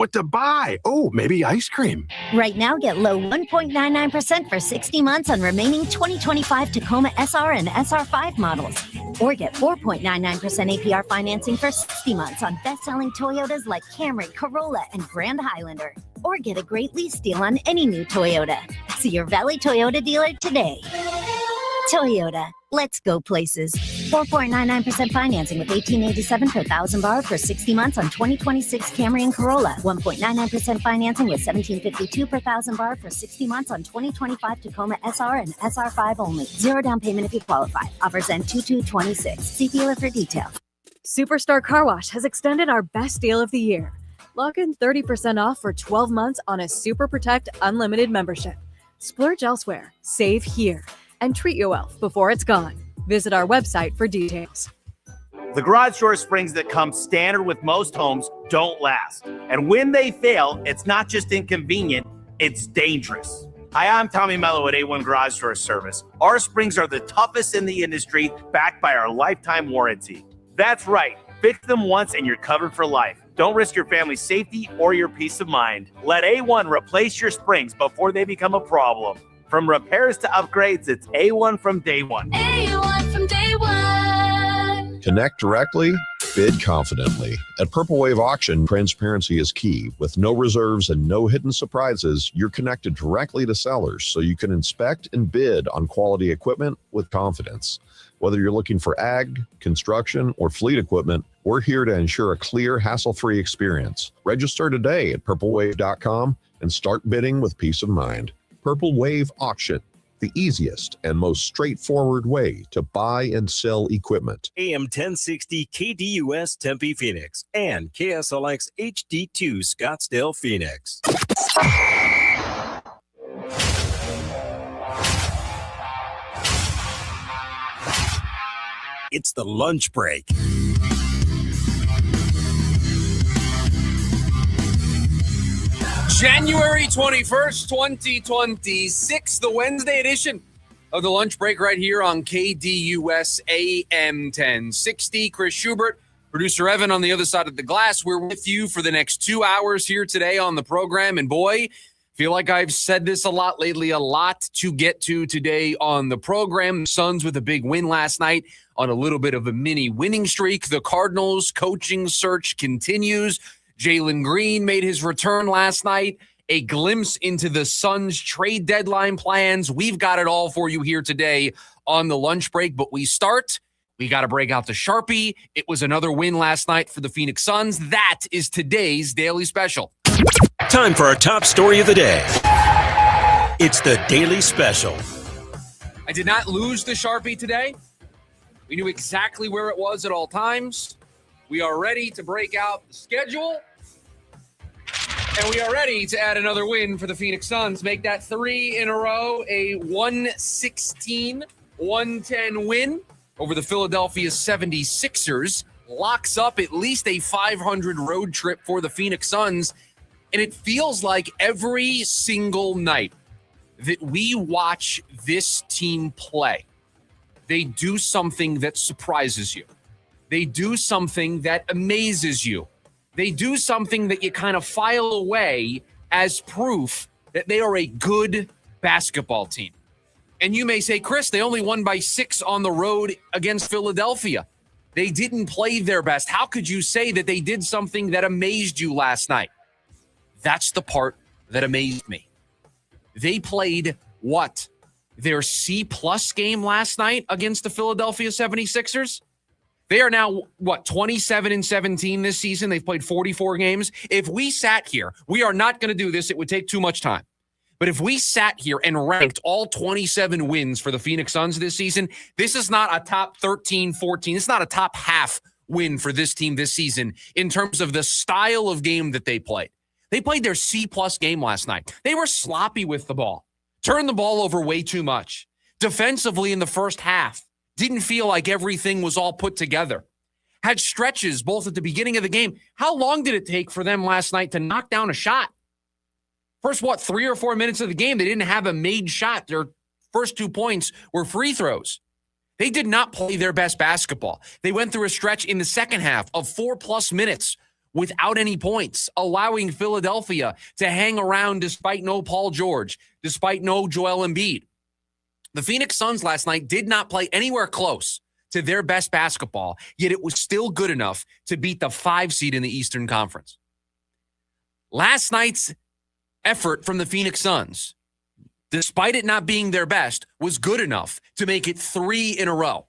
What to buy? Oh, maybe ice cream. Right now, get low 1.99% for 60 months on remaining 2025 Tacoma SR and SR5 models. Or get 4.99% APR financing for 60 months on best-selling Toyotas like Camry, Corolla, and Grand Highlander. Or get a great lease deal on any new Toyota. See your Valley Toyota dealer today. Toyota, let's go places. 4.99% financing with $1,887 per thousand borrowed for 60 months on 2026 Camry and Corolla. 1.99% financing with $1,752 per thousand borrowed for 60 months on 2025 Tacoma SR and SR5 only. Zero down payment if you qualify. Offers end 2/2/26. See dealer for details. Superstar Car Wash has extended our best deal of the year. Lock in 30% off for 12 months on a Super Protect Unlimited membership. Splurge elsewhere, save here, and treat your wealth before it's gone. Visit our website for details. The garage door springs that come standard with most homes don't last. And when they fail, it's not just inconvenient, it's dangerous. Hi, I'm Tommy Mello at A1 Garage Door Service. Our springs are the toughest in the industry, backed by our lifetime warranty. That's right. Fix them once and you're covered for life. Don't risk your family's safety or your peace of mind. Let A1 replace your springs before they become a problem. From repairs to upgrades, it's A1 from day one. A1 from day one. Connect directly, bid confidently. At Purple Wave Auction, transparency is key. With no reserves and no hidden surprises, you're connected directly to sellers so you can inspect and bid on quality equipment with confidence. Whether you're looking for ag, construction, or fleet equipment, we're here to ensure a clear, hassle-free experience. Register today at purplewave.com and start bidding with peace of mind. Purple Wave Auction, the easiest and most straightforward way to buy and sell equipment. AM 1060 KDUS Tempe Phoenix and KSLX HD2 Scottsdale Phoenix. It's the lunch break. January 21st, 2026, the Wednesday edition of the lunch break right here on KDUS AM 1060. Chris Schubert, producer Evan on the other side of the glass. We're with you for the next 2 hours here today on the program. And boy, feel like I've said this a lot lately, a lot to get to today on the program. The Suns with a big win last night on a little bit of a mini winning streak. The Cardinals coaching search continues. Jalen Green made his return last night. A glimpse into the Suns trade deadline plans. We've got it all for you here today on the lunch break. But we got to break out the Sharpie. It was another win last night for the Phoenix Suns. That is today's Daily Special. Time for our top story of the day. It's the Daily Special. I did not lose the Sharpie today. We knew exactly where it was at all times. We are ready to break out the schedule. And we are ready to add another win for the Phoenix Suns. Make that 3 in a row, a 116-110 win over the Philadelphia 76ers. Locks up at least a 500 road trip for the Phoenix Suns. And it feels like every single night that we watch this team play, they do something that surprises you. They do something that amazes you. They do something that you kind of file away as proof that they are a good basketball team. And you may say, Chris, they only won by 6 on the road against Philadelphia. They didn't play their best. How could you say that they did something that amazed you last night? That's the part that amazed me. They played what? Their C-plus game last night against the Philadelphia 76ers? They are now, 27-17 this season. They've played 44 games. If we sat here, we are not going to do this. It would take too much time. But if we sat here and ranked all 27 wins for the Phoenix Suns this season, this is not a top 13, 14. It's not a top half win for this team this season in terms of the style of game that they played. They played their C-plus game last night. They were sloppy with the ball, turned the ball over way too much. Defensively in the first half, didn't feel like everything was all put together. Had stretches both at the beginning of the game. How long did it take for them last night to knock down a shot? First, 3 or 4 minutes of the game, they didn't have a made shot. Their first 2 points were free throws. They did not play their best basketball. They went through a stretch in the second half of 4+ minutes without any points, allowing Philadelphia to hang around despite no Paul George, despite no Joel Embiid. The Phoenix Suns last night did not play anywhere close to their best basketball, yet it was still good enough to beat the 5 seed in the Eastern Conference. Last night's effort from the Phoenix Suns, despite it not being their best, was good enough to make it 3 in a row.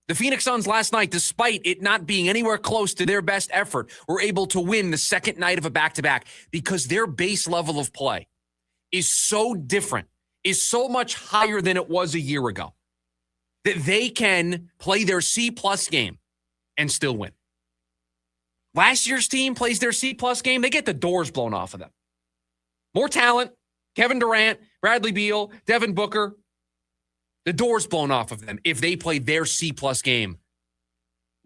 The Phoenix Suns last night, despite it not being anywhere close to their best effort, were able to win the second night of a back-to-back because their base level of play is so different, is so much higher than it was a year ago, that they can play their C-plus game and still win. Last year's team plays their C-plus game, they get the doors blown off of them. More talent, Kevin Durant, Bradley Beal, Devin Booker, the doors blown off of them if they played their C-plus game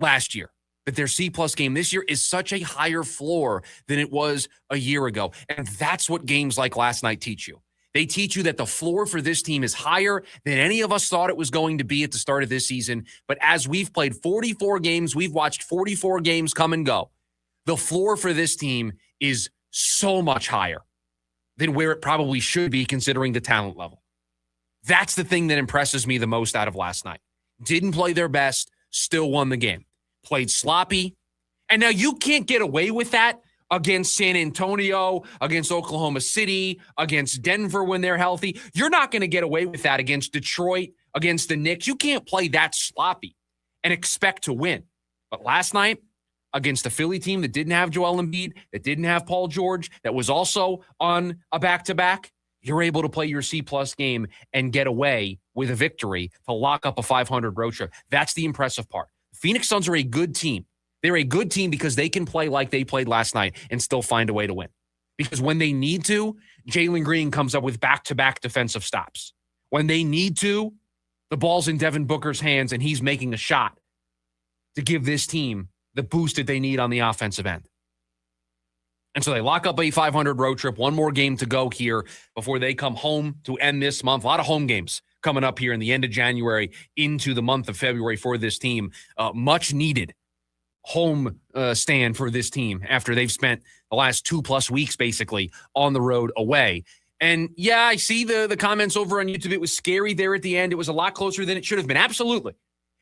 last year. But their C-plus game this year is such a higher floor than it was a year ago. And that's what games like last night teach you. They teach you that the floor for this team is higher than any of us thought it was going to be at the start of this season. But as we've played 44 games, we've watched 44 games come and go. The floor for this team is so much higher than where it probably should be considering the talent level. That's the thing that impresses me the most out of last night. Didn't play their best, still won the game. Played sloppy. And now you can't get away with that against San Antonio, against Oklahoma City, against Denver when they're healthy. You're not going to get away with that against Detroit, against the Knicks. You can't play that sloppy and expect to win. But last night, against a Philly team that didn't have Joel Embiid, that didn't have Paul George, that was also on a back-to-back, you're able to play your C-plus game and get away with a victory to lock up a 500 road trip. That's the impressive part. Phoenix Suns are a good team. They're a good team because they can play like they played last night and still find a way to win. Because when they need to, Jalen Green comes up with back-to-back defensive stops. When they need to, the ball's in Devin Booker's hands and he's making a shot to give this team the boost that they need on the offensive end. And so they lock up a 500 road trip. One more game to go here before they come home to end this month. A lot of home games coming up here in the end of January into the month of February for this team. Much needed home stand for this team after they've spent the last 2+ weeks basically on the road away. And yeah, I see the comments over on YouTube. It was scary there at the end. It was a lot closer than it should have been. Absolutely.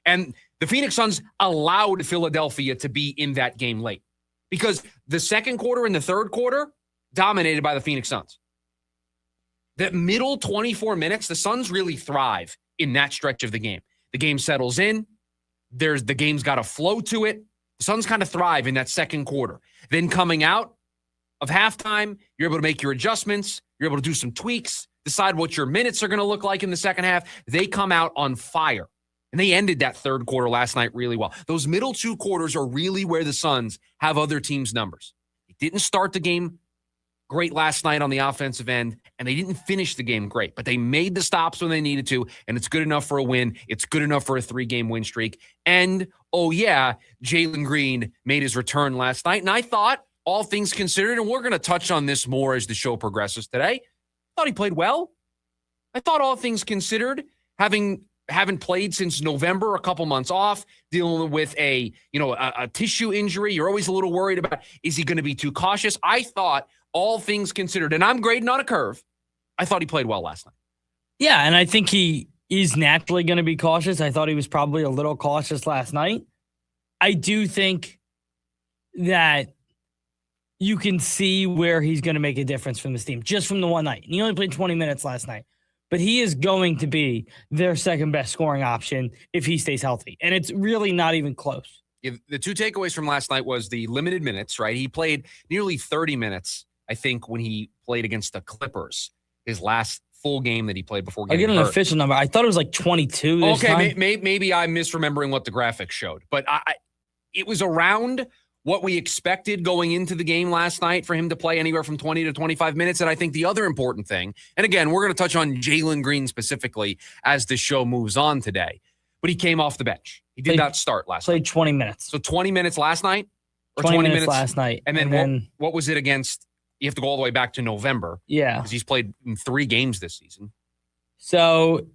And the Phoenix Suns allowed Philadelphia to be in that game late because the second quarter and the third quarter dominated by the Phoenix Suns. That middle 24 minutes, the Suns really thrive in that stretch of the game. The game settles in. The game's got a flow to it. The Suns kind of thrive in that second quarter. Then coming out of halftime, you're able to make your adjustments. You're able to do some tweaks, decide what your minutes are going to look like in the second half. They come out on fire. And they ended that third quarter last night really well. Those middle 2 quarters are really where the Suns have other teams' numbers. They didn't start the game great last night on the offensive end, and they didn't finish the game great. But they made the stops when they needed to, and it's good enough for a win. It's good enough for a 3-game win streak. And, oh yeah, Jalen Green made his return last night. And I thought, all things considered, and we're going to touch on this more as the show progresses today, I thought he played well. I thought all things considered, haven't played since November, a couple months off, dealing with a tissue injury. You're always a little worried about, is he going to be too cautious? I thought all things considered, and I'm grading on a curve, I thought he played well last night. Yeah, and I think he is naturally going to be cautious. I thought he was probably a little cautious last night. I do think that you can see where he's going to make a difference from this team, just from the one night. He only played 20 minutes last night. But he is going to be their second best scoring option if he stays healthy. And it's really not even close. Yeah, the 2 takeaways from last night was the limited minutes, right? He played nearly 30 minutes, I think, when he played against the Clippers, his last full game that he played before getting hurt. I'll get an official number. I thought it was like 22 this time. Okay, maybe I'm misremembering what the graphic showed. But it was around what we expected going into the game last night for him to play anywhere from 20 to 25 minutes. And I think the other important thing, and again, we're going to touch on Jalen Green specifically as the show moves on today, but he came off the bench. He did not start last night. Played 20 minutes. So 20 minutes last night? Or 20 minutes last night. And then what was it against? You have to go all the way back to November. Yeah. Because he's played in 3 games this season. So,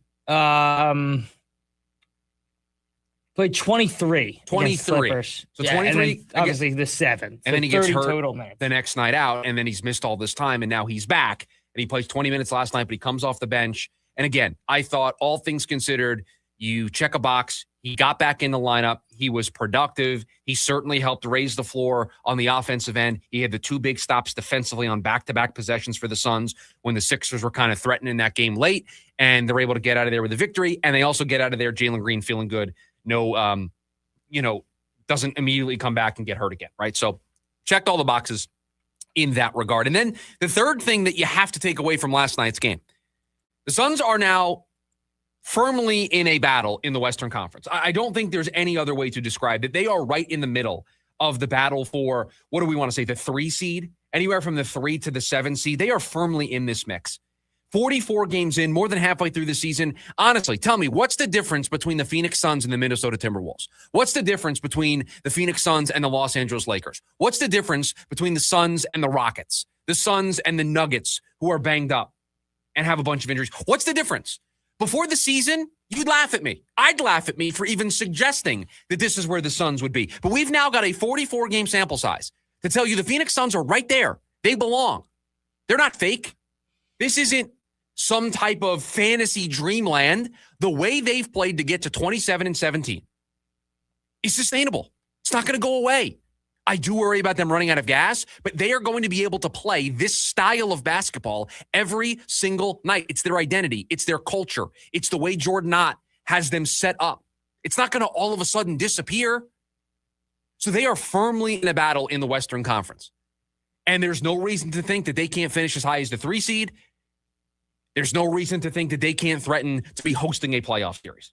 Played 23. 23. So 23. And then obviously the 7. And then he gets hurt total minutes. the next night out, and then he's missed all this time, and now he's back. And he plays 20 minutes last night, but he comes off the bench. And again, I thought all things considered, you check a box. He got back in the lineup. He was productive. He certainly helped raise the floor on the offensive end. He had the 2 big stops defensively on back-to-back possessions for the Suns when the Sixers were kind of threatening that game late, and they're able to get out of there with a victory. And they also get out of there, Jalen Green feeling good. No, doesn't immediately come back and get hurt again, right? So checked all the boxes in that regard. And then the third thing that you have to take away from last night's game, the Suns are now firmly in a battle in the Western Conference. I don't think there's any other way to describe it. They are right in the middle of the battle for, what do we want to say, the 3 seed? Anywhere from the 3 to the 7 seed. They are firmly in this mix. 44 games in, more than halfway through the season. Honestly, tell me, what's the difference between the Phoenix Suns and the Minnesota Timberwolves? What's the difference between the Phoenix Suns and the Los Angeles Lakers? What's the difference between the Suns and the Rockets? The Suns and the Nuggets, who are banged up and have a bunch of injuries? What's the difference? Before the season, you'd laugh at me. I'd laugh at me for even suggesting that this is where the Suns would be. But we've now got a 44-game sample size to tell you the Phoenix Suns are right there. They belong. They're not fake. This isn't some type of fantasy dreamland. The way they've played to get to 27-17 is sustainable. It's not going to go away. I do worry about them running out of gas, but they are going to be able to play this style of basketball every single night. It's their identity. It's their culture. It's the way Jordan Knott has them set up. It's not going to all of a sudden disappear. So they are firmly in a battle in the Western Conference. And there's no reason to think that they can't finish as high as the 3 seed. There's no reason to think that they can't threaten to be hosting a playoff series.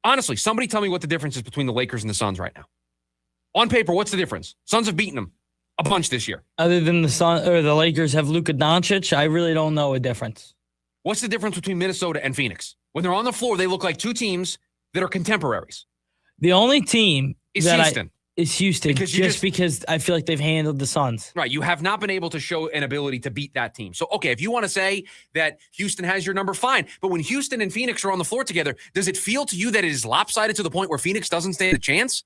Honestly, somebody tell me what the difference is between the Lakers and the Suns right now. On paper, what's the difference? Suns have beaten them a bunch this year. Other than the Lakers have Luka Doncic, I really don't know a difference. What's the difference between Minnesota and Phoenix? When they're on the floor, they look like 2 teams that are contemporaries. The only team is Houston. Is Houston, because I feel like they've handled the Suns. Right. You have not been able to show an ability to beat that team. So, okay, if you want to say that Houston has your number, fine. But when Houston and Phoenix are on the floor together, does it feel to you that it is lopsided to the point where Phoenix doesn't stand a chance?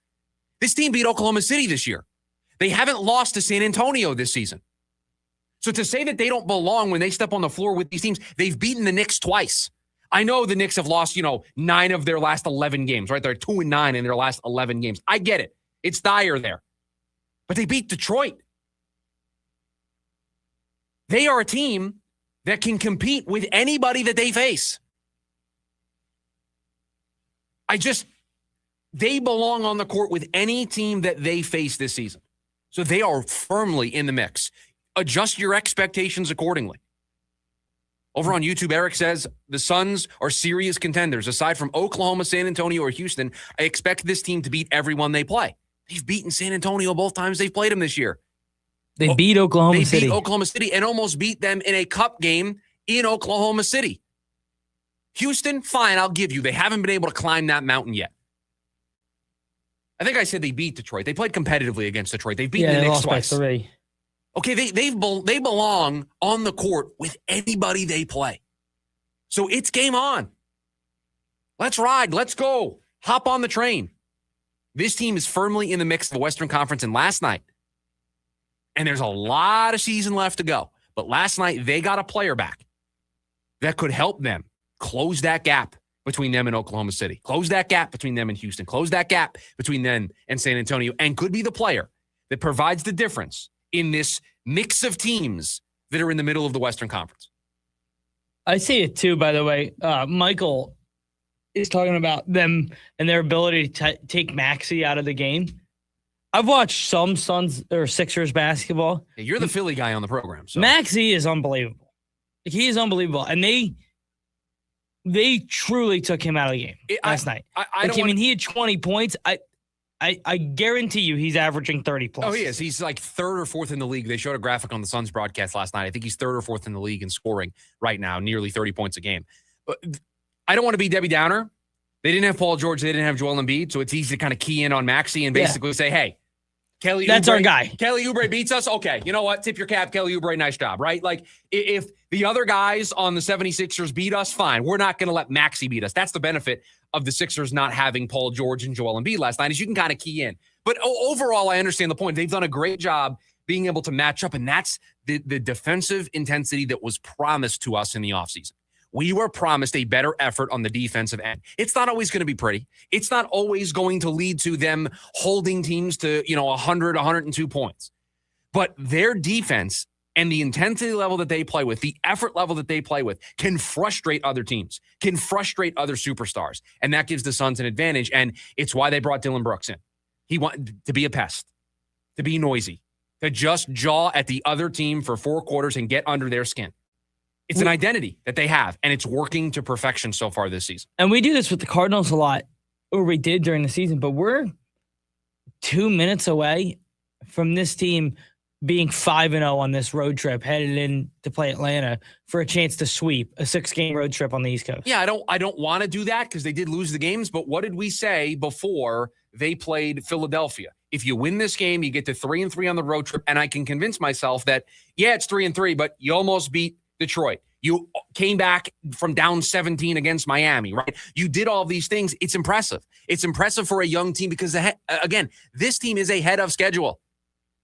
This team beat Oklahoma City this year. They haven't lost to San Antonio this season. So to say that they don't belong when they step on the floor with these teams, they've beaten the Knicks twice. I know the Knicks have lost, 9 of their last 11 games, right? They're 2-9 in their last 11 games. I get it. It's dire there. But they beat Detroit. They are a team that can compete with anybody that they face. They belong on the court with any team that they face this season. So they are firmly in the mix. Adjust your expectations accordingly. Over on YouTube, Eric says the Suns are serious contenders. Aside from Oklahoma, San Antonio, or Houston, I expect this team to beat everyone they play. They've beaten San Antonio both times they've played them this year. They beat Oklahoma City. They beat Oklahoma City and almost beat them in a cup game in Oklahoma City. Houston, fine, I'll give you. They haven't been able to climb that mountain yet. I think I said they beat Detroit. They played competitively against Detroit. They've beaten the Knicks twice. By 3. Okay, they belong on the court with anybody they play. So it's game on. Let's ride. Let's go. Hop on the train. This team is firmly in the mix of the Western Conference, and last night, and there's a lot of season left to go, but last night they got a player back that could help them close that gap between them and Oklahoma City, close that gap between them and Houston, close that gap between them and San Antonio, and could be the player that provides the difference in this mix of teams that are in the middle of the Western Conference. I see it too, by the way. Michael is talking about them and their ability to take Maxey out of the game. I've watched some Suns or Sixers basketball. Hey, you're the Philly guy on the program. So. Maxey is unbelievable. He is unbelievable. And they truly took him out of the game last night. He had 20 points. I guarantee you he's averaging 30 plus. Oh, he is. He's like 3rd or 4th in the league. They showed a graphic on the Suns broadcast last night. I think he's 3rd or 4th in the league in scoring right now, nearly 30 points a game. But I don't want to be Debbie Downer. They didn't have Paul George. They didn't have Joel Embiid. So it's easy to kind of key in on Maxey and basically say, hey, That's our guy. Kelly Oubre beats us. Okay, you know what? Tip your cap, Kelly Oubre. Nice job, right? Like, if the other guys on the 76ers beat us, fine. We're not going to let Maxey beat us. That's the benefit of the Sixers not having Paul George and Joel Embiid last night, is you can kind of key in. But overall, I understand the point. They've done a great job being able to match up, and that's the defensive intensity that was promised to us in the offseason. We were promised a better effort on the defensive end. It's not always going to be pretty. It's not always going to lead to them holding teams to, 100, 102 points. But their defense and the intensity level that they play with, the effort level that they play with, can frustrate other teams, can frustrate other superstars. And that gives the Suns an advantage. And it's why they brought Dylan Brooks in. He wanted to be a pest, to be noisy, to just jaw at the other team for 4 quarters and get under their skin. It's an identity that they have, and it's working to perfection so far this season. And we do this with the Cardinals a lot, or we did during the season, but we're 2 minutes away from this team being 5-0 on this road trip, headed in to play Atlanta for a chance to sweep a 6-game road trip on the East Coast. Yeah, I don't want to do that because they did lose the games, but what did we say before they played Philadelphia? If you win this game, you get to 3-3 on the road trip, and I can convince myself that, yeah, it's 3-3, but you almost beat Detroit. You came back from down 17 against Miami, right? You did all these things. It's impressive. It's impressive for a young team because, again, this team is ahead of schedule.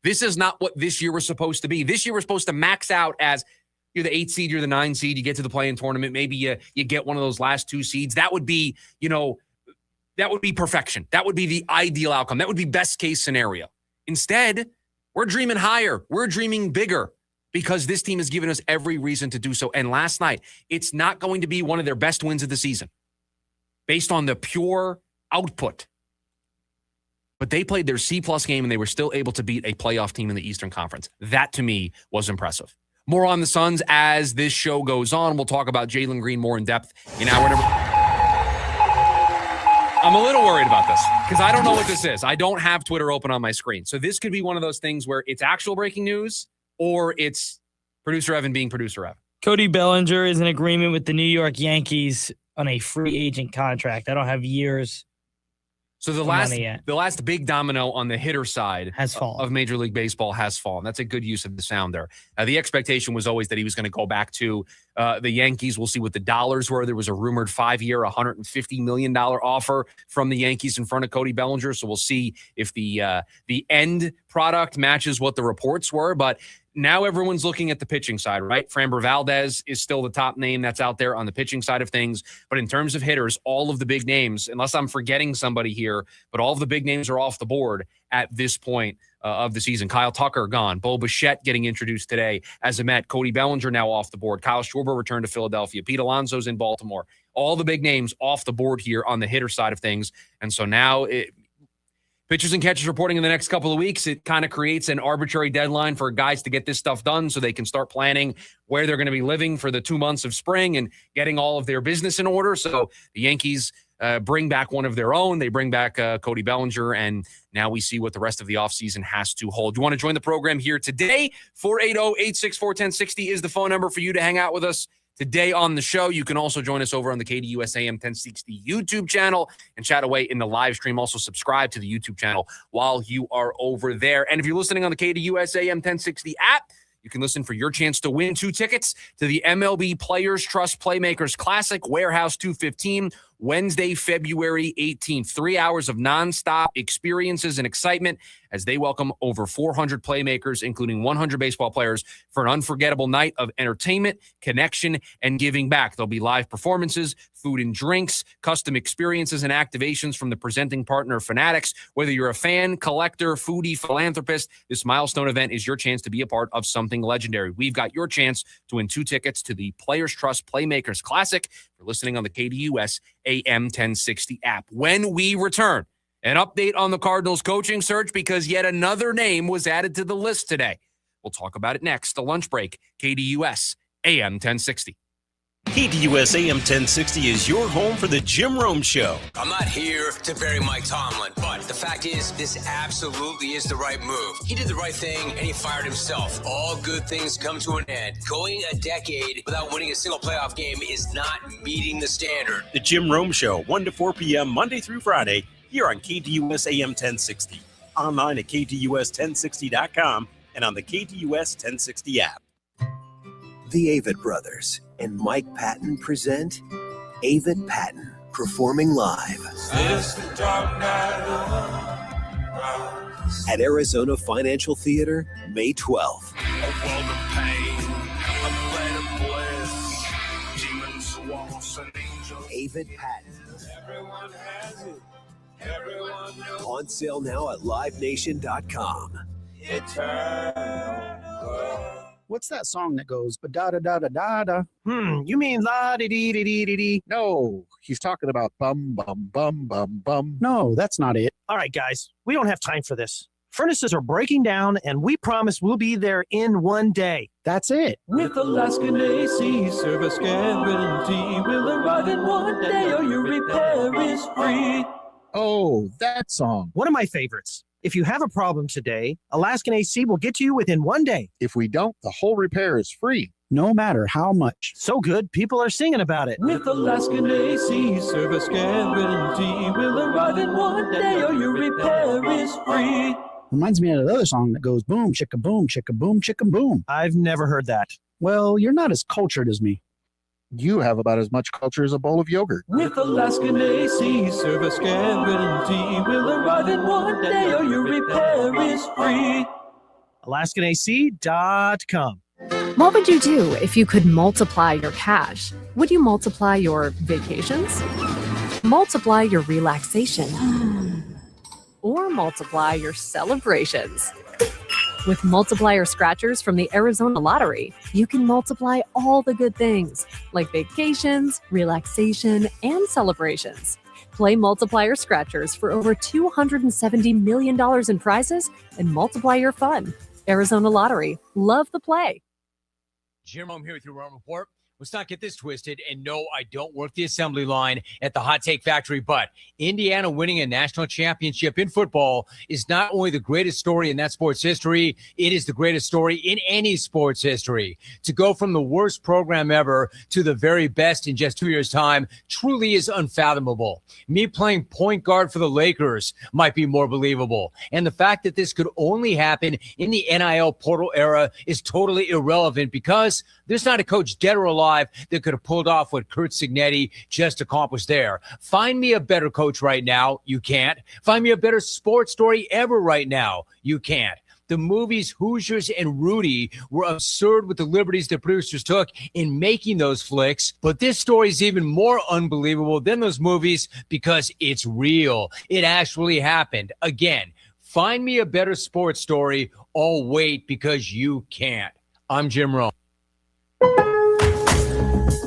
This is not what this year was supposed to be. This year we're supposed to max out as you're the 8 seed, you're the 9 seed, you get to the play-in tournament. Maybe you get one of those last 2 seeds. That would be, that would be perfection. That would be the ideal outcome. That would be best case scenario. Instead, we're dreaming higher. We're dreaming bigger, because this team has given us every reason to do so. And last night, it's not going to be one of their best wins of the season based on the pure output. But they played their C-plus game, and they were still able to beat a playoff team in the Eastern Conference. That, to me, was impressive. More on the Suns as this show goes on. We'll talk about Jalen Green more in depth in hour number. I'm a little worried about this because I don't know what this is. I don't have Twitter open on my screen. So this could be one of those things where it's actual breaking news, or it's producer Evan being producer Evan. Cody Bellinger is in agreement with the New York Yankees on a free agent contract. I don't have years. So the last big domino on the hitter side has fallen. Of Major League Baseball has fallen. That's a good use of the sound there. The expectation was always that he was going to go back to the Yankees. We'll see what the dollars were. There was a rumored 5-year, $150 million offer from the Yankees in front of Cody Bellinger. So we'll see if the end product matches what the reports were. But now everyone's looking at the pitching side, right? Framber Valdez is still the top name that's out there on the pitching side of things. But in terms of hitters, all of the big names, unless I'm forgetting somebody here, but all of the big names are off the board at this point of the season. Kyle Tucker gone. Bo Bichette getting introduced today as a Met. Cody Bellinger now off the board. Kyle Schwarber returned to Philadelphia. Pete Alonso's in Baltimore. All the big names off the board here on the hitter side of things. And so now pitchers and catchers reporting in the next couple of weeks, it kind of creates an arbitrary deadline for guys to get this stuff done so they can start planning where they're going to be living for the 2 months of spring and getting all of their business in order. So the Yankees bring back one of their own. They bring back Cody Bellinger, and now we see what the rest of the offseason has to hold. You want to join the program here today? 480-864-1060 is the phone number for you to hang out with us today on the show. You can also join us over on the KDUS AM 1060 YouTube channel and chat away in the live stream. Also subscribe to the YouTube channel while you are over there. And if you're listening on the KDUS AM 1060 app, you can listen for your chance to win 2 tickets to the MLB Players Trust Playmakers Classic Warehouse 215, Wednesday, February 18th. 3 hours of nonstop experiences and excitement as they welcome over 400 playmakers, including 100 baseball players, for an unforgettable night of entertainment, connection, and giving back. There'll be live performances, food and drinks, custom experiences, and activations from the presenting partner, Fanatics. Whether you're a fan, collector, foodie, philanthropist, this milestone event is your chance to be a part of something legendary. We've got your chance to win 2 tickets to the Players Trust Playmakers Classic. For listening on the KDUS AM 1060 app. When we return, an update on the Cardinals coaching search because yet another name was added to the list today. We'll talk about it next. The lunch break, KDUS AM 1060. KDUS AM 1060 is your home for the Jim Rome Show. I'm not here to bury Mike Tomlin, but the fact is, this absolutely is the right move. He did the right thing, and he fired himself. All good things come to an end. Going a decade without winning a single playoff game is not meeting the standard. The Jim Rome Show, 1 to 4 p.m. Monday through Friday, here on KDUS AM 1060. online at KDUS1060.com and on the KDUS 1060 app. The Avett Brothers and Mike Patton present Avett Patton performing live at Arizona Financial Theater, May 12th. Avett Patton. On sale now at livenation.com. What's that song that goes da da da da da da? You mean la dee dee dee dee dee? No, he's talking about bum bum bum bum bum. No, that's not it. All right, guys, we don't have time for this. Furnaces are breaking down, and we promise we'll be there in one day. That's it. With Alaskan AC service guarantee, we'll arrive in one day or your repair is free. Oh, that song. One of my favorites. If you have a problem today, Alaskan AC will get to you within one day. If we don't, the whole repair is free, no matter how much. So good, people are singing about it. With Alaskan AC service guarantee, we'll arrive in one day or your repair is free. Reminds me of another song that goes boom, chicka boom, chicka boom. I've never heard that. Well, you're not as cultured as me. You have about as much culture as a bowl of yogurt. With Alaskan AC service guarantee, we'll arrive in one day or your repair is free. AlaskanAC.com. What would you do if you could multiply your cash? Would you multiply your vacations? Multiply your relaxation? Or multiply your celebrations? With multiplier scratchers from the Arizona Lottery, you can multiply all the good things like vacations, relaxation, and celebrations. Play multiplier scratchers for over $270 million in prizes and multiply your fun. Arizona Lottery. Love the play. Jim, I'm here with your Run Report. Let's not get this twisted. And no, I don't work the assembly line at the Hot Take Factory, but Indiana winning a national championship in football is not only the greatest story in that sport's history, it is the greatest story in any sports history. To go from the worst program ever to the very best in just 2 years' time truly is unfathomable. Me playing point guard for the Lakers might be more believable. And the fact that this could only happen in the NIL portal era is totally irrelevant because there's not a coach dead or alive that could have pulled off what Kurt Signetti just accomplished there. Find me a better coach right now. You can't. Find me a better sports story ever right now. You can't. The movies Hoosiers and Rudy were absurd with the liberties the producers took in making those flicks. But this story is even more unbelievable than those movies because it's real. It actually happened. Again, find me a better sports story. Oh, wait, because you can't. I'm Jim Rome.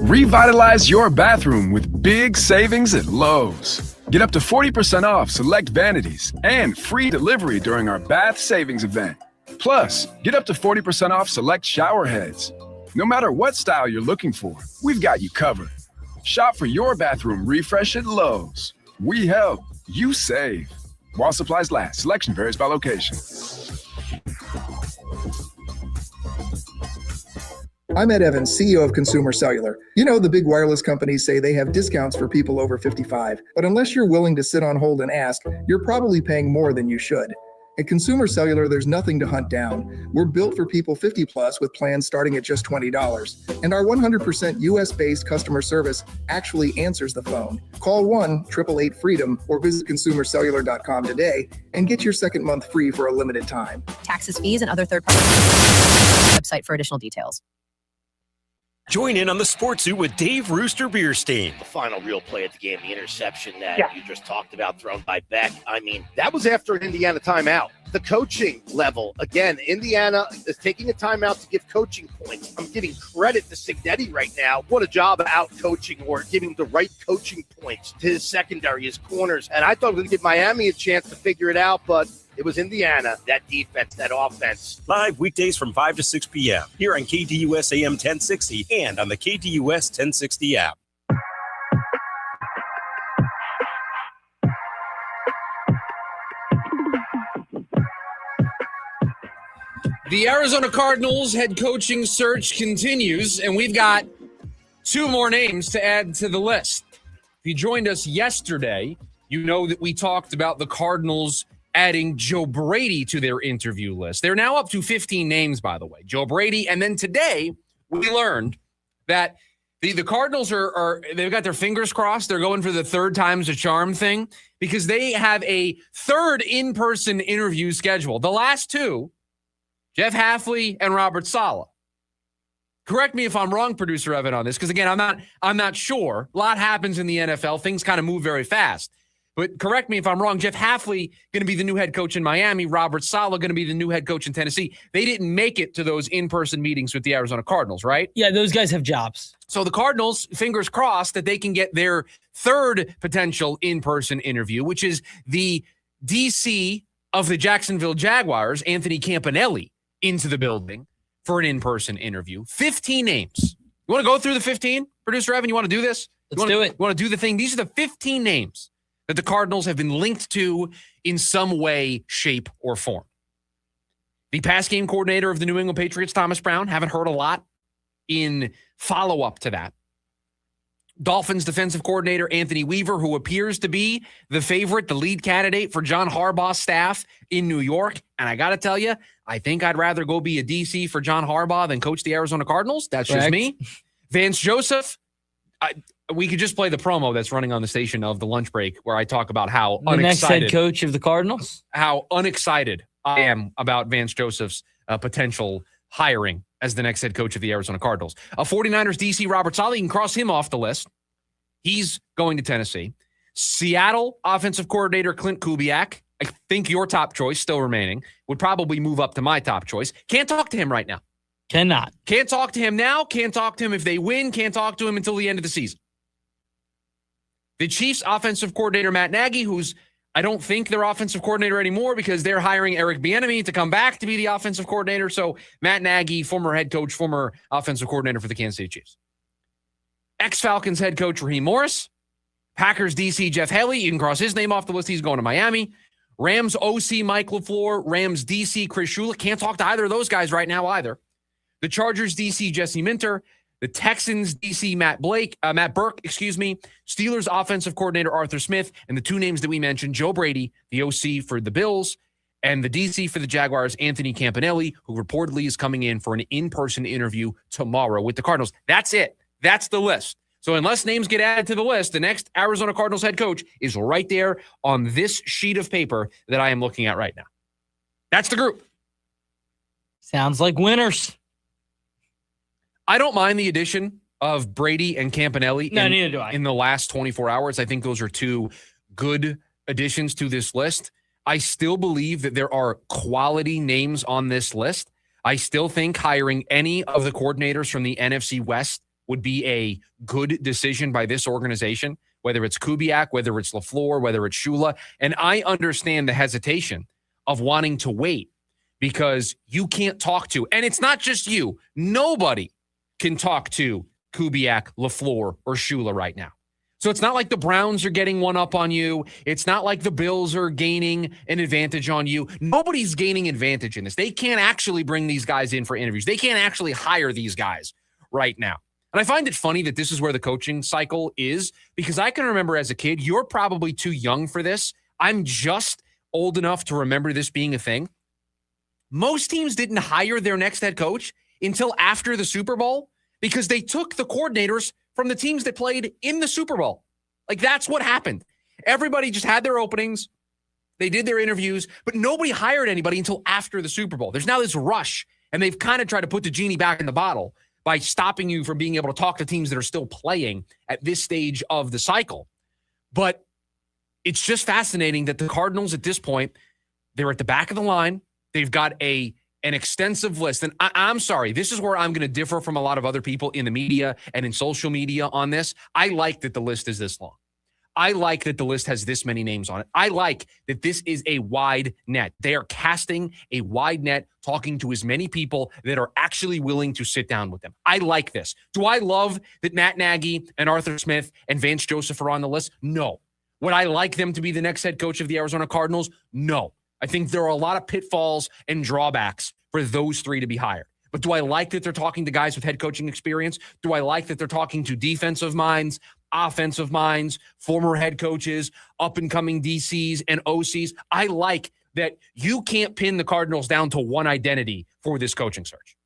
Revitalize your bathroom with big savings at Lowe's. Get up to 40% off select vanities and free delivery during our bath savings event. Plus, get up to 40% off select shower heads. No matter what style you're looking for, we've got you covered. Shop for your bathroom refresh at Lowe's. We help, you save. While supplies last, selection varies by location. I'm Ed Evans, CEO of Consumer Cellular. You know, the big wireless companies say they have discounts for people over 55, but unless you're willing to sit on hold and ask, you're probably paying more than you should. At Consumer Cellular, there's nothing to hunt down. We're built for people 50 plus with plans starting at just $20. And our 100% US-based customer service actually answers the phone. Call 1-888-FREEDOM or visit consumercellular.com today and get your second month free for a limited time. Taxes, fees, and other third-party website for additional details. Join in on the Sports Zoo with Dave Rooster Beerstein. The final real play at the game, the interception that you just talked about thrown by Beck. I mean, that was after an Indiana timeout. The coaching level, again, Indiana is taking a timeout to give coaching points. I'm giving credit to Signetti right now. What a job out coaching or giving the right coaching points to his secondary, his corners. And I thought it was going to give Miami a chance to figure it out, but it was Indiana, that defense, that offense. Live weekdays from 5 to 6 p.m. here on KDUS AM 1060 and on the KDUS 1060 app. The Arizona Cardinals head coaching search continues, and we've got two more names to add to the list. If you joined us yesterday, you know that we talked about the Cardinals adding Joe Brady to their interview list. They're now up to 15 names, by the way. Joe Brady. And then today we learned that the Cardinals they've got their fingers crossed. They're going for the third time's a charm thing because they have a third in-person interview scheduled. The last two, Jeff Hafley and Robert Saleh. Correct me if I'm wrong, producer Evan, on this, because again, I'm not sure. A lot happens in the NFL. Things kind of move very fast. But correct me if I'm wrong. Jeff Hafley going to be the new head coach in Miami. Robert Saleh going to be the new head coach in Tennessee. They didn't make it to those in-person meetings with the Arizona Cardinals, right? Yeah, those guys have jobs. So the Cardinals, fingers crossed that they can get their third potential in-person interview, which is the DC of the Jacksonville Jaguars, Anthony Campanelli, into the building for an in-person interview. 15 names. You want to go through the 15? Producer Evan, you want to do this? Let's do it. You want to do the thing? These are the 15 names that the Cardinals have been linked to in some way, shape, or form. The pass game coordinator of the New England Patriots, Thomas Brown, haven't heard a lot in follow-up to that. Dolphins defensive coordinator Anthony Weaver, who appears to be the favorite, the lead candidate for John Harbaugh's staff in New York. And I got to tell you, I think I'd rather go be a DC for John Harbaugh than coach the Arizona Cardinals. That's Correct. just me. Vance Joseph, we could just play the promo that's running on the station of the lunch break where I talk about how The next unexcited, head coach of the Cardinals? how unexcited I am about Vance Joseph's potential hiring as the next head coach of the Arizona Cardinals. 49ers DC Robert Saleh, you can cross him off the list. He's going to Tennessee. Seattle offensive coordinator Clint Kubiak, I think your top choice, still remaining, would probably move up to my top choice. Can't talk to him right now. Cannot. Can't talk to him now. Can't talk to him if they win. Can't talk to him until the end of the season. The Chiefs offensive coordinator Matt Nagy, who's I don't think their offensive coordinator anymore because they're hiring Eric Bieniemy to come back to be the offensive coordinator. So Matt Nagy, former head coach, former offensive coordinator for the Kansas City Chiefs. Ex-Falcons head coach Raheem Morris. Packers DC Jeff Haley. You can cross his name off the list. He's going to Miami. Rams OC Mike LaFleur. Rams DC Chris Shula. Can't talk to either of those guys right now either. The Chargers DC Jesse Minter. The Texans DC Matt Burke, Steelers offensive coordinator Arthur Smith, and the two names that we mentioned, Joe Brady, the OC for the Bills, and the DC for the Jaguars, Anthony Campanelli, who reportedly is coming in for an in-person interview tomorrow with the Cardinals. That's it. That's the list. So unless names get added to the list, the next Arizona Cardinals head coach is right there on this sheet of paper that I am looking at right now. That's the group. Sounds like winners. I don't mind the addition of Brady and Campanelli neither do I. In the last 24 hours. I think those are two good additions to this list. I still believe that there are quality names on this list. I still think hiring any of the coordinators from the NFC West would be a good decision by this organization, whether it's Kubiak, whether it's LaFleur, whether it's Shula. And I understand the hesitation of wanting to wait because you can't talk to, and it's not just you, nobody can talk to Kubiak, LaFleur, or Shula right now. So it's not like the Browns are getting one up on you. It's not like the Bills are gaining an advantage on you. Nobody's gaining advantage in this. They can't actually bring these guys in for interviews. They can't actually hire these guys right now. And I find it funny that this is where the coaching cycle is because I can remember as a kid, you're probably too young for this. I'm just old enough to remember this being a thing. Most teams didn't hire their next head coach until after the Super Bowl because they took the coordinators from the teams that played in the Super Bowl. Like, that's what happened. Everybody just had their openings. They did their interviews, but nobody hired anybody until after the Super Bowl. There's now this rush, and they've kind of tried to put the genie back in the bottle by stopping you from being able to talk to teams that are still playing at this stage of the cycle. But it's just fascinating that the Cardinals at this point, they're at the back of the line. They've got an extensive list. And I'm sorry, this is where I'm going to differ from a lot of other people in the media and in social media on this. I like that the list is this long. I like that the list has this many names on it. I like that this is a wide net. They are casting a wide net, talking to as many people that are actually willing to sit down with them. I like this. Do I love that Matt Nagy and Arthur Smith and Vance Joseph are on the list? No. Would I like them to be the next head coach of the Arizona Cardinals? No. I think there are a lot of pitfalls and drawbacks for those three to be hired. But do I like that they're talking to guys with head coaching experience? Do I like that they're talking to defensive minds, offensive minds, former head coaches, up-and-coming DCs and OCs? I like that you can't pin the Cardinals down to one identity for this coaching search.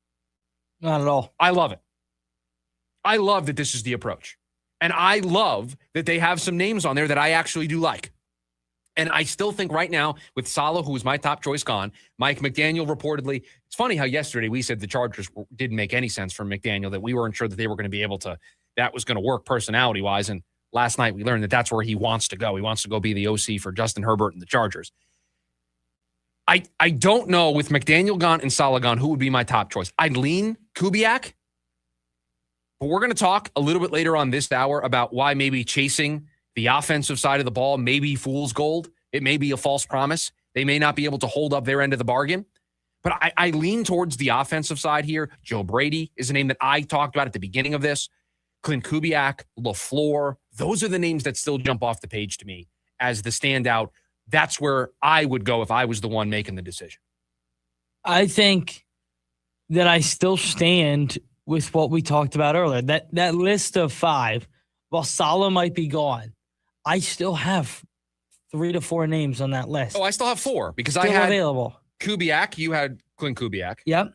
Not at all. I love it. I love that this is the approach. And I love that they have some names on there that I actually do like. And I still think right now with Saleh, who was my top choice, gone, Mike McDaniel reportedly, it's funny how yesterday we said the Chargers didn't make any sense from McDaniel, that we weren't sure that they were going to be able to, that was going to work personality-wise. And last night we learned that that's where he wants to go. He wants to go be the OC for Justin Herbert and the Chargers. I don't know, with McDaniel gone and Saleh gone, who would be my top choice. I'd lean Kubiak. But we're going to talk a little bit later on this hour about why maybe chasing the offensive side of the ball may be fool's gold. It may be a false promise. They may not be able to hold up their end of the bargain. But I lean towards the offensive side here. Joe Brady is a name that I talked about at the beginning of this. Clint Kubiak, LaFleur. Those are the names that still jump off the page to me as the standout. That's where I would go if I was the one making the decision. I think that I still stand with what we talked about earlier. That list of 5, while Saleh might be gone, I still have 3 to 4 names on that list. Oh, I still have 4 because still I had available. Kubiak. You had Clint Kubiak. Yep.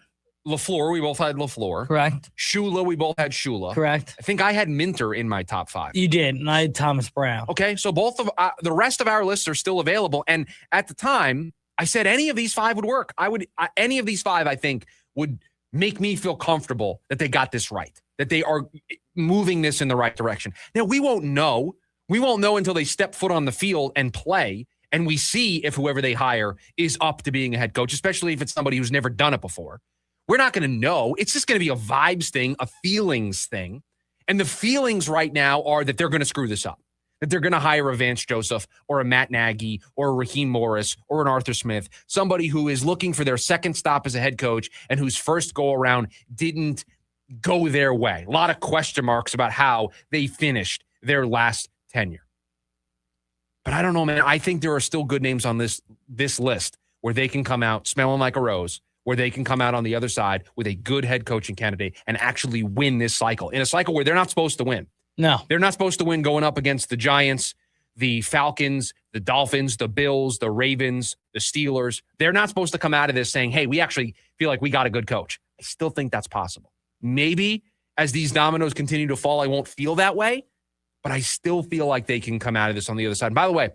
LaFleur, we both had LaFleur. Correct. Shula, we both had Shula. Correct. I think I had Minter in my top 5. You did, and I had Thomas Brown. Okay, so both of the rest of our lists are still available. And at the time, I said any of these 5 would work. Any of these 5, I think, would make me feel comfortable that they got this right, that they are moving this in the right direction. Now, we won't know. We won't know until they step foot on the field and play, and we see if whoever they hire is up to being a head coach, especially if it's somebody who's never done it before. We're not going to know. It's just going to be a vibes thing, a feelings thing. And the feelings right now are that they're going to screw this up, that they're going to hire a Vance Joseph or a Matt Nagy or a Raheem Morris or an Arthur Smith, somebody who is looking for their second stop as a head coach and whose first go around didn't go their way. A lot of question marks about how they finished their last tenure. But I don't know, man. I think there are still good names on this list where they can come out smelling like a rose, where they can come out on the other side with a good head coaching candidate and actually win this cycle, in a cycle where they're not supposed to win. No. They're not supposed to win going up against the Giants, the Falcons, the Dolphins, the Bills, the Ravens, the Steelers. They're not supposed to come out of this saying, hey, we actually feel like we got a good coach. I still think that's possible. Maybe as these dominoes continue to fall, I won't feel that way, but I still feel like they can come out of this on the other side. And by the way,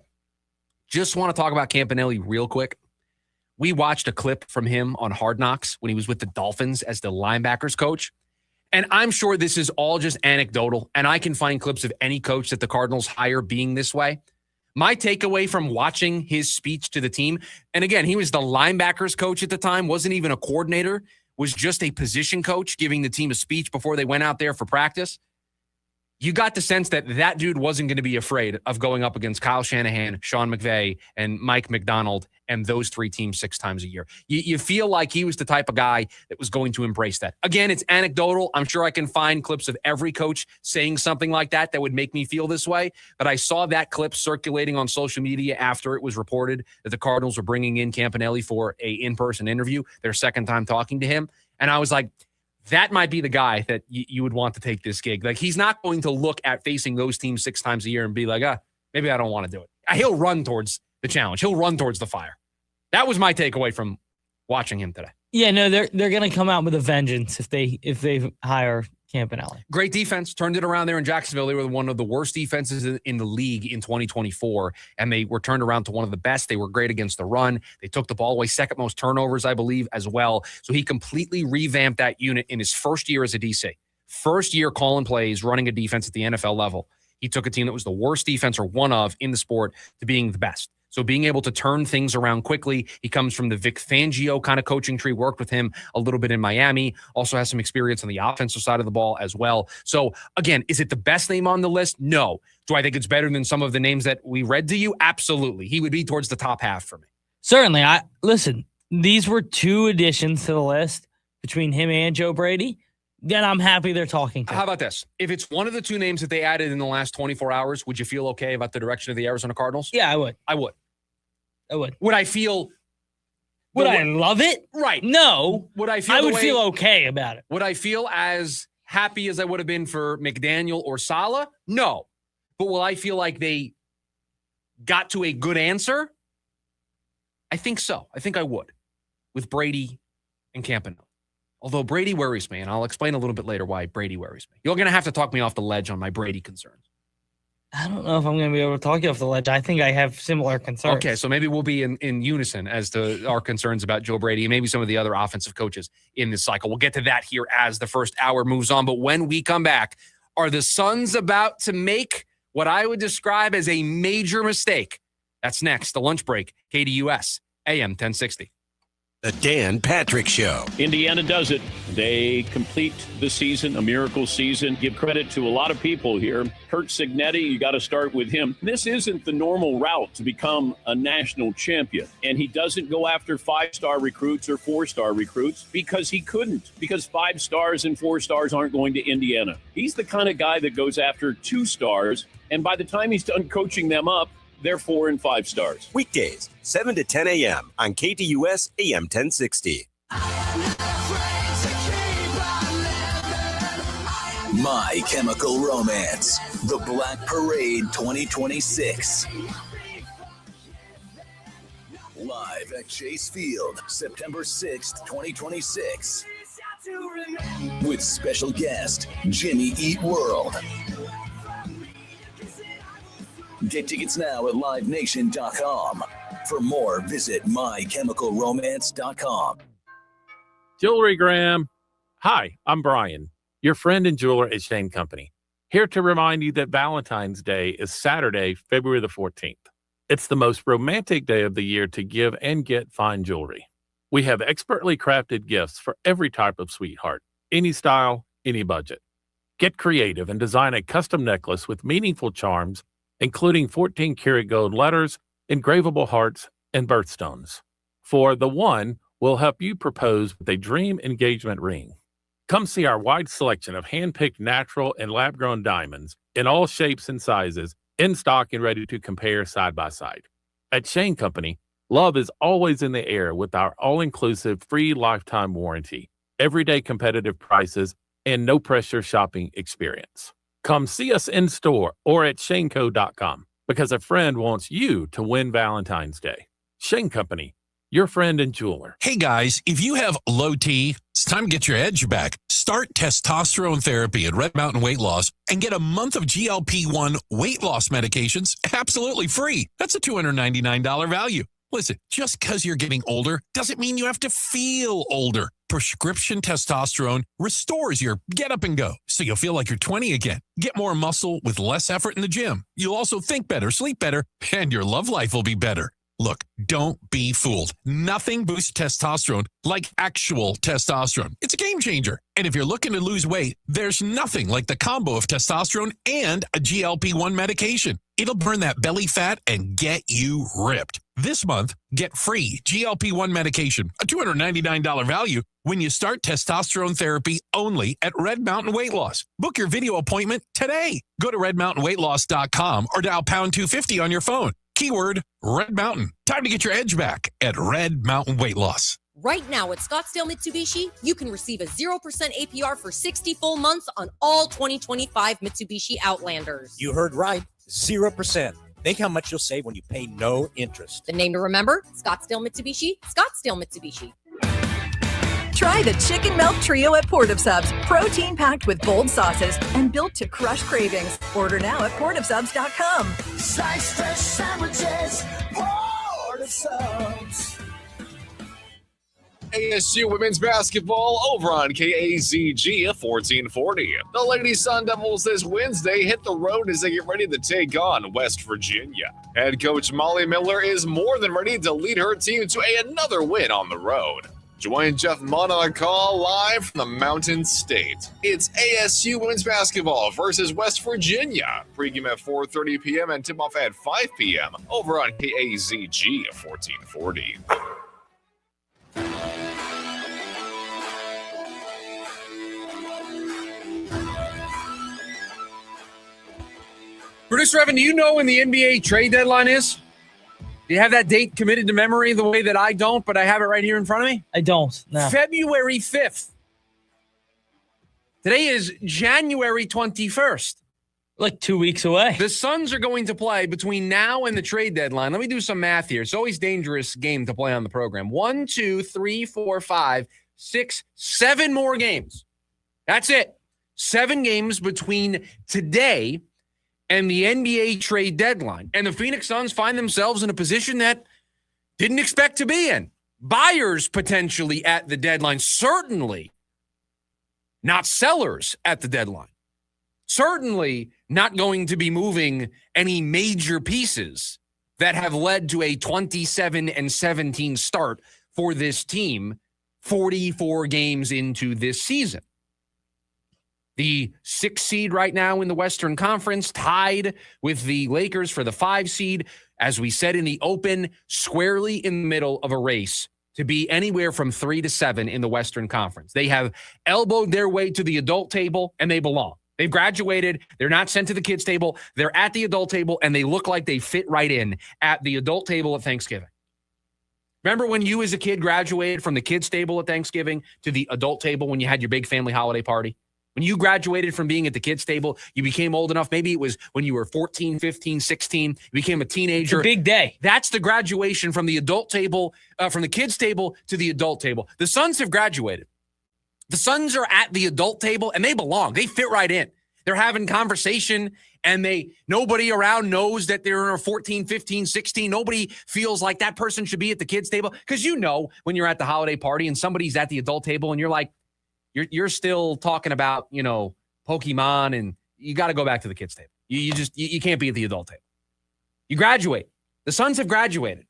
just want to talk about Campanelli real quick. We watched a clip from him on Hard Knocks when he was with the Dolphins as the linebackers coach. And I'm sure this is all just anecdotal, and I can find clips of any coach that the Cardinals hire being this way. My takeaway from watching his speech to the team, and again, he was the linebackers coach at the time, wasn't even a coordinator, was just a position coach giving the team a speech before they went out there for practice. You got the sense that that dude wasn't going to be afraid of going up against Kyle Shanahan, Sean McVay, and Mike McDonald and those 3 teams 6 times a year. You feel like he was the type of guy that was going to embrace that. Again, it's anecdotal. I'm sure I can find clips of every coach saying something like that would make me feel this way. But I saw that clip circulating on social media after it was reported that the Cardinals were bringing in Campanelli for a in-person interview, their second time talking to him. And I was like, that might be the guy that you would want to take this gig. Like, he's not going to look at facing those teams 6 times a year and be like, maybe I don't want to do it. He'll run towards the challenge. He'll run towards the fire. That was my takeaway from watching him today. Yeah, no, they're going to come out with a vengeance if they hire Campanelli. Great defense. Turned it around there in Jacksonville. They were one of the worst defenses in the league in 2024, and they were turned around to one of the best. They were great against the run. They took the ball away, second most turnovers, I believe, as well. So he completely revamped that unit in his first year as a DC. First year calling plays, running a defense at the NFL level. He took a team that was the worst defense or one of in the sport to being the best. So being able to turn things around quickly. He comes from the Vic Fangio kind of coaching tree, worked with him a little bit in Miami, also has some experience on the offensive side of the ball as well. So again, is it the best name on the list? No. Do I think it's better than some of the names that we read to you? Absolutely. He would be towards the top half for me. Certainly. Listen, these were 2 additions to the list between him and Joe Brady. Then I'm happy they're talking to him. How about this? If it's one of the 2 names that they added in the last 24 hours, would you feel okay about the direction of the Arizona Cardinals? Yeah, I would. I would. Would I feel... Would I love it? Right. No. Would I feel I would feel okay about it. Would I feel as happy as I would have been for McDaniel or Saleh? No. But will I feel like they got to a good answer? I think so. I think I would with Brady and Campanella. Although Brady worries me, and I'll explain a little bit later why Brady worries me. You're going to have to talk me off the ledge on my Brady concerns. I don't know if I'm going to be able to talk you off the ledge. I think I have similar concerns. Okay, so maybe we'll be in unison as to our concerns about Joe Brady and maybe some of the other offensive coaches in this cycle. We'll get to that here as the first hour moves on. But when we come back, are the Suns about to make what I would describe as a major mistake? That's next, the lunch break, KDUS, AM 1060. The Dan Patrick Show. Indiana does it. They complete the season, a miracle season. Give credit to a lot of people here. Kurt Signetti, you got to start with him. This isn't the normal route to become a national champion. And he doesn't go after 5-star recruits or 4-star recruits because he couldn't. Because 5 stars and 4 stars aren't going to Indiana. He's the kind of guy that goes after 2 stars. And by the time he's done coaching them up, they're 4 and 5 stars. Weekdays, 7 to 10 a.m. on KTUS AM 1060. My Chemical Romance, The Black Parade 2026. Live at Chase Field, September 6th, 2026. With special guest, Jimmy Eat World. Get tickets now at livenation.com. For more, visit mychemicalromance.com. Jewelry Graham. Hi, I'm Brian, your friend and jeweler at Shane Company, here to remind you that Valentine's Day is Saturday, February the 14th. It's the most romantic day of the year to give and get fine jewelry. We have expertly crafted gifts for every type of sweetheart, any style, any budget. Get creative and design a custom necklace with meaningful charms, including 14-karat gold letters, engravable hearts, and birthstones. For the one, we'll help you propose with a dream engagement ring. Come see our wide selection of hand-picked natural and lab-grown diamonds in all shapes and sizes, in stock and ready to compare side by side. At Shane Company, love is always in the air with our all-inclusive free lifetime warranty, everyday competitive prices, and no-pressure shopping experience. Come see us in store or at shaneco.com because a friend wants you to win Valentine's Day. Shane Company, your friend and jeweler. Hey guys, if you have low T, it's time to get your edge back. Start testosterone therapy at Red Mountain Weight Loss and get a month of GLP-1 weight loss medications absolutely free. That's a $299 value. Listen, just because you're getting older doesn't mean you have to feel older. Prescription testosterone restores your get up and go, so you'll feel like you're 20 again. Get more muscle with less effort in the gym. You'll also think better, sleep better, and your love life will be better. Look, don't be fooled. Nothing boosts testosterone like actual testosterone. It's a game changer. And if you're looking to lose weight, there's nothing like the combo of testosterone and a GLP-1 medication. It'll burn that belly fat and get you ripped. This month, get free GLP-1 medication, a $299 value, when you start testosterone therapy only at Red Mountain Weight Loss. Book your video appointment today. Go to redmountainweightloss.com or dial pound 250 on your phone. Keyword Red Mountain. Time to get your edge back at Red Mountain Weight Loss. Right now at Scottsdale Mitsubishi, you can receive a 0% APR for 60 full months on all 2025 Mitsubishi Outlanders. You heard right, 0%. Think how much you'll save when you pay no interest. The name to remember, Scottsdale Mitsubishi, Scottsdale Mitsubishi. Try the Chicken Melt Trio at Port of Subs. Protein-packed with bold sauces and built to crush cravings. Order now at portofsubs.com. Slice fresh sandwiches, Port of Subs. ASU women's basketball over on KAZG 1440. The Lady Sun Devils this Wednesday hit the road as they get ready to take on West Virginia. Head coach Molly Miller is more than ready to lead her team to another win on the road. Join Jeff Munn on a call live from the Mountain State. It's ASU women's basketball versus West Virginia. Pregame at 4:30 p.m. and tip-off at 5 p.m. over on KAZG 1440. Producer Evan, do you know when the NBA trade deadline is? Do you have that date committed to memory the way that I don't, but I have it right here in front of me? I don't. No. February 5th. Today is January 21st. Like 2 weeks away. The Suns are going to play between now and the trade deadline. Let me do some math here. It's always a dangerous game to play on the program. 1, 2, 3, 4, 5, 6, 7 more games. That's it. 7 games between today and the NBA trade deadline. And the Phoenix Suns find themselves in a position that didn't expect to be in. Buyers potentially at the deadline. Certainly not sellers at the deadline. Certainly not going to be moving any major pieces that have led to a 27-17 start for this team 44 games into this season. The 6th seed right now in the Western Conference, tied with the Lakers for the 5 seed, as we said in the open, squarely in the middle of a race to be anywhere from 3 to 7 in the Western Conference. They have elbowed their way to the adult table, and they belong. They've graduated. They're not sent to the kids' table. They're at the adult table, and they look like they fit right in at the adult table at Thanksgiving. Remember when you as a kid graduated from the kids' table at Thanksgiving to the adult table when you had your big family holiday party? When you graduated from being at the kids' table, you became old enough. Maybe it was when you were 14, 15, 16. You became a teenager. It's a big day. That's the graduation from the adult table, from the kids' table to the adult table. The Suns have graduated. The Suns are at the adult table, and they belong. They fit right in. They're having conversation, and nobody around knows that they're in 14, 15, 16. Nobody feels like that person should be at the kids' table. Because when you're at the holiday party and somebody's at the adult table, and you're like, you're still talking about, Pokemon, and you got to go back to the kids' table. You can't be at the adult table. You graduate. The Suns have graduated.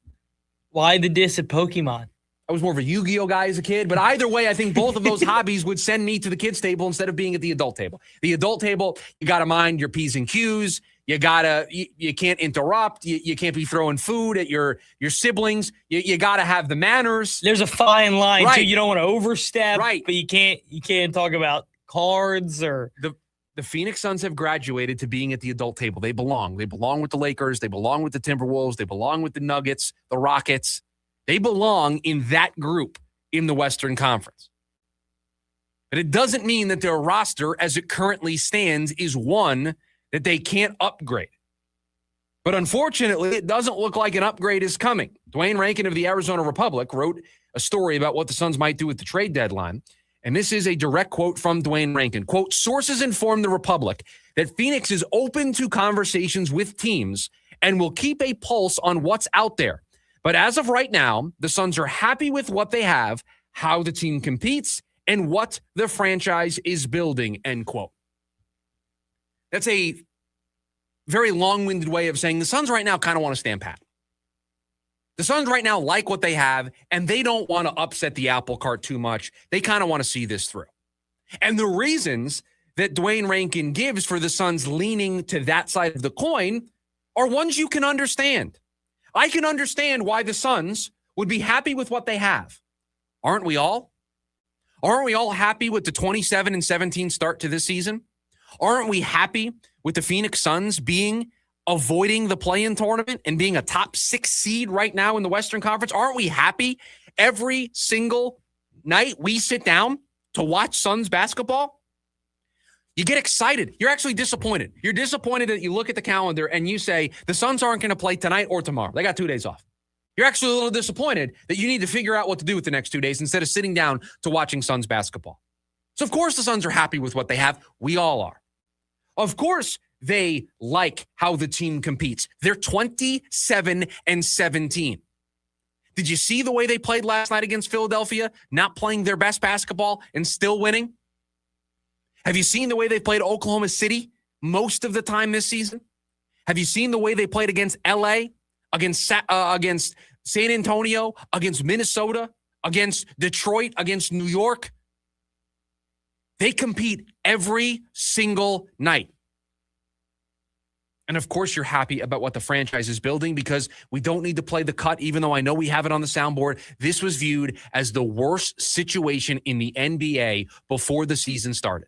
Why the diss at Pokemon? I was more of a Yu-Gi-Oh guy as a kid, but either way, I think both of those hobbies would send me to the kids' table instead of being at the adult table. The adult table, you got to mind your P's and Q's. You can't interrupt. You can't be throwing food at your siblings. You got to have the manners. There's a fine line right. too. You don't want to overstep, right? But you can't talk about cards or the Phoenix Suns have graduated to being at the adult table. They belong. They belong with the Lakers. They belong with the Timberwolves. They belong with the Nuggets, the Rockets. They belong in that group in the Western Conference. But it doesn't mean that their roster, as it currently stands, is one that they can't upgrade. But unfortunately, it doesn't look like an upgrade is coming. Dwayne Rankin of the Arizona Republic wrote a story about what the Suns might do at the trade deadline. And this is a direct quote from Dwayne Rankin. Quote, sources inform the Republic that Phoenix is open to conversations with teams and will keep a pulse on what's out there. But as of right now, the Suns are happy with what they have, how the team competes, and what the franchise is building, end quote. That's a very long-winded way of saying the Suns right now kind of want to stand pat. The Suns right now like what they have, and they don't want to upset the apple cart too much. They kind of want to see this through. And the reasons that Dwayne Rankin gives for the Suns leaning to that side of the coin are ones you can understand. I can understand why the Suns would be happy with what they have. Aren't we all? Aren't we all happy with the 27-17 start to this season? Aren't we happy with the Phoenix Suns avoiding the play-in tournament and being a top 6 seed right now in the Western Conference? Aren't we happy every single night we sit down to watch Suns basketball? You get excited. You're actually disappointed. You're disappointed that you look at the calendar and you say, the Suns aren't going to play tonight or tomorrow. They got 2 days off. You're actually a little disappointed that you need to figure out what to do with the next 2 days instead of sitting down to watching Suns basketball. So, of course, the Suns are happy with what they have. We all are. Of course, they like how the team competes. They're 27-17. Did you see the way they played last night against Philadelphia, not playing their best basketball and still winning? Have you seen the way they played Oklahoma City most of the time this season? Have you seen the way they played against LA, against San Antonio, against Minnesota, against Detroit, against New York? They compete every single night. And of course, you're happy about what the franchise is building because we don't need to play the cut, even though I know we have it on the soundboard. This was viewed as the worst situation in the NBA before the season started.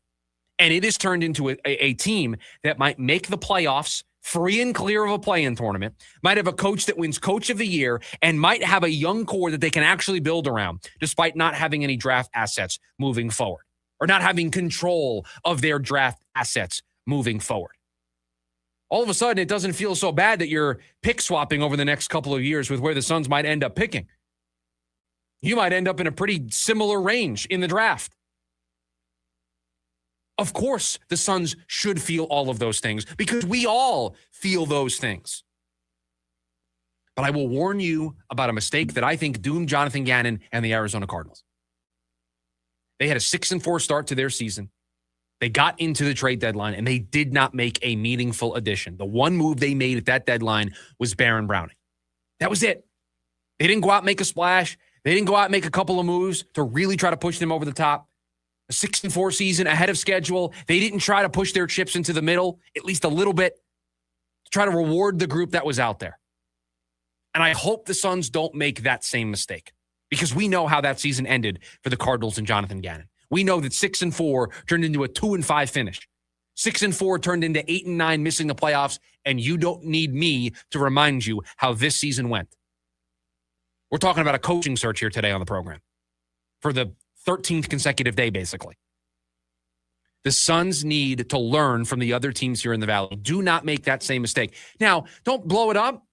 And it has turned into a team that might make the playoffs free and clear of a play-in tournament, might have a coach that wins Coach of the Year, and might have a young core that they can actually build around, despite not having any draft assets moving forward, or not having control of their draft assets moving forward. all of a sudden it doesn't feel so bad that you're pick swapping over the next couple of years with where the Suns might end up picking. You might end up in a pretty similar range in the draft. Of course, the Suns should feel all of those things because we all feel those things. But I will warn you about a mistake that I think doomed Jonathan Gannon and the Arizona Cardinals. They had a 6-4 start to their season. They got into the trade deadline, and they did not make a meaningful addition. The one move they made at that deadline was Baron Browning. That was it. They didn't go out and make a splash. They didn't go out and make a couple of moves to really try to push them over the top. A 6-4 season ahead of schedule. They didn't try to push their chips into the middle, at least a little bit, to try to reward the group that was out there. And I hope the Suns don't make that same mistake because we know how that season ended for the Cardinals and Jonathan Gannon. We know that 6-4 turned into a 2-5 finish. 6-4 turned into 8-9, missing the playoffs, and you don't need me to remind you how this season went. We're talking about a coaching search here today on the program for the 13th consecutive day, basically. The Suns need to learn from the other teams here in the Valley. Do not make that same mistake. Now, don't blow it up.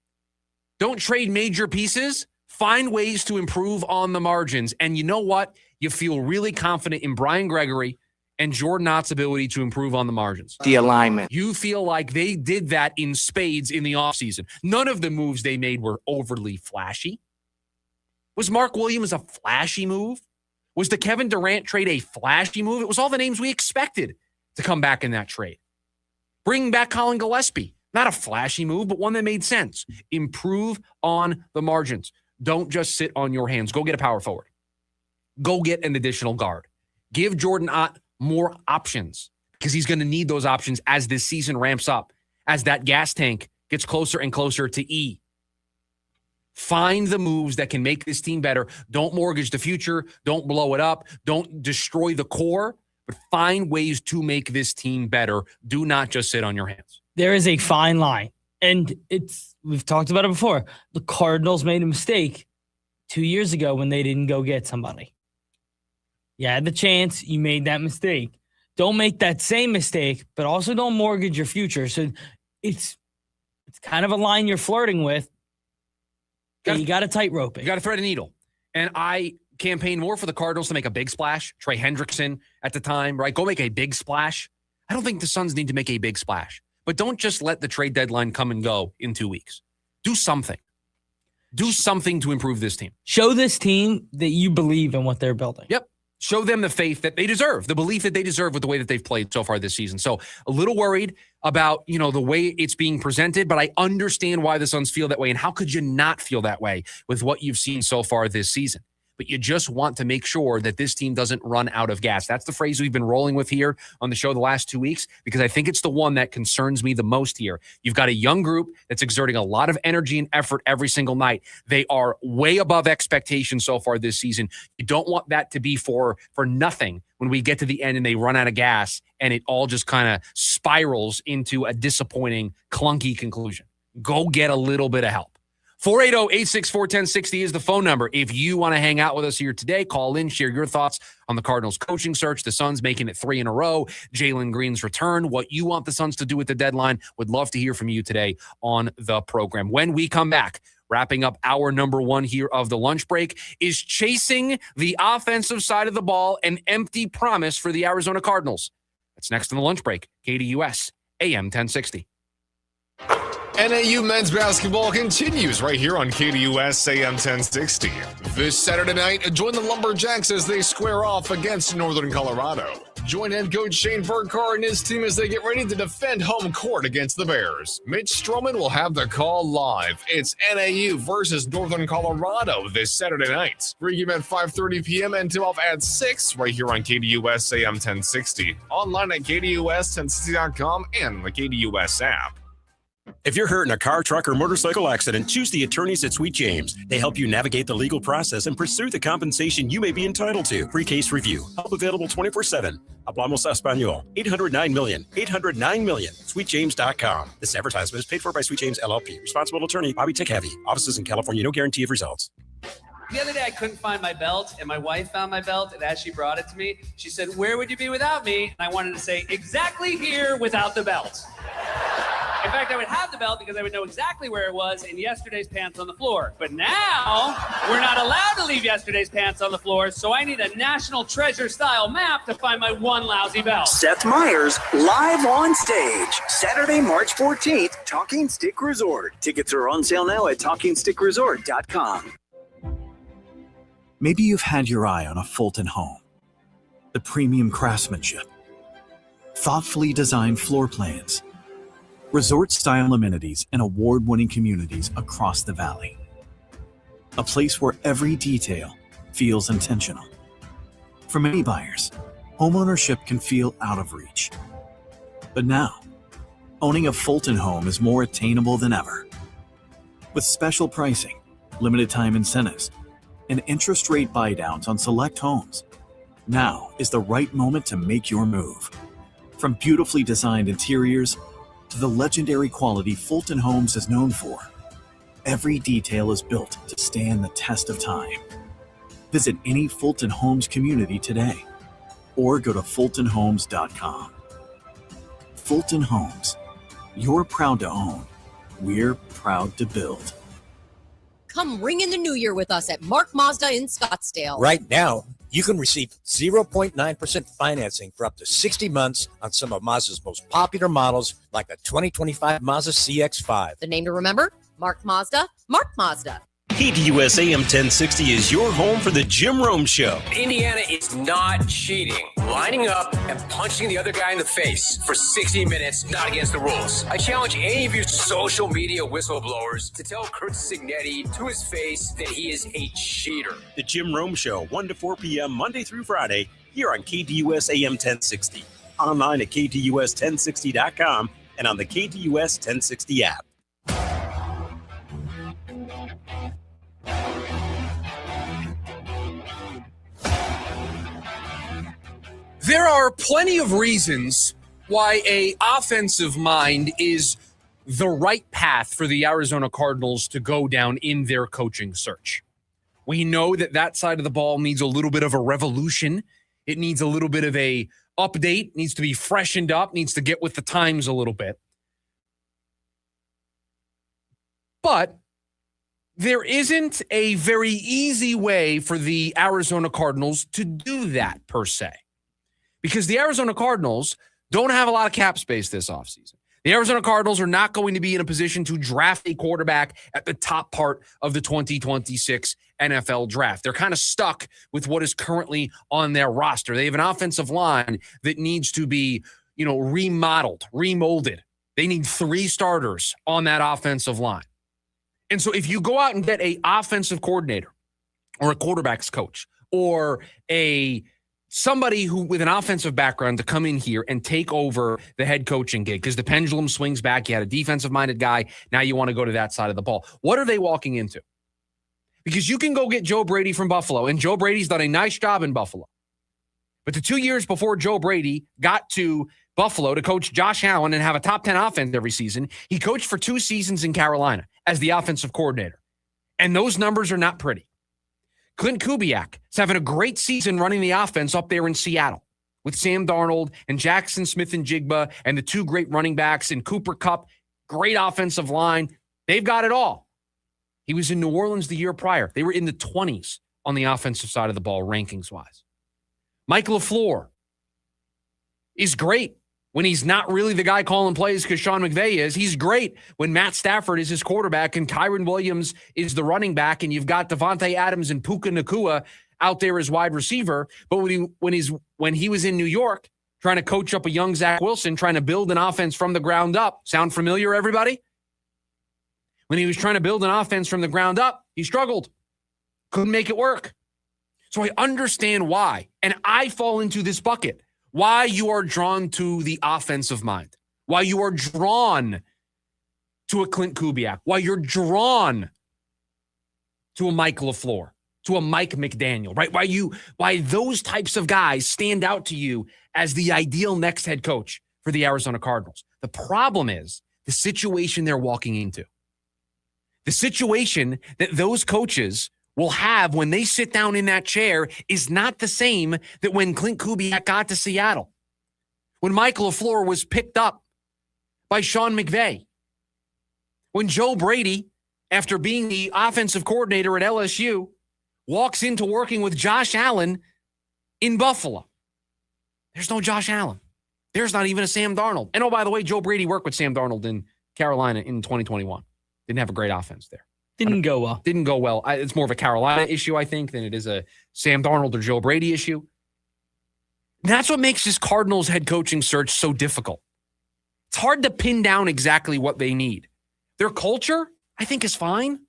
Don't trade major pieces. Find ways to improve on the margins. And you know what? You feel really confident in Brian Gregory and Jordan Ott's ability to improve on the margins. The alignment. You feel like they did that in spades in the offseason. None of the moves they made were overly flashy. Was Mark Williams a flashy move? Was the Kevin Durant trade a flashy move? It was all the names we expected to come back in that trade. Bringing back Colin Gillespie. Not a flashy move, but one that made sense. Improve on the margins. Don't just sit on your hands. Go get a power forward. Go get an additional guard. Give Jordan Ott more options because he's going to need those options as this season ramps up, as that gas tank gets closer and closer to E. Find the moves that can make this team better. Don't mortgage the future. Don't blow it up. Don't destroy the core, but find ways to make this team better. Do not just sit on your hands. There is a fine line, and we've talked about it before. The Cardinals made a mistake 2 years ago when they didn't go get somebody. You had the chance. You made that mistake. Don't make that same mistake, but also don't mortgage your future. So it's kind of a line you're flirting with. You got to tightrope it. You got to thread a needle. And I campaigned more for the Cardinals to make a big splash. Trey Hendrickson at the time, right? Go make a big splash. I don't think the Suns need to make a big splash. But don't just let the trade deadline come and go in 2 weeks. Do something. Do something to improve this team. Show this team that you believe in what they're building. Yep. Show them the faith that they deserve, the belief that they deserve with the way that they've played so far this season. So a little worried about, the way it's being presented, but I understand why the Suns feel that way. And how could you not feel that way with what you've seen so far this season? But you just want to make sure that this team doesn't run out of gas. That's the phrase we've been rolling with here on the show the last 2 weeks, because I think it's the one that concerns me the most here. You've got a young group that's exerting a lot of energy and effort every single night. They are way above expectations so far this season. You don't want that to be for nothing when we get to the end and they run out of gas and it all just kind of spirals into a disappointing, clunky conclusion. Go get a little bit of help. 480-864-1060 is the phone number. If you want to hang out with us here today, call in, share your thoughts on the Cardinals coaching search, the Suns making it 3 in a row, Jalen Green's return, what you want the Suns to do at the deadline. Would love to hear from you today on the program. When we come back, wrapping up hour number 1 here of the lunch break, is chasing the offensive side of the ball an empty promise for the Arizona Cardinals? That's next on the lunch break. KDUS, AM 1060. NAU men's basketball continues right here on KDUS AM 1060. This Saturday night, join the Lumberjacks as they square off against Northern Colorado. Join head coach Shane Burkhardt and his team as they get ready to defend home court against the Bears. Mitch Stroman will have the call live. It's NAU versus Northern Colorado this Saturday night. Pregame at 5:30 p.m. and tip-off at 6 right here on KDUS AM 1060. Online at KDUS1060.com and the KDUS app. If you're hurt in a car, truck, or motorcycle accident, choose the attorneys at Sweet James. They help you navigate the legal process and pursue the compensation you may be entitled to. Free case review. Help available 24/7. Hablamos Español. 800-9-MILLION. 800-9-MILLION. SweetJames.com. This advertisement is paid for by Sweet James LLP. Responsible attorney, Bobby Tickheavy. Offices in California. No guarantee of results. The other day, I couldn't find my belt, and my wife found my belt, and as she brought it to me, she said, "Where would you be without me?" And I wanted to say, exactly here without the belt. In fact, I would have the belt because I would know exactly where it was in yesterday's pants on the floor. But now, we're not allowed to leave yesterday's pants on the floor, so I need a National Treasure-style map to find my one lousy belt. Seth Meyers, live on stage, Saturday, March 14th, Talking Stick Resort. Tickets are on sale now at TalkingStickResort.com. Maybe you've had your eye on a Fulton home. The premium craftsmanship, thoughtfully designed floor plans, resort-style amenities, and award-winning communities across the valley. A place where every detail feels intentional. For many buyers, homeownership can feel out of reach. But now, owning a Fulton home is more attainable than ever. With special pricing, limited time incentives, and interest rate buydowns on select homes, now is the right moment to make your move. From beautifully designed interiors to the legendary quality Fulton Homes is known for, every detail is built to stand the test of time. Visit any Fulton Homes community today or go to fultonhomes.com. Fulton Homes. You're proud to own. We're proud to build. Come ring in the new year with us at Mark Mazda in Scottsdale. Right now, you can receive 0.9% financing for up to 60 months on some of Mazda's most popular models, like the 2025 Mazda CX-5. The name to remember? Mark Mazda, Mark Mazda. KDUS AM 1060 is your home for the Jim Rome Show. Indiana is not cheating. Lining up and punching the other guy in the face for 60 minutes, not against the rules. I challenge any of you social media whistleblowers to tell Kurt Signetti to his face that he is a cheater. The Jim Rome Show, 1 to 4 p.m. Monday through Friday, here on KDUS AM 1060. Online at KDUS1060.com and on the KDUS 1060 app. There are plenty of reasons why a offensive mind is the right path for the Arizona Cardinals to go down in their coaching search. We know that side of the ball needs a little bit of a revolution. It needs a little bit of a update, needs to be freshened up, needs to get with the times a little bit. But there isn't a very easy way for the Arizona Cardinals to do that per se. Because the Arizona Cardinals don't have a lot of cap space this offseason. The Arizona Cardinals are not going to be in a position to draft a quarterback at the top part of the 2026 NFL draft. They're kind of stuck with what is currently on their roster. They have an offensive line that needs to be, remodeled, remolded. They need 3 starters on that offensive line. And so if you go out and get an offensive coordinator or a quarterback's coach or somebody who with an offensive background to come in here and take over the head coaching gig, because the pendulum swings back. You had a defensive-minded guy. Now you want to go to that side of the ball. What are they walking into? Because you can go get Joe Brady from Buffalo, and Joe Brady's done a nice job in Buffalo. But the 2 years before Joe Brady got to Buffalo to coach Josh Allen and have a top 10 offense every season, he coached for 2 seasons in Carolina as the offensive coordinator. And those numbers are not pretty. Clint Kubiak is having a great season running the offense up there in Seattle with Sam Darnold and Jackson Smith and Jigba and the 2 great running backs and Cooper Kupp, great offensive line. They've got it all. He was in New Orleans the year prior. They were in the 20s on the offensive side of the ball rankings-wise. Mike LaFleur is great when he's not really the guy calling plays because Sean McVay is. He's great when Matt Stafford is his quarterback and Kyron Williams is the running back and you've got Devontae Adams and Puka Nacua out there as wide receiver. But when he was in New York trying to coach up a young Zach Wilson, trying to build an offense from the ground up. Sound familiar, everybody? When he was trying to build an offense from the ground up, he struggled. Couldn't make it work. So I understand why. And I fall into this bucket. Why you are drawn to the offensive mind. Why you are drawn to a Clint Kubiak. Why you're drawn to a Mike LaFleur. To a Mike McDaniel, right? Why those types of guys stand out to you as the ideal next head coach for the Arizona Cardinals. The problem is the situation they're walking into. The situation that those coaches will have when they sit down in that chair is not the same that when Clint Kubiak got to Seattle. When Mike LaFleur was picked up by Sean McVay when Joe Brady, after being the offensive coordinator at LSU, walks into working with Josh Allen in Buffalo? There's no Josh Allen. There's not even a Sam Darnold. And oh, by the way, Joe Brady worked with Sam Darnold in Carolina in 2021. Didn't have a great offense there. Didn't go well. Didn't go well. It's more of a Carolina issue, I think, than it is a Sam Darnold or Joe Brady issue. That's what makes this Cardinals head coaching search so difficult. It's hard to pin down exactly what they need. Their culture, I think, is fine.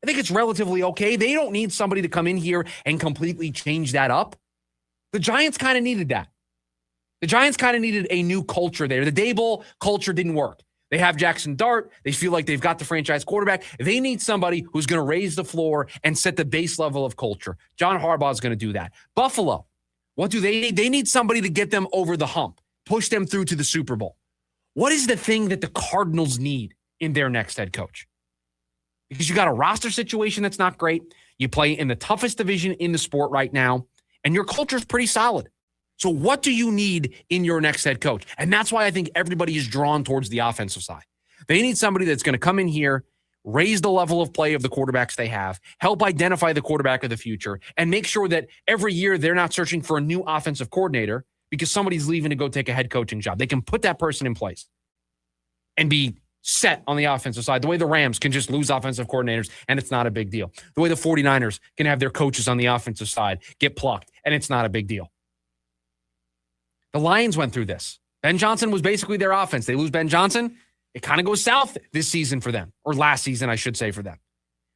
I think it's relatively okay. They don't need somebody to come in here and completely change that up. The Giants kind of needed that. The Giants kind of needed a new culture there. The Daboll culture didn't work. They have Jackson Dart. They feel like they've got the franchise quarterback. They need somebody who's going to raise the floor and set the base level of culture. John Harbaugh is going to do that. Buffalo, what do they need? They need somebody to get them over the hump, push them through to the Super Bowl. What is the thing that the Cardinals need in their next head coach? Because you got a roster situation that's not great. You play in the toughest division in the sport right now, and your culture is pretty solid. So what do you need in your next head coach? And that's why I think everybody is drawn towards the offensive side. They need somebody that's going to come in here, raise the level of play of the quarterbacks they have, help identify the quarterback of the future, and make sure that every year they're not searching for a new offensive coordinator because somebody's leaving to go take a head coaching job. They can put that person in place and be set on the offensive side. The way the Rams can just lose offensive coordinators and it's not a big deal. The way the 49ers can have their coaches on the offensive side get plucked and it's not a big deal. The Lions went through this. Ben Johnson was basically their offense. They lose Ben Johnson. It kind of goes south this season for them, or last season, I should say, for them.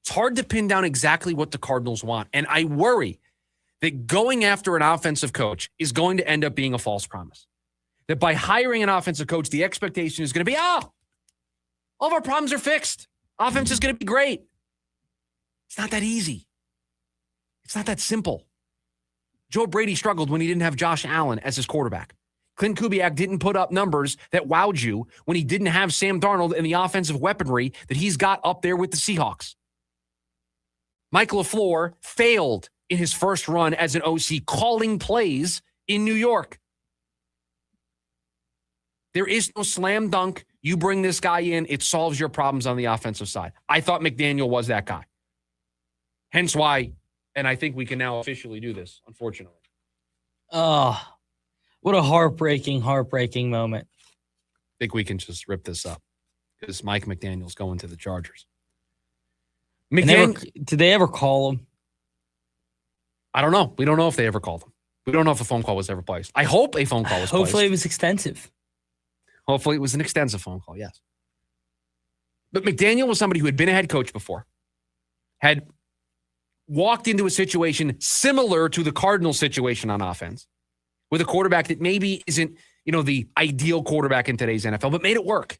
It's hard to pin down exactly what the Cardinals want. And I worry that going after an offensive coach is going to end up being a false promise. That by hiring an offensive coach, the expectation is going to be, all of our problems are fixed. Offense is going to be great. It's not that easy. It's not that simple. Joe Brady struggled when he didn't have Josh Allen as his quarterback. Clint Kubiak didn't put up numbers that wowed you when he didn't have Sam Darnold and the offensive weaponry that he's got up there with the Seahawks. Mike LaFleur failed in his first run as an OC calling plays in New York. There is no slam dunk. You bring this guy in, it solves your problems on the offensive side. I thought McDaniel was that guy. Hence why, and I think we can now officially do this, unfortunately. Oh, what a heartbreaking moment. I think we can just rip this up because Mike McDaniel's going to the Chargers. Did they ever call him? I don't know. We don't know if they ever called him. We don't know if a phone call was ever placed. I hope a phone call was placed. Hopefully it was extensive. Hopefully it was an extensive phone call, yes. But McDaniel was somebody who had been a head coach before, had walked into a situation similar to the Cardinals situation on offense with a quarterback that maybe isn't, the ideal quarterback in today's NFL, but made it work.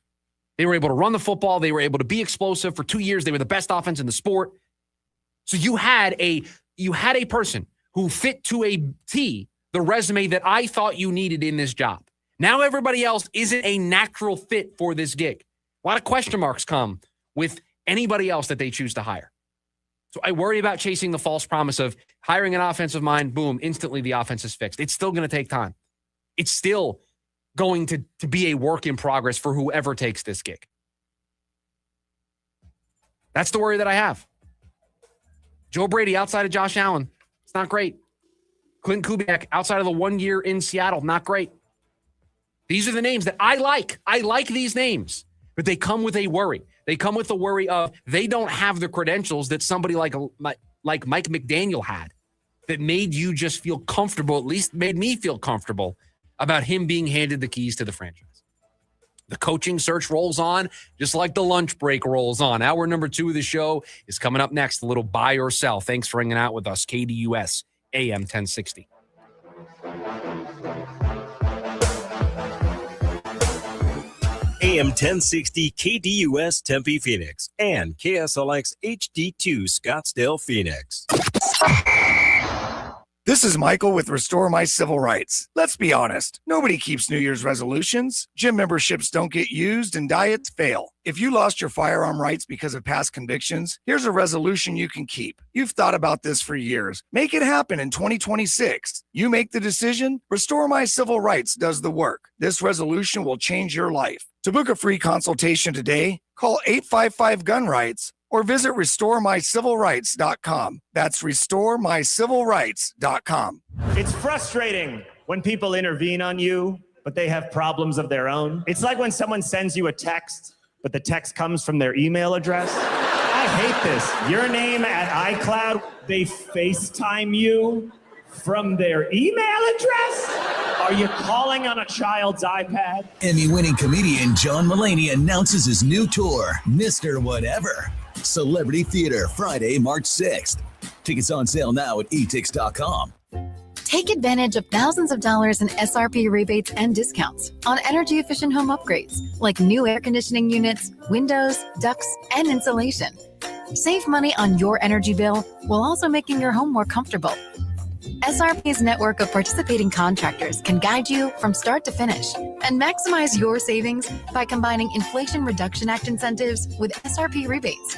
They were able to run the football. They were able to be explosive for 2 years. They were the best offense in the sport. So you had a person who fit to a T the resume that I thought you needed in this job. Now everybody else isn't a natural fit for this gig. A lot of question marks come with anybody else that they choose to hire. So I worry about chasing the false promise of hiring an offensive mind, boom, instantly the offense is fixed. It's still going to take time. It's still going to be a work in progress for whoever takes this gig. That's the worry that I have. Joe Brady outside of Josh Allen, it's not great. Clint Kubiak outside of the 1 year in Seattle, not great. These are the names that I like. I like these names, but they come with a worry. They come with the worry of they don't have the credentials that somebody like Mike McDaniel had that made you just feel comfortable, at least made me feel comfortable about him being handed the keys to the franchise. The coaching search rolls on, just like the lunch break rolls on. Hour number 2 of the show is coming up next, a little buy or sell. Thanks for hanging out with us. KDUS, AM 1060. AM 1060 KDUS Tempe Phoenix and KSLX HD2 Scottsdale Phoenix. This is Michael with Restore My Civil Rights. Let's be honest, nobody keeps New Year's resolutions. Gym memberships don't get used and diets fail. If you lost your firearm rights because of past convictions, here's a resolution you can keep. You've thought about this for years. Make it happen in 2026. You make the decision, Restore My Civil Rights does the work. This resolution will change your life. To book a free consultation today, call 855-GUN-RIGHTS or visit RestoreMyCivilRights.com. That's RestoreMyCivilRights.com. It's frustrating when people intervene on you, but they have problems of their own. It's like when someone sends you a text, but the text comes from their email address. I hate this. Your name at iCloud, they FaceTime you from their email address? Are you calling on a child's iPad? Emmy-winning comedian John Mulaney announces his new tour, Mr. Whatever. Celebrity Theater, Friday, March 6th. Tickets on sale now at etix.com. Take advantage of thousands of dollars in SRP rebates and discounts on energy-efficient home upgrades like new air conditioning units, windows, ducts, and insulation. Save money on your energy bill while also making your home more comfortable. SRP's network of participating contractors can guide you from start to finish and maximize your savings by combining Inflation Reduction Act incentives with SRP rebates.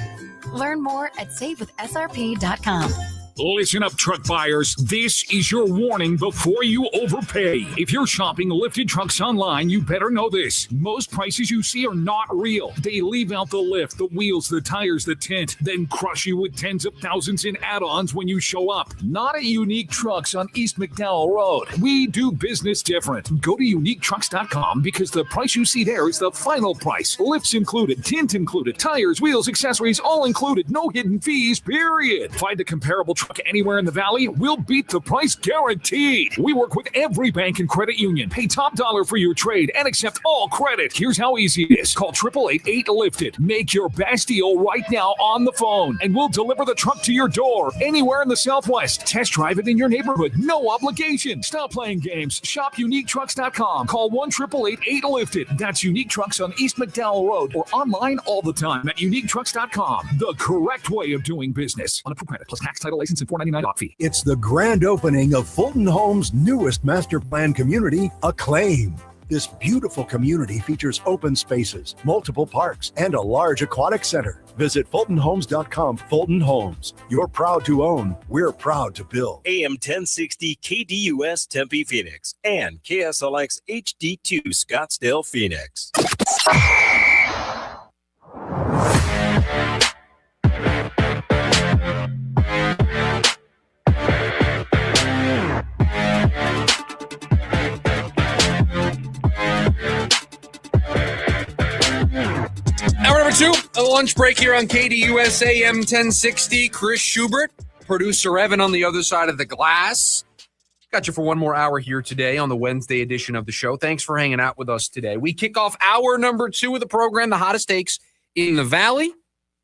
Learn more at savewithsrp.com. Listen up, truck buyers. This is your warning before you overpay. If you're shopping lifted trucks online, you better know this. Most prices you see are not real. They leave out the lift, the wheels, the tires, the tint, then crush you with tens of thousands in add-ons when you show up. Not at Unique Trucks on East McDowell Road. We do business different. Go to uniquetrucks.com because the price you see there is the final price. Lifts included, tint included, tires, wheels, accessories, all included. No hidden fees, period. Find a comparable truck anywhere in the valley, we'll beat the price guaranteed. We work with every bank and credit union. Pay top dollar for your trade and accept all credit. Here's how easy it is. Call 888-8LIFTED. Make your best deal right now on the phone, and we'll deliver the truck to your door anywhere in the Southwest. Test drive it in your neighborhood. No obligation. Stop playing games. Shop UniqueTrucks.com. Call 1-888-8LIFTED. That's Unique Trucks on East McDowell Road or online all the time at UniqueTrucks.com. The correct way of doing business. On approved credit plus tax, title, license, and $4.99 doc fee. It's the grand opening of Fulton Homes' newest master plan community, Acclaim. This beautiful community features open spaces, multiple parks, and a large aquatic center. Visit FultonHomes.com. Fulton Homes. You're proud to own. We're proud to build. AM 1060 KDUS Tempe Phoenix and KSLX HD2 Scottsdale Phoenix. Hour number 2, a lunch break here on KDUS AM 1060. Chris Schubert, producer Evan on the other side of the glass. Got you for one more hour here today on the Wednesday edition of the show. Thanks for hanging out with us today. We kick off hour number 2 of the program, the hottest takes in the Valley.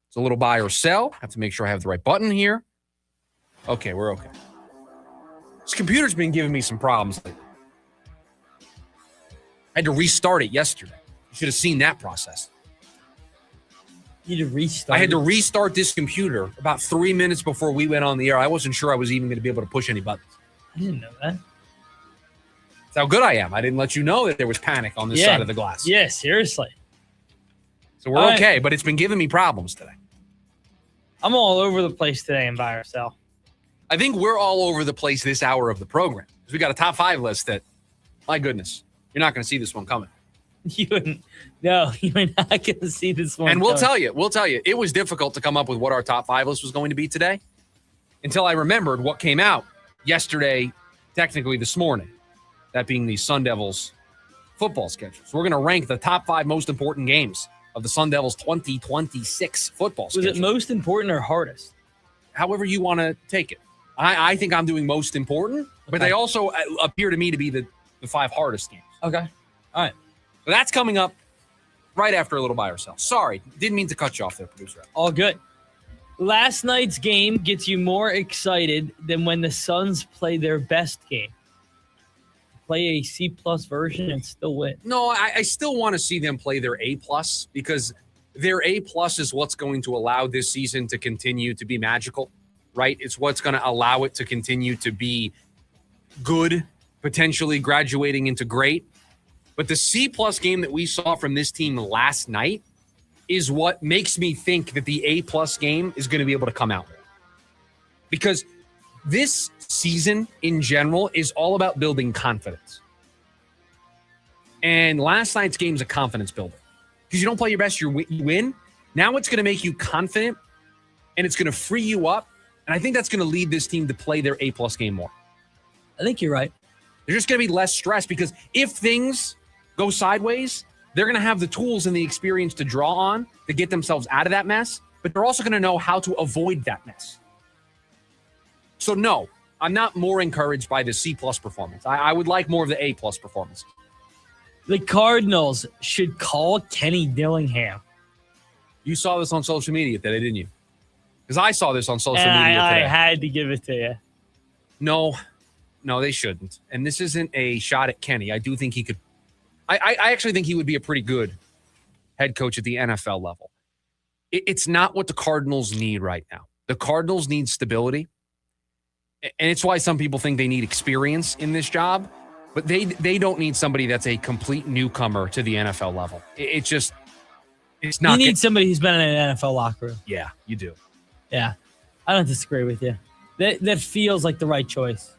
It's a little buy or sell. I have to make sure I have the right button here. Okay, we're okay. This computer's been giving me some problems lately. I had to restart it yesterday. You should have seen that process. You had to restart. I had to restart this computer about 3 minutes before we went on the air. I wasn't sure I was even going to be able to push any buttons. I didn't know that. That's how good I am. I didn't let you know that there was panic on this side of the glass. Yeah, seriously. So we're okay, but it's been giving me problems today. I'm all over the place today in buy or sell. I think we're all over the place this hour of the program because we got a top 5 list that, my goodness, you're not going to see this one coming. You're not going to see this one. And we'll tell you, it was difficult to come up with what our top 5 list was going to be today until I remembered what came out yesterday, technically this morning, that being the Sun Devils football schedule. So we're going to rank the top 5 most important games of the Sun Devils 2026 football schedule. Was it most important or hardest? However you want to take it. I think I'm doing most important, but they also appear to me to be the 5 hardest games. Okay. All right. So that's coming up right after a little buy or sell. Sorry, didn't mean to cut you off there, producer. All good. Last night's game gets you more excited than when the Suns play their best game. Play a C-plus version and still win. No, I still want to see them play their A-plus because their A-plus is what's going to allow this season to continue to be magical, right? It's what's going to allow it to continue to be good, potentially graduating into great. But the C-plus game that we saw from this team last night is what makes me think that the A-plus game is going to be able to come out. Because this season in general is all about building confidence. And last night's game is a confidence builder. Because you don't play your best, you win. Now it's going to make you confident, and it's going to free you up. And I think that's going to lead this team to play their A-plus game more. I think you're right. There's just going to be less stress because if things go sideways, they're going to have the tools and the experience to draw on to get themselves out of that mess, but they're also going to know how to avoid that mess. So no, I'm not more encouraged by the C-plus performance. I would like more of the A-plus performance. The Cardinals should call Kenny Dillingham. You saw this on social media today, didn't you? Because I saw this on social media I today. had to give it to you. No, they shouldn't. And this isn't a shot at Kenny. I do think he could. I actually think he would be a pretty good head coach at the NFL level. It's not what the Cardinals need right now. The Cardinals need stability. And it's why some people think they need experience in this job. But they don't need somebody that's a complete newcomer to the NFL level. It's not. You need somebody who's been in an NFL locker room. Yeah, you do. Yeah, I don't disagree with you. That feels like the right choice.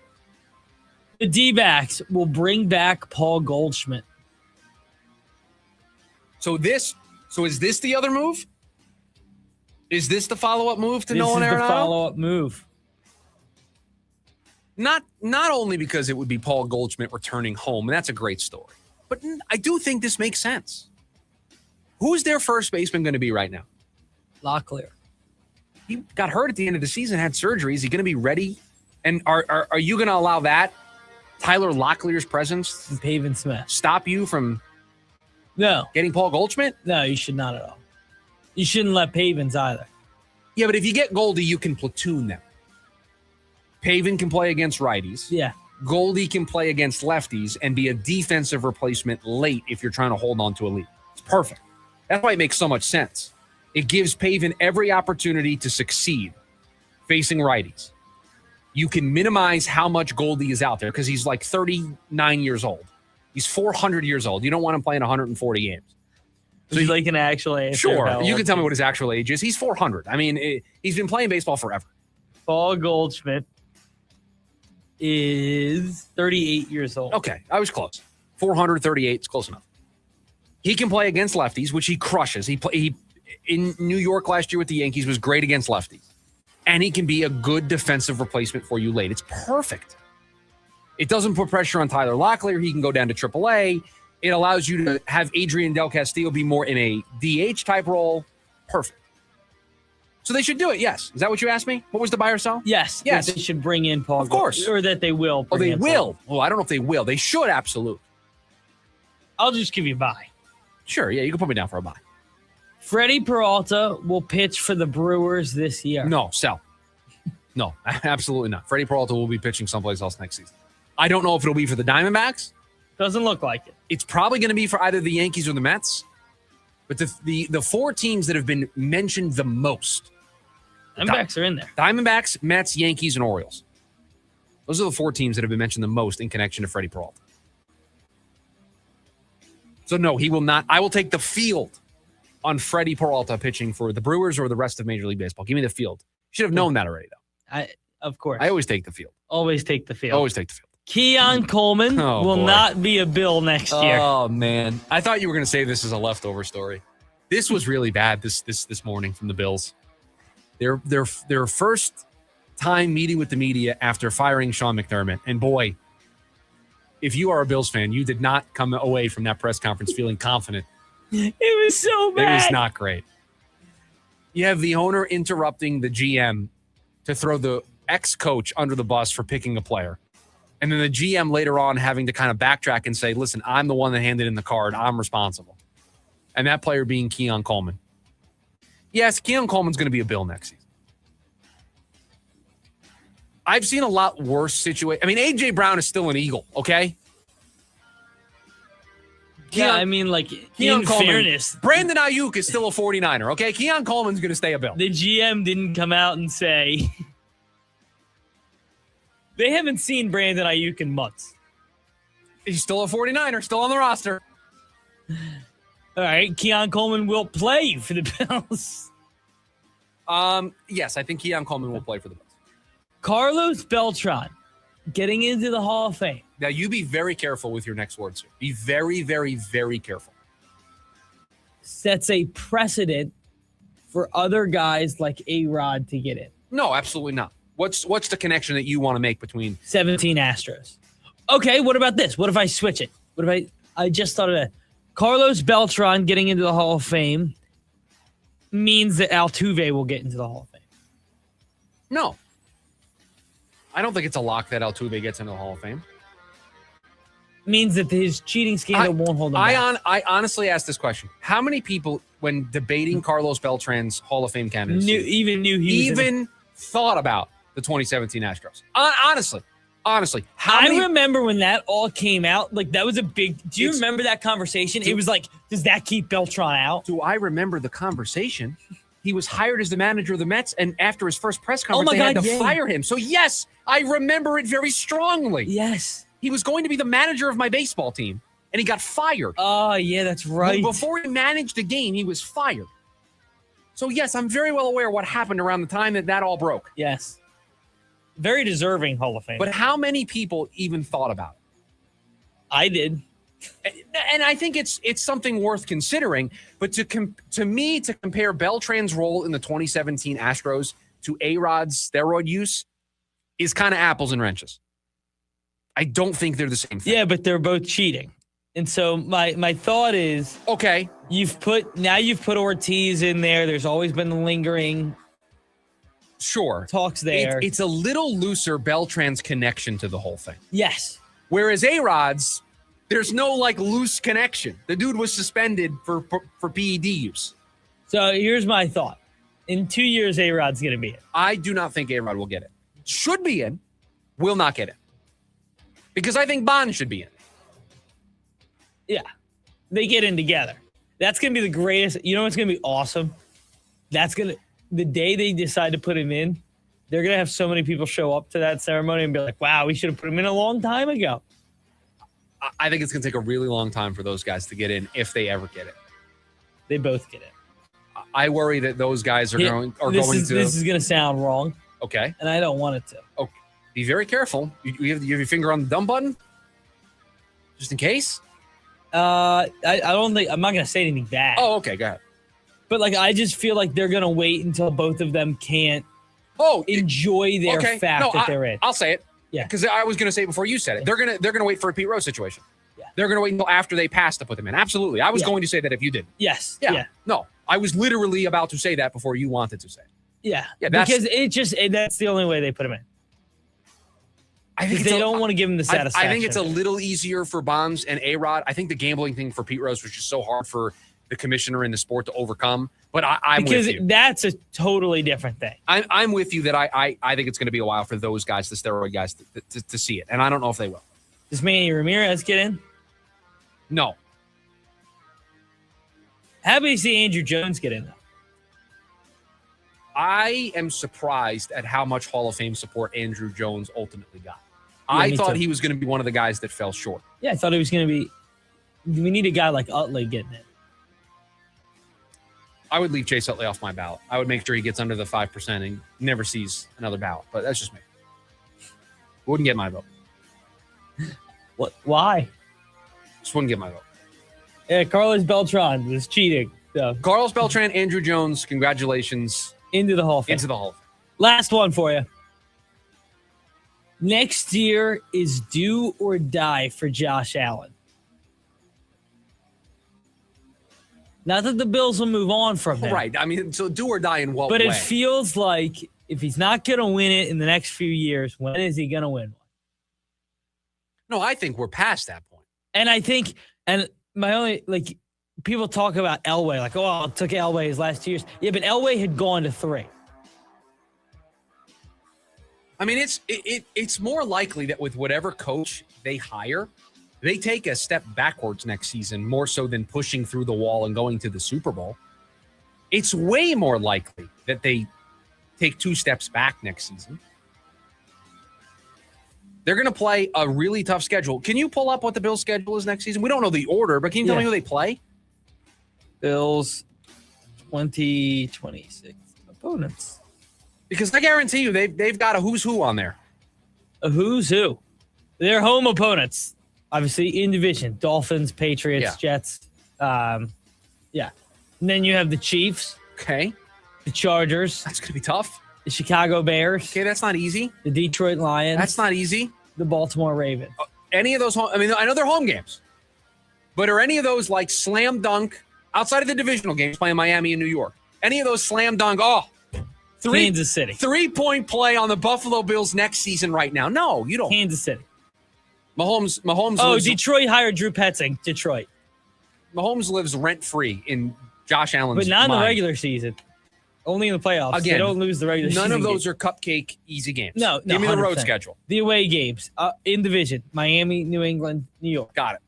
The D-backs will bring back Paul Goldschmidt. So is this the other move? Is this the follow-up move to Nolan Arenado? This is the follow-up move. Not only because it would be Paul Goldschmidt returning home, and that's a great story, but I do think this makes sense. Who's their first baseman going to be right now? Locklear. He got hurt at the end of the season, had surgery. Is he going to be ready? And are you going to allow that Tyler Locklear's presence and Pavin Smith stop you from no getting Paul Goldschmidt? No, you should not at all. You shouldn't let Pavins either. Yeah, but if you get Goldie, you can platoon them. Pavin can play against righties. Yeah. Goldie can play against lefties and be a defensive replacement late if you're trying to hold on to a lead. It's perfect. That's why it makes so much sense. It gives Pavin every opportunity to succeed facing righties. You can minimize how much Goldie is out there because he's like 39 years old. He's 400 years old. You don't want him playing 140 games. So he's like an actual age. Sure. You can tell me what his actual age is. He's 400. I mean, he's been playing baseball forever. Paul Goldschmidt is 38 years old. Okay, I was close. 438 is close enough. He can play against lefties, which he crushes. He in New York last year with the Yankees was great against lefties. And he can be a good defensive replacement for you late. It's perfect. It doesn't put pressure on Tyler Locklear. He can go down to AAA. It allows you to have Adrian Del Castillo be more in a DH type role. Perfect. So they should do it, yes. Is that what you asked me? What was the buy or sell? Yes. Yes. They should bring in Paul. Of course. Or that they will. Oh, they will. Well, I don't know if they will. They should, absolutely. I'll just give you a buy. Sure, yeah, you can put me down for a buy. Freddie Peralta will pitch for the Brewers this year. No, sell. No, absolutely not. Freddie Peralta will be pitching someplace else next season. I don't know if it'll be for the Diamondbacks. Doesn't look like it. It's probably going to be for either the Yankees or the Mets. But the four teams that have been mentioned the most. Diamondbacks are in there. Diamondbacks, Mets, Yankees, and Orioles. Those are the four teams that have been mentioned the most in connection to Freddie Peralta. So no, he will not. I will take the field on Freddie Peralta pitching for the Brewers or the rest of Major League Baseball. Give me the field. You should have known that already, though. Of course. I always take the field. Always take the field. Always take the field. Keon Coleman will not be a Bill next year. Oh, man. I thought you were going to say this is a leftover story. This was really bad this morning from the Bills. Their first time meeting with the media after firing Sean McDermott. And boy, if you are a Bills fan, you did not come away from that press conference feeling confident. It was so bad. It was not great. You have the owner interrupting the GM to throw the ex-coach under the bus for picking a player. And then the GM later on having to kind of backtrack and say, listen, I'm the one that handed in the card. I'm responsible. And that player being Keon Coleman. Yes, Keon Coleman's going to be a Bill next season. I've seen a lot worse situations. I mean, A.J. Brown is still an Eagle, okay? Yeah, I mean, like, in fairness. Brandon Ayuk is still a 49er, okay? Keon Coleman's going to stay a Bill. The GM didn't come out and say... They haven't seen Brandon Ayuk in months. He's still a 49er, still on the roster. All right, Keon Coleman will play for the Bills. Yes, I think Keon Coleman will play for the Bills. Carlos Beltran getting into the Hall of Fame. Now, you be very careful with your next words here. Be very, very, very careful. Sets a precedent for other guys like A-Rod to get in. No, absolutely not. What's the connection that you want to make between 17 Astros? Okay, what about this? What if I switch it? What if I just thought of that. Carlos Beltran getting into the Hall of Fame means that Altuve will get into the Hall of Fame. No. I don't think it's a lock that Altuve gets into the Hall of Fame. Means that his cheating scandal won't hold him back. I honestly asked this question. How many people, when debating Carlos Beltran's Hall of Fame candidacy, even thought about the 2017 Astros? Honestly. I remember when that all came out. Like, that was a big... Do you remember that conversation? It was like, does that keep Beltran out? Do I remember the conversation? He was hired as the manager of the Mets, and after his first press conference, they had to fire him. So, yes, I remember it very strongly. Yes. He was going to be the manager of my baseball team, and he got fired. Oh, yeah, that's right. Before he managed a game, he was fired. So, yes, I'm very well aware what happened around the time that all broke. Yes. Very deserving Hall of Fame. But how many people even thought about it? I did. And I think it's something worth considering. But to me, to compare Beltran's role in the 2017 Astros to A-Rod's steroid use is kind of apples and wrenches. I don't think they're the same thing. Yeah, but they're both cheating. And so my thought is, okay, you've put Ortiz in there. There's always been the lingering talks there. It's a little looser, Beltran's connection to the whole thing. Yes. Whereas A-Rod's, there's no loose connection. The dude was suspended for PED use. So here's my thought. In 2 years, A-Rod's going to be in. I do not think A-Rod will get it. Should be in, will not get it. Because I think Bond should be in. Yeah. They get in together. That's going to be the greatest. You know what's going to be awesome? The day they decide to put him in, they're going to have so many people show up to that ceremony and be like, wow, we should have put him in a long time ago. I think it's going to take a really long time for those guys to get in if they ever get it. They both get it. I worry that those guys are going to. This is going to sound wrong. Okay. And I don't want it to. Okay. Be very careful. You have your finger on the dumb button? Just in case? I don't think... I'm not going to say anything bad. Oh, okay. Go ahead. But, I just feel like they're going to wait until both of them can't enjoy their fact that they're in. I'll say it. Yeah. Because I was going to say it before you said it. They're gonna wait for a Pete Rose situation. Yeah. They're going to wait until after they pass to put them in. Absolutely. I was going to say that if you didn't. Yes. Yeah. No. I was literally about to say that before you wanted to say it. Yeah. Yeah. Because that's the only way they put him in. I think they don't want to give him the satisfaction. I think it's a little easier for Bonds and A-Rod. I think the gambling thing for Pete Rose was just so hard for the commissioner in the sport to overcome. But I'm with you. Because that's a totally different thing. I'm with you that I think it's going to be a while for those guys, the steroid guys, to see it. And I don't know if they will. Does Manny Ramirez get in? No. Happy to see Andrew Jones get in, though. I am surprised at how much Hall of Fame support Andrew Jones ultimately got. I thought he was going to be one of the guys that fell short. Yeah, I thought he was going to be. We need a guy like Utley getting it. I would leave Chase Utley off my ballot. I would make sure he gets under the 5% and never sees another ballot. But that's just me. Wouldn't get my vote. What? Why? Just wouldn't get my vote. Yeah, Carlos Beltran was cheating. So. Carlos Beltran, Andrew Jones, congratulations. Into the Hall of Fame. Into the Hall of Fame. Last one for you. Next year is do or die for Josh Allen. Not that the Bills will move on from him. Right. I mean, so do or die in what way? But it feels like if he's not going to win it in the next few years, when is he going to win one? No, I think we're past that point. And I think, and my only, people talk about Elway, it took Elway his last 2 years. Yeah, but Elway had gone to 3. I mean, it's more likely that with whatever coach they hire, they take a step backwards next season more so than pushing through the wall and going to the Super Bowl. It's way more likely that they take 2 steps back next season. They're going to play a really tough schedule. Can you pull up what the Bills' schedule is next season? We don't know the order, but can you tell me who they play? Bills 2026 opponents. Because I guarantee you they've got a who's who on there. A who's who. Their home opponents. Obviously, in division. Dolphins, Patriots, Jets. And then you have the Chiefs. Okay. The Chargers. That's going to be tough. The Chicago Bears. Okay, that's not easy. The Detroit Lions. That's not easy. The Baltimore Ravens. Any of those I know they're home games. But are any of those like slam dunk outside of the divisional games playing Miami and New York? Any of those slam dunk, Kansas City. 3-point play on the Buffalo Bills next season right now. No, you don't. Kansas City. Mahomes. Oh, Detroit hired Drew Petzing. Detroit. Mahomes lives rent-free in Josh Allen's But not in the mind. regular season. Only in the playoffs. Again, they don't lose the regular season. None of those games. are cupcake easy games. No. Give me the 100%. road schedule. The away games in division. Miami, New England, New York. Got it.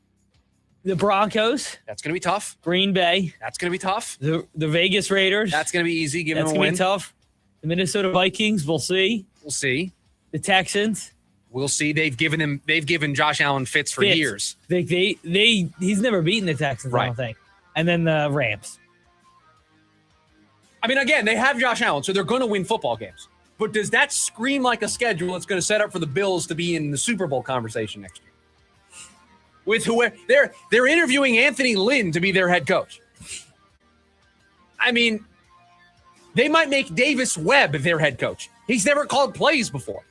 The Broncos. That's going to be tough. Green Bay. That's going to be tough. The Vegas Raiders. That's going to be easy. Give That's them a going to win. be tough. The Minnesota Vikings. We'll see. We'll see. The Texans. We'll see. They've given Josh Allen fits for years. He's never beaten the Texans, I don't think. And then the Rams. I mean, again, they have Josh Allen, so they're going to win football games. But does that scream like a schedule that's going to set up for the Bills to be in the Super Bowl conversation next year? With whoever they're interviewing Anthony Lynn to be their head coach. I mean, they might make Davis Webb their head coach. He's never called plays before.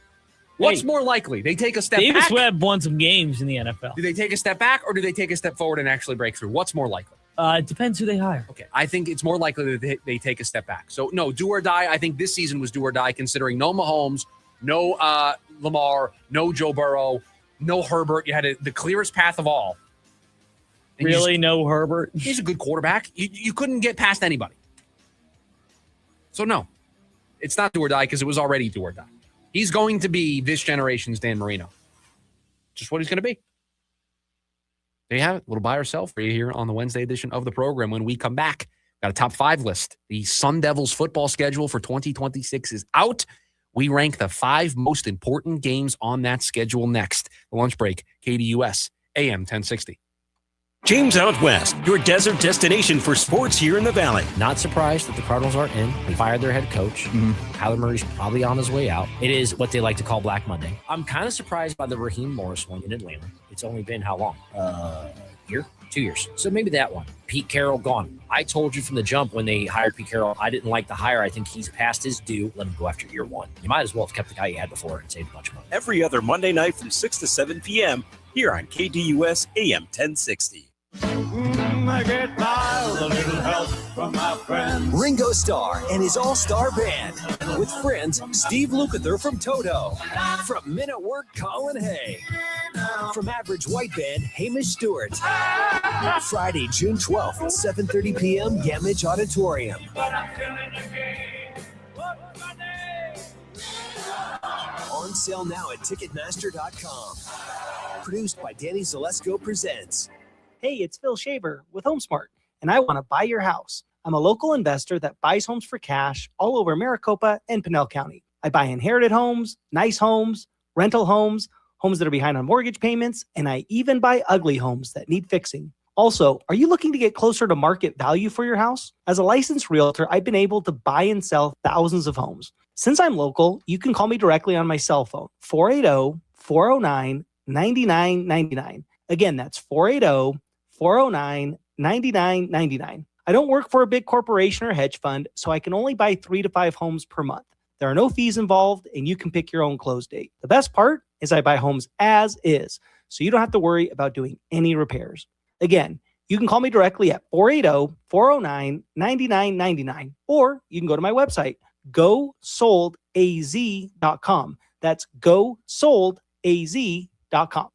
What's more likely? They take a step back. Davis Webb won some games in the NFL. Do they take a step back or do they take a step forward and actually break through? What's more likely? It depends who they hire. Okay, I think it's more likely that they take a step back. So, no, do or die. I think this season was do or die, considering no Mahomes, no Lamar, no Joe Burrow, no Herbert. You had the clearest path of all. And Really, no Herbert? He's a good quarterback. You couldn't get past anybody. So, no, it's not do or die because it was already do or die. He's going to be this generation's Dan Marino. Just what he's going to be. There you have it. A little buy or sell for you here on the Wednesday edition of the program. When we come back, got a top 5 list. The Sun Devils football schedule for 2026 is out. We rank the 5 most important games on that schedule next. The lunch break, KDUS, AM 1060. James Out West, your desert destination for sports here in the Valley. Not surprised that the Cardinals aren't in. They fired their head coach. Kyler Murray's probably on his way out. It is what they like to call Black Monday. I'm kind of surprised by the Raheem Morris one in Atlanta. It's only been how long? Year? 2 years. So maybe that one. Pete Carroll gone. I told you from the jump when they hired Pete Carroll, I didn't like the hire. I think he's past his due. Let him go after year 1. You might as well have kept the guy you had before and saved a bunch of money. Every other Monday night from 6 to 7 p.m. here on KDUS AM 1060. I get by with a little help from my friends. Ringo Starr and his all-star band. With friends, Steve Lukather from Toto. From Men at Work, Colin Hay. From Average White Band, Hamish Stewart. Friday, June 12th at 7:30 p.m., Gamage Auditorium. On sale now at Ticketmaster.com. Produced by Danny Zalesko Presents. Hey, it's Phil Shaver with HomeSmart, and I want to buy your house. I'm a local investor that buys homes for cash all over Maricopa and Pinell County. I buy inherited homes, nice homes, rental homes, homes that are behind on mortgage payments, and I even buy ugly homes that need fixing. Also, are you looking to get closer to market value for your house? As a licensed realtor, I've been able to buy and sell thousands of homes. Since I'm local, you can call me directly on my cell phone, 480-409-9999. Again, that's 480-409-9999. I don't work for a big corporation or hedge fund, so I can only buy 3 to 5 homes per month. There are no fees involved, and you can pick your own close date. The best part is I buy homes as is, so you don't have to worry about doing any repairs. Again, you can call me directly at 480-409-9999, or you can go to my website, gosoldaz.com. That's gosoldaz.com.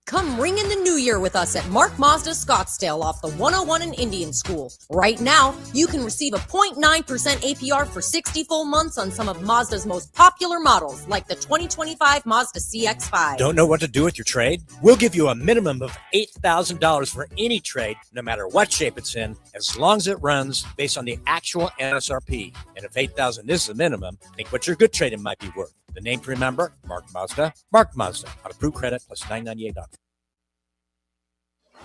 Come ring in the new year with us at Mark Mazda Scottsdale off the 101 in Indian School. Right now, you can receive a 0.9% APR for 60 full months on some of Mazda's most popular models, like the 2025 Mazda CX-5. Don't know what to do with your trade? We'll give you a minimum of $8,000 for any trade, no matter what shape it's in, as long as it runs based on the actual MSRP. And if $8,000 is the minimum, think what your good trading might be worth. The name to remember, Mark Mazda. Mark Mazda on approved credit plus $998.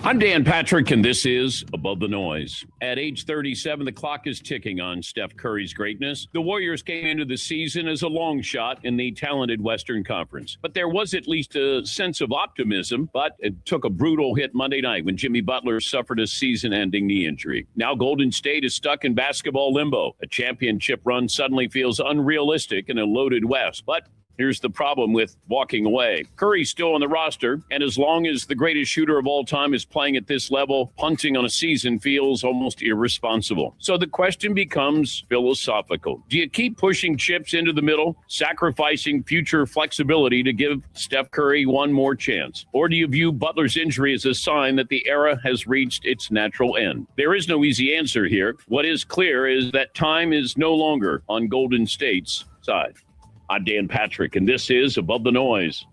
I'm Dan Patrick, and this is Above the Noise. At age 37, the clock is ticking on Steph Curry's greatness. The Warriors came into the season as a long shot in the talented Western Conference. But there was at least a sense of optimism, but it took a brutal hit Monday night when Jimmy Butler suffered a season-ending knee injury. Now Golden State is stuck in basketball limbo. A championship run suddenly feels unrealistic in a loaded West, but here's the problem with walking away. Curry's still on the roster, and as long as the greatest shooter of all time is playing at this level, punting on a season feels almost irresponsible. So the question becomes philosophical. Do you keep pushing chips into the middle, sacrificing future flexibility to give Steph Curry one more chance? Or do you view Butler's injury as a sign that the era has reached its natural end? There is no easy answer here. What is clear is that time is no longer on Golden State's side. I'm Dan Patrick, and this is Above the Noise.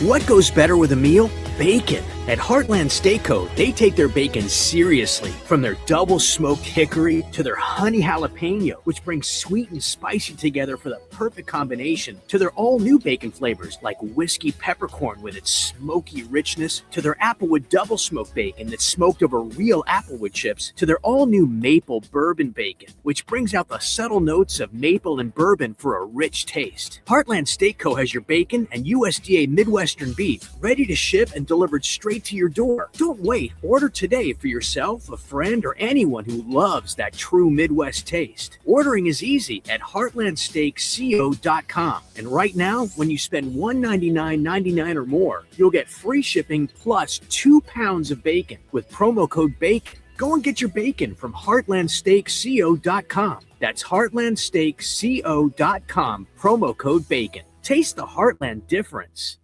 What goes better with a meal? Bacon. At Heartland Steakco, they take their bacon seriously. From their double smoked hickory to their honey jalapeno, which brings sweet and spicy together for the perfect combination, to their all-new bacon flavors like whiskey peppercorn with its smoky richness, to their applewood double smoked bacon that's smoked over real applewood chips, to their all-new maple bourbon bacon, which brings out the subtle notes of maple and bourbon for a rich taste. Heartland Steakco has your bacon and USDA Midwestern beef ready to ship and delivered straight to your door. Don't wait. Order today for yourself, a friend, or anyone who loves that true Midwest taste. Ordering is easy at heartlandsteakco.com. And right now, when you spend $199.99 or more, you'll get free shipping plus 2 pounds of bacon with promo code BACON. Go and get your bacon from heartlandsteakco.com. That's heartlandsteakco.com, promo code BACON. Taste the Heartland difference.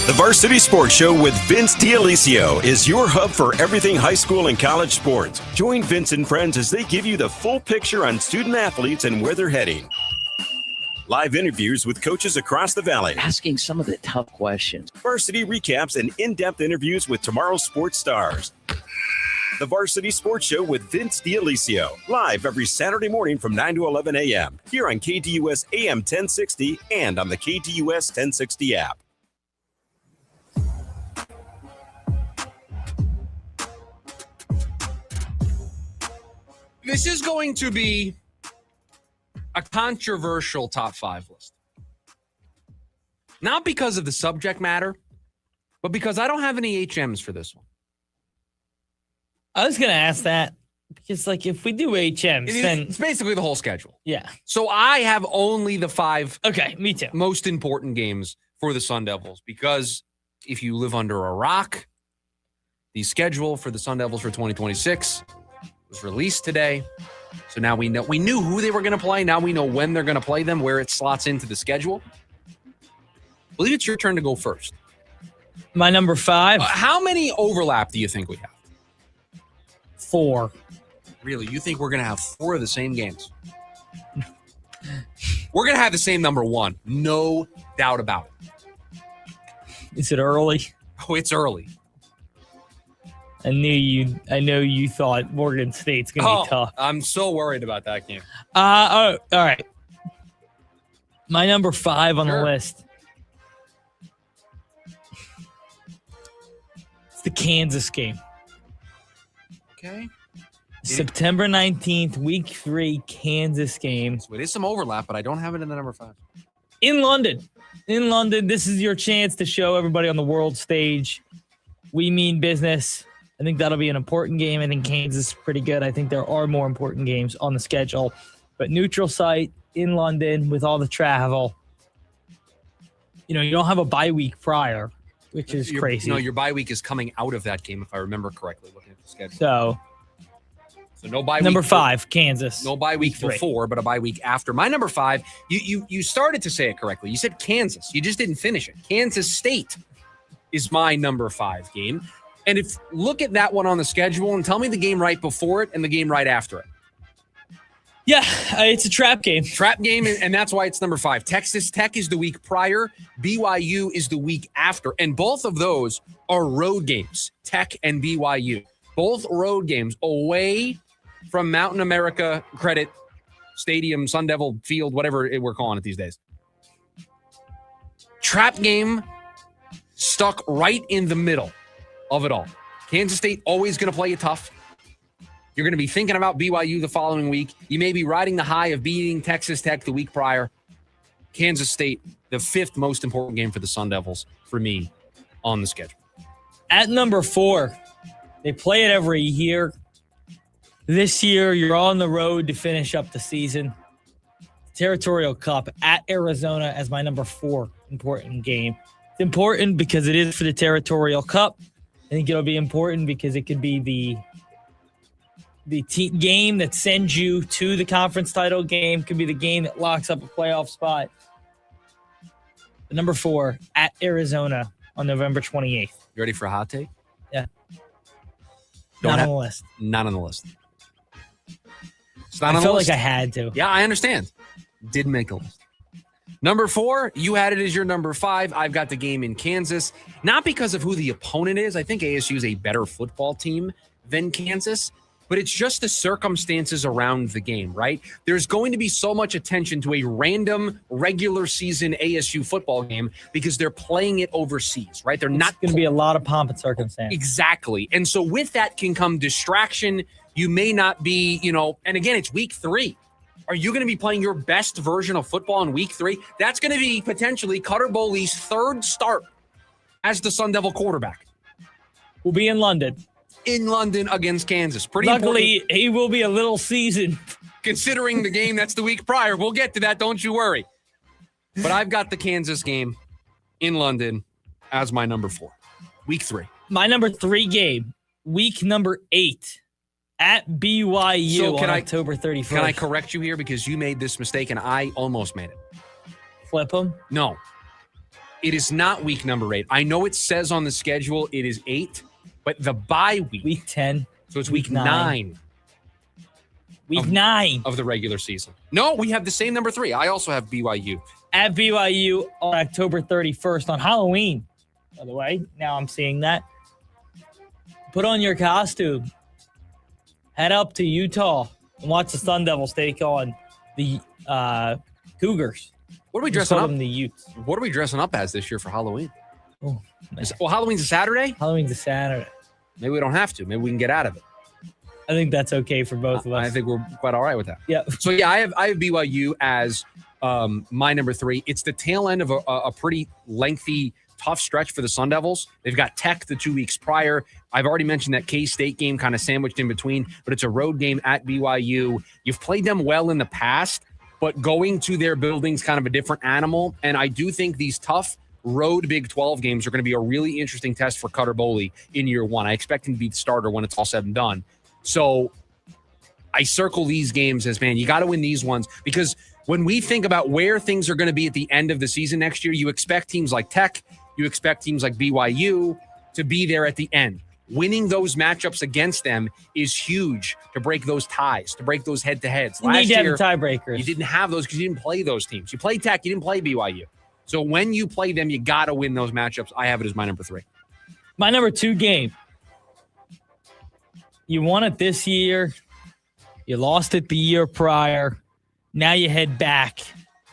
The Varsity Sports Show with Vince D'Alessio is your hub for everything high school and college sports. Join Vince and friends as they give you the full picture on student athletes and where they're heading. Live interviews with coaches across the valley. Asking some of the tough questions. Varsity recaps and in-depth interviews with tomorrow's sports stars. The Varsity Sports Show with Vince D'Alessio. Live every Saturday morning from 9 to 11 a.m. Here on KDUS AM 1060 and on the KDUS 1060 app. This is going to be a controversial top 5 list. Not because of the subject matter, but because I don't have any HMs for this one. I was going to ask that because, like, if we do HMs, then it's basically the whole schedule. Yeah. So I have only the 5 me too. most important games for the Sun Devils, because if you live under a rock, the schedule for the Sun Devils for 2026 was released today. So now we knew who they were going to play. Now we know when they're going to play them, where it slots into the schedule. I believe it's your turn to go first. My number 5. How many overlap do you think we have? 4. Really? You think we're going to have 4 of the same games? We're going to have the same number 1. No doubt about it. Is it early? Oh, it's early. I know you thought Morgan State's going to be tough. I'm so worried about that game. All right. My number 5 on the list. It's the Kansas game. Okay. September 19th, week 3, Kansas game. So it is some overlap, but I don't have it in the number 5. In London. This is your chance to show everybody on the world stage we mean business. I think that'll be an important game. I think Kansas is pretty good. I think there are more important games on the schedule. But neutral site in London with all the travel. You don't have a bye week prior, which is crazy. No, your bye week is coming out of that game, if I remember correctly, looking at the schedule. So So no bye week. Number 5, Kansas. No bye week 3. before, but a bye week after. My number 5, you started to say it correctly. You said Kansas. You just didn't finish it. Kansas State is my number 5 game. And if look at that one on the schedule and tell me the game right before it and the game right after it. Yeah, it's a trap game. Trap game, and that's why it's number 5. Texas Tech is the week prior. BYU is the week after. And both of those are road games, Tech and BYU. Both road games away from Mountain America Credit Stadium, Sun Devil Field, whatever we're calling it these days. Trap game stuck right in the middle of it all. Kansas State always going to play you tough. You're going to be thinking about BYU the following week. You may be riding the high of beating Texas Tech the week prior. Kansas State, the 5th most important game for the Sun Devils for me on the schedule. At number 4, they play it every year. This year, you're on the road to finish up the season. Territorial Cup at Arizona as my number 4 important game. It's important because it is for the Territorial Cup. I think it'll be important because it could be the game that sends you to the conference title game, could be the game that locks up a playoff spot. The number 4 at Arizona on November 28th. You ready for a hot take? Yeah. Not on the list. Not on the list. It's I not on the felt list. like I had to. Yeah, I understand. Didn't make a list. Number 4, you had it as your number 5. I've got the game in Kansas. Not because of who the opponent is. I think ASU is a better football team than Kansas. But it's just the circumstances around the game, right? There's going to be so much attention to a random regular season ASU football game because they're playing it overseas, right? They're not going to be a lot of pomp and circumstance. Exactly. And so with that can come distraction. You may not be, and again, it's week 3. Are you going to be playing your best version of football in week 3? That's going to be potentially Cutter Boley's 3rd start as the Sun Devil quarterback. We'll be in London. In London against Kansas. Luckily, important. he will be a little seasoned. Considering the game that's the week prior. We'll get to that, don't you worry. But I've got the Kansas game in London as my number 4. Week 3. My number 3 game, week number 8 at BYU on October 31st. Can I correct you here? Because you made this mistake and I almost made it. Flip them? No. It is not week number 8. I know it says on the schedule it is 8. But the bye week. Week 10. So it's week 9. Week 9. Of the regular season. No, we have the same number 3. I also have BYU. At BYU on October 31st on Halloween. By the way, now I'm seeing that. Put on your costume. Head up to Utah and watch the Sun Devils take on the Cougars. What are we dressing up? The Utes. What are we dressing up as this year for Halloween? Oh, well, Halloween's a Saturday? Halloween's a Saturday. Maybe we don't have to. Maybe we can get out of it. I think that's okay for both of us. I think we're quite all right with that. Yeah. So, yeah, I have BYU as my number 3. It's the tail end of a pretty lengthy, tough stretch for the Sun Devils. They've got Tech the 2 weeks prior. I've already mentioned that K-State game kind of sandwiched in between, but it's a road game at BYU. You've played them well in the past, but going to their building's kind of a different animal. And I do think these tough road Big 12 games are going to be a really interesting test for Cutter Boley in year 1. I expect him to be the starter when it's all said and done. So I circle these games as, man, you got to win these ones because when we think about where things are going to be at the end of the season next year, you expect teams like Tech, you expect teams like BYU to be there at the end. Winning those matchups against them is huge to break those ties, to break those head-to-heads. You need to have the tiebreakers. You didn't have those because you didn't play those teams. You played Tech, you didn't play BYU. So when you play them, you got to win those matchups. I have it as my number 3. My number 2 game. You won it this year. You lost it the year prior. Now you head back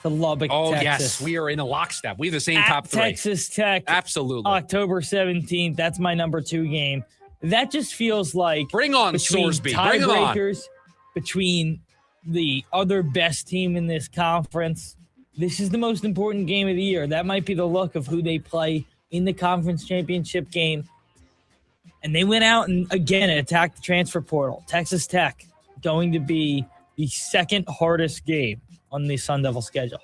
to Lubbock, Texas. Oh, yes. We are in a lockstep. We have the same top 3. Texas Tech. Absolutely. October 17th. That's my number 2 game. That just feels like bring on Sorsby. Bring it on. Tiebreakers between the other best team in this conference. This is the most important game of the year. That might be the look of who they play in the conference championship game. And they went out and, again, attacked the transfer portal. Texas Tech going to be the second hardest game on the Sun Devil schedule.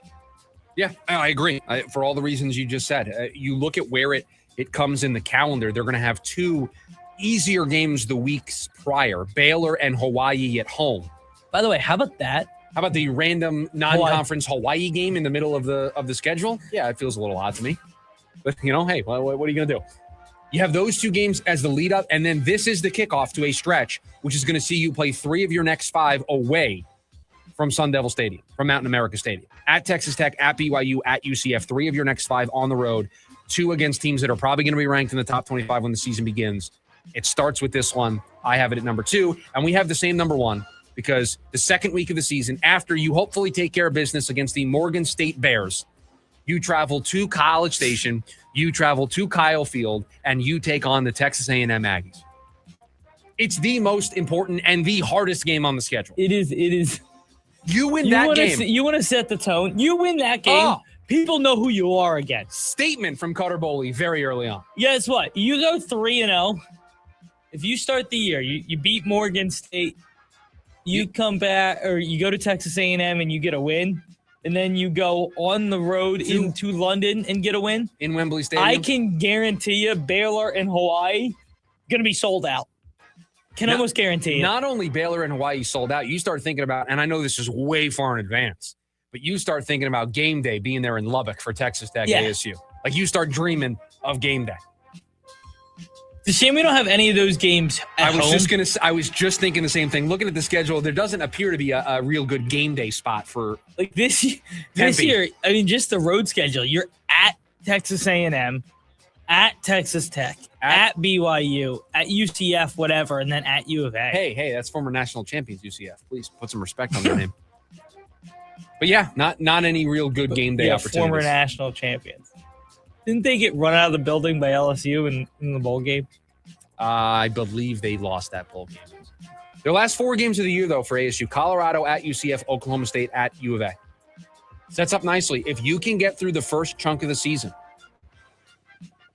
Yeah, I agree. For all the reasons you just said. You look at where it comes in the calendar. They're going to have 2 easier games the weeks prior. Baylor and Hawaii at home. By the way, how about that? How about the random non-conference Hawaii game in the middle of the schedule? Yeah, it feels a little odd to me. But, hey, what are you going to do? You have those two games as the lead up, and then this is the kickoff to a stretch, which is going to see you play 3 of your next 5 away from Sun Devil Stadium, from Mountain America Stadium. At Texas Tech, at BYU, at UCF, 3 of your next 5 on the road, 2 against teams that are probably going to be ranked in the top 25 when the season begins. It starts with this one. I have it at number 2, and we have the same number 1 because the second week of the season, after you hopefully take care of business against the Morgan State Bears, you travel to College Station, you travel to Kyle Field, and you take on the Texas A&M Aggies. It's the most important and the hardest game on the schedule. It is. You win that game. You want to set the tone. You win that game. People know who you are again. Statement from Cutter Boley very early on. Guess what? You go 3-0. If you start the year, you beat Morgan State, you come back, or you go to Texas A&M and you get a win, and then you go on the road into London and get a win in Wembley Stadium. I can guarantee you Baylor and Hawaii going to be sold out. Almost guarantee it. Not only Baylor and Hawaii sold out, you start thinking about, and I know this is way far in advance, but you start thinking about game day being there in Lubbock for Texas Tech ASU. Like you start dreaming of game day. It's a shame we don't have any of those games at home. I was just thinking the same thing. Looking at the schedule, there doesn't appear to be a real good game day spot for like this year. I mean, just the road schedule. You're at Texas A&M, at Texas Tech, at BYU, at UCF, whatever, and then at U of A. Hey, that's former national champions UCF. Please put some respect on their name. But yeah, not any real good game day opportunities. Former national champions. Didn't they get run out of the building by LSU in the bowl game? I believe they lost that bowl game. Their last 4 games of the year, though, for ASU: Colorado, at UCF, Oklahoma State, at U of A. Sets up nicely. If you can get through the first chunk of the season.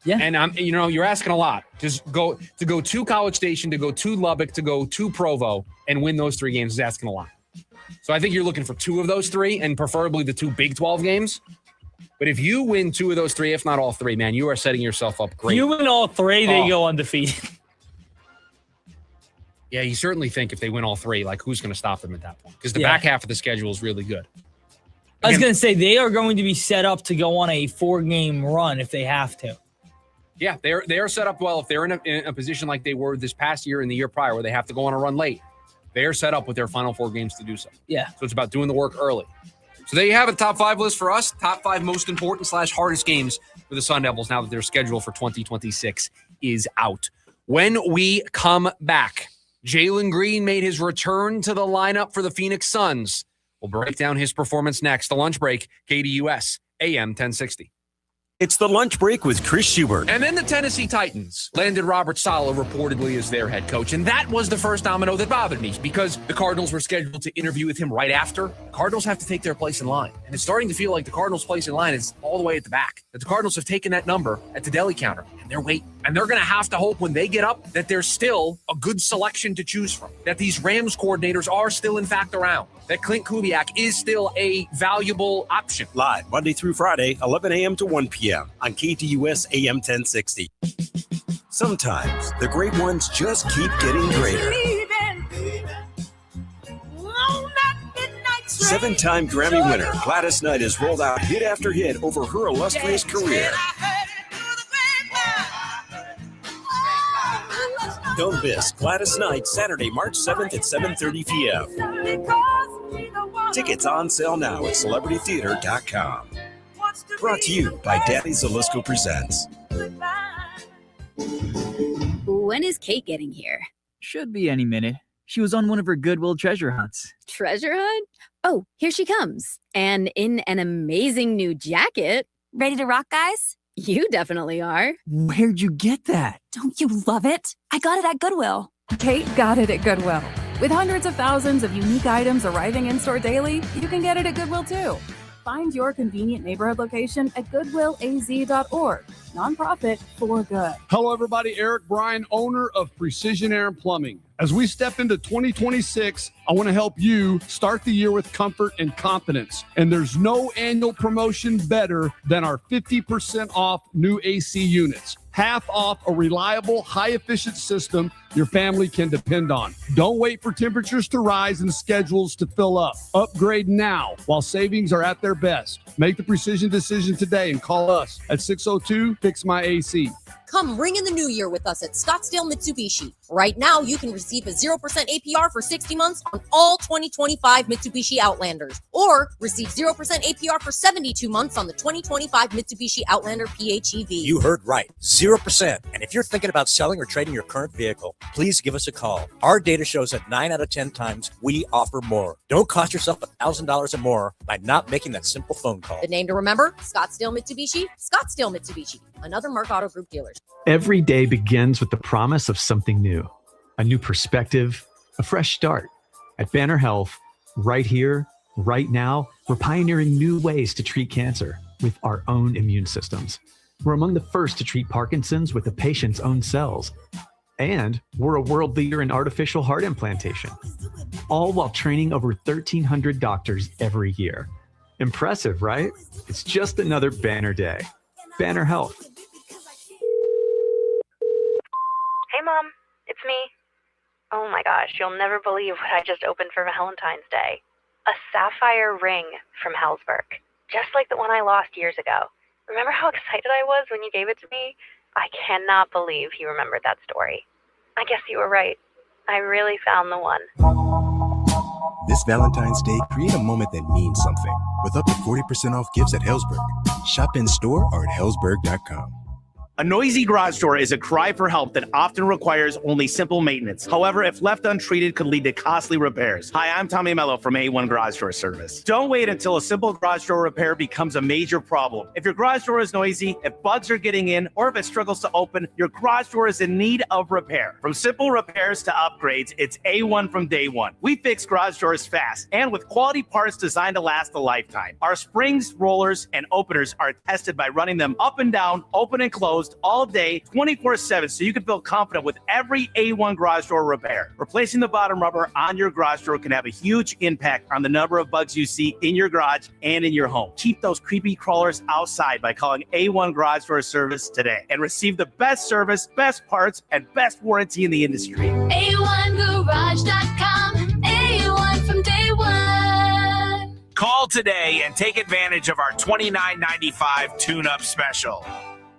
Yeah. And you're asking a lot. Just go to College Station, to go to Lubbock, to go to Provo, and win those 3 games is asking a lot. So I think you're looking for 2 of those 3, and preferably the 2 Big 12 games. But if you win 2 of those 3, if not all 3, man, you are setting yourself up great. You win all 3, they go undefeated. Yeah, you certainly think if they win all 3, like who's going to stop them at that point? Because the back half of the schedule is really good. I was going to say they are going to be set up to go on a 4-game run if they have to. Yeah, they are set up well if they're in a position like they were this past year and the year prior where they have to go on a run late. They are set up with their final 4 games to do so. Yeah. So it's about doing the work early. So there you have it, top 5 list for us. Top 5 most important / hardest games for the Sun Devils now that their schedule for 2026 is out. When we come back, Jalen Green made his return to the lineup for the Phoenix Suns. We'll break down his performance next. The lunch break, KDUS, AM 1060. It's the lunch break with Chris Schubert. And then the Tennessee Titans landed Robert Saleh reportedly as their head coach. And that was the first domino that bothered me because the Cardinals were scheduled to interview with him right after. The Cardinals have to take their place in line. And it's starting to feel like the Cardinals' place in line is all the way at the back. That the Cardinals have taken that number at the deli counter and they're waiting. And they're going to have to hope when they get up that there's still a good selection to choose from. That these Rams coordinators are still in fact around. That Clint Kubiak is still a valuable option. Live Monday through Friday, 11 a.m. to 1 p.m. on KDUS AM 1060. Sometimes the great ones just keep getting greater. 7-time Grammy winner Gladys Knight has rolled out hit after hit over her illustrious career. Don't miss Gladys Knight Saturday, March 7th at 7:30 p.m. Tickets on sale now at celebritytheater.com. Brought to you by Daddy Zalisco Presents. When is Kate getting here? Should be any minute. She was on one of her Goodwill treasure hunts. Treasure hunt? Oh, here she comes. And in an amazing new jacket. Ready to rock, guys? You definitely are. Where'd you get that? Don't you love it? I got it at Goodwill. Kate got it at Goodwill. With hundreds of thousands of unique items arriving in-store daily, you can get it at Goodwill too. Find your convenient neighborhood location at goodwillaz.org. Nonprofit for good. Hello, everybody. Eric Bryan, owner of Precision Air and Plumbing. As we step into 2026, I want to help you start the year with comfort and confidence. And there's no annual promotion better than our 50% off new AC units. half off a reliable, high-efficient system your family can depend on. Don't wait for temperatures to rise and schedules to fill up. Upgrade now while savings are at their best. Make the precision decision today and call us at 602-FIX-MY-AC. Come ring in the new year with us at Scottsdale Mitsubishi. Right now, you can receive a 0% APR for 60 months on all 2025 Mitsubishi Outlanders, or receive 0% APR for 72 months on the 2025 Mitsubishi Outlander PHEV. You heard right, 0%. And if you're thinking about selling or trading your current vehicle, please give us a call. Our data shows that 9 out of 10 times we offer more. Don't cost yourself $1,000 or more by not making that simple phone call. The name to remember, Scottsdale Mitsubishi, Scottsdale Mitsubishi, another Mark Auto Group dealer. Every day begins with the promise of something new, a new perspective, a fresh start. At Banner Health, right here, right now, we're pioneering new ways to treat cancer with our own immune systems. We're among the first to treat Parkinson's with the patient's own cells. And we're a world leader in artificial heart implantation, all while training over 1,300 doctors every year. Impressive, right? It's just another Banner day. Banner Health. Hey, Mom. It's me. Oh my gosh, you'll never believe what I just opened for Valentine's Day. A sapphire ring from Helzberg. Just like the one I lost years ago. Remember how excited I was when you gave it to me? I cannot believe you remembered that story. I guess you were right. I really found the one. This Valentine's Day, create a moment that means something with up to 40% off gifts at Helzberg. Shop in store or at helzberg.com. A noisy garage door is a cry for help that often requires only simple maintenance. However, if left untreated, could lead to costly repairs. Hi, I'm Tommy Mello from A1 Garage Door Service. Don't wait until a simple garage door repair becomes a major problem. If your garage door is noisy, if bugs are getting in, or if it struggles to open, your garage door is in need of repair. From simple repairs to upgrades, it's A1 from day one. We fix garage doors fast and with quality parts designed to last a lifetime. Our springs, rollers, and openers are tested by running them up and down, open and closed, all day, 24/7, so you can feel confident with every A1 garage door repair. Replacing the bottom rubber on your garage door can have a huge impact on the number of bugs you see in your garage and in your home. Keep those creepy crawlers outside by calling A1 Garage Door Service today and receive the best service, best parts, and best warranty in the industry. A1Garage.com, A1 from day one. Call today and take advantage of our $29.95 tune-up special.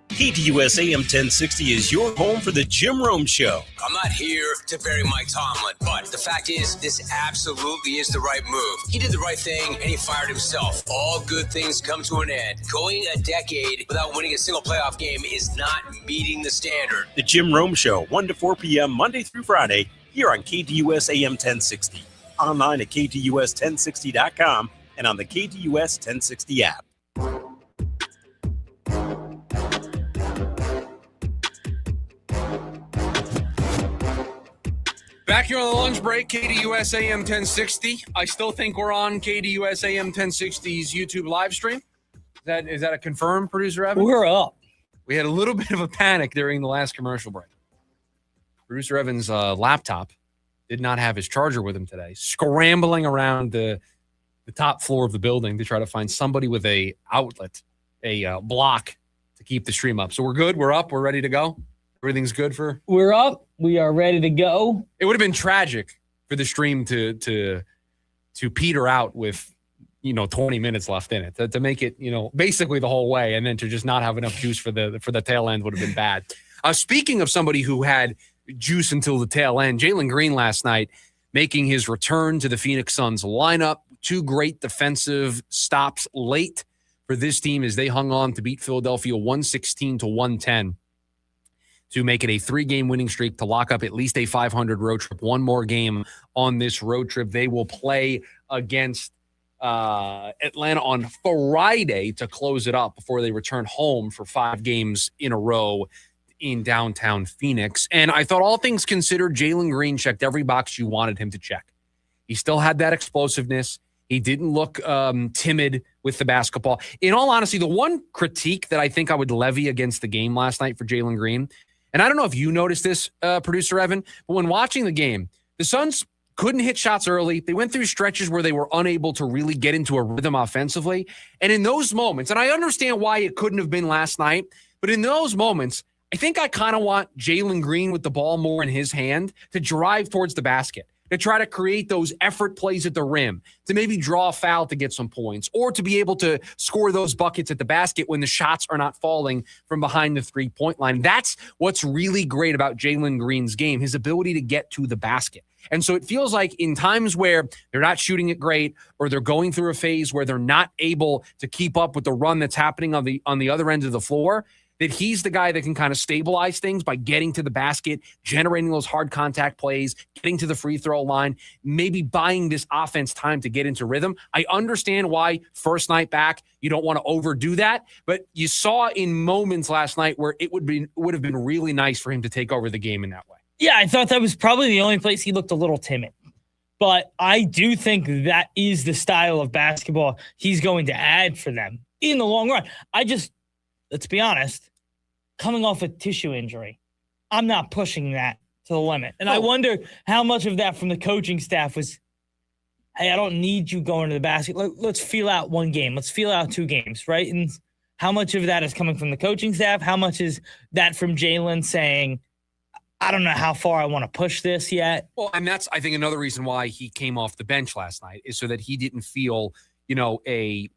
KDUS AM 1060 is your home for the Jim Rome Show. I'm not here to bury Mike Tomlin, but the fact is, this absolutely is the right move. He did the right thing, and he fired himself. All good things come to an end. Going a decade without winning a single playoff game is not meeting the standard. The Jim Rome Show, 1 to 4 p.m. Monday through Friday, here on KDUS AM 1060. Online at KDUS1060.com and on the KDUS 1060 app. Back here on the lunch break, KDUS AM 1060. I still think we're on KDUS AM 1060's YouTube live stream. Is that a confirmed, Producer Evan? We're up. We had a little bit of a panic during the last commercial break. Producer Evan's laptop did not have his charger with him today, scrambling around the top floor of the building to try to find somebody with a outlet, a block to keep the stream up. So we're good. We're up. We're ready to go. Everything's good for. We're up. We are ready to go. It would have been tragic for the stream to peter out with 20 minutes left in it to make it basically the whole way, and then to just not have enough juice for the tail end would have been bad. Speaking of somebody who had juice until the tail end, Jalen Green last night making his return to the Phoenix Suns lineup. 2 great defensive stops late for this team as they hung on to beat Philadelphia 116-110. To make it a 3-game winning streak to lock up at least a 500 road trip. One more game on this road trip. They will play against Atlanta on Friday to close it up before they return home for 5 games in a row in downtown Phoenix. And I thought, all things considered, Jalen Green checked every box you wanted him to check. He still had that explosiveness. He didn't look timid with the basketball. In all honesty, the one critique that I think I would levy against the game last night for Jalen Green, and I don't know if you noticed this, Producer Evan, but when watching the game, the Suns couldn't hit shots early. They went through stretches where they were unable to really get into a rhythm offensively. And in those moments, and I understand why it couldn't have been last night, but in those moments, I think I kind of want Jalen Green with the ball more in his hand to drive towards the basket, to try to create those effort plays at the rim, to maybe draw a foul to get some points, or to be able to score those buckets at the basket when the shots are not falling from behind the three-point line. That's what's really great about Jalen Green's game, his ability to get to the basket. And so it feels like in times where they're not shooting it great, or they're going through a phase where they're not able to keep up with the run that's happening on the other end of the floor, that he's the guy that can kind of stabilize things by getting to the basket, generating those hard contact plays, getting to the free throw line, maybe buying this offense time to get into rhythm. I understand why first night back, you don't want to overdo that, but you saw in moments last night where it would have been really nice for him to take over the game in that way. Yeah, I thought that was probably the only place he looked a little timid. But I do think that is the style of basketball he's going to add for them in the long run. Let's be honest, coming off a tissue injury, I'm not pushing that to the limit. And I wonder how much of that from the coaching staff was, hey, I don't need you going to the basket. Let's feel out one game. Let's feel out 2 games, right? And how much of that is coming from the coaching staff? How much is that from Jalen saying, I don't know how far I want to push this yet? Well, and that's, I think, another reason why he came off the bench last night is so that he didn't feel, a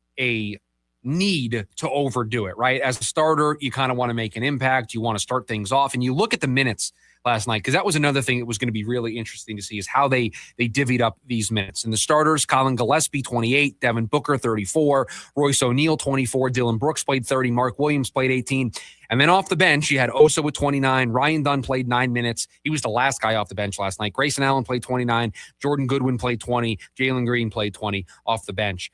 need to overdo it, right? As a starter, you kind of want to make an impact. You want to start things off. And you look at the minutes last night, because that was another thing that was going to be really interesting to see is how they divvied up these minutes. And the starters, Colin Gillespie, 28, Devin Booker, 34, Royce O'Neal, 24, Dylan Brooks played 30, Mark Williams played 18. And then off the bench, you had Osa with 29, Ryan Dunn played 9 minutes. He was the last guy off the bench last night. Grayson Allen played 29, Jordan Goodwin played 20, Jalen Green played 20 off the bench.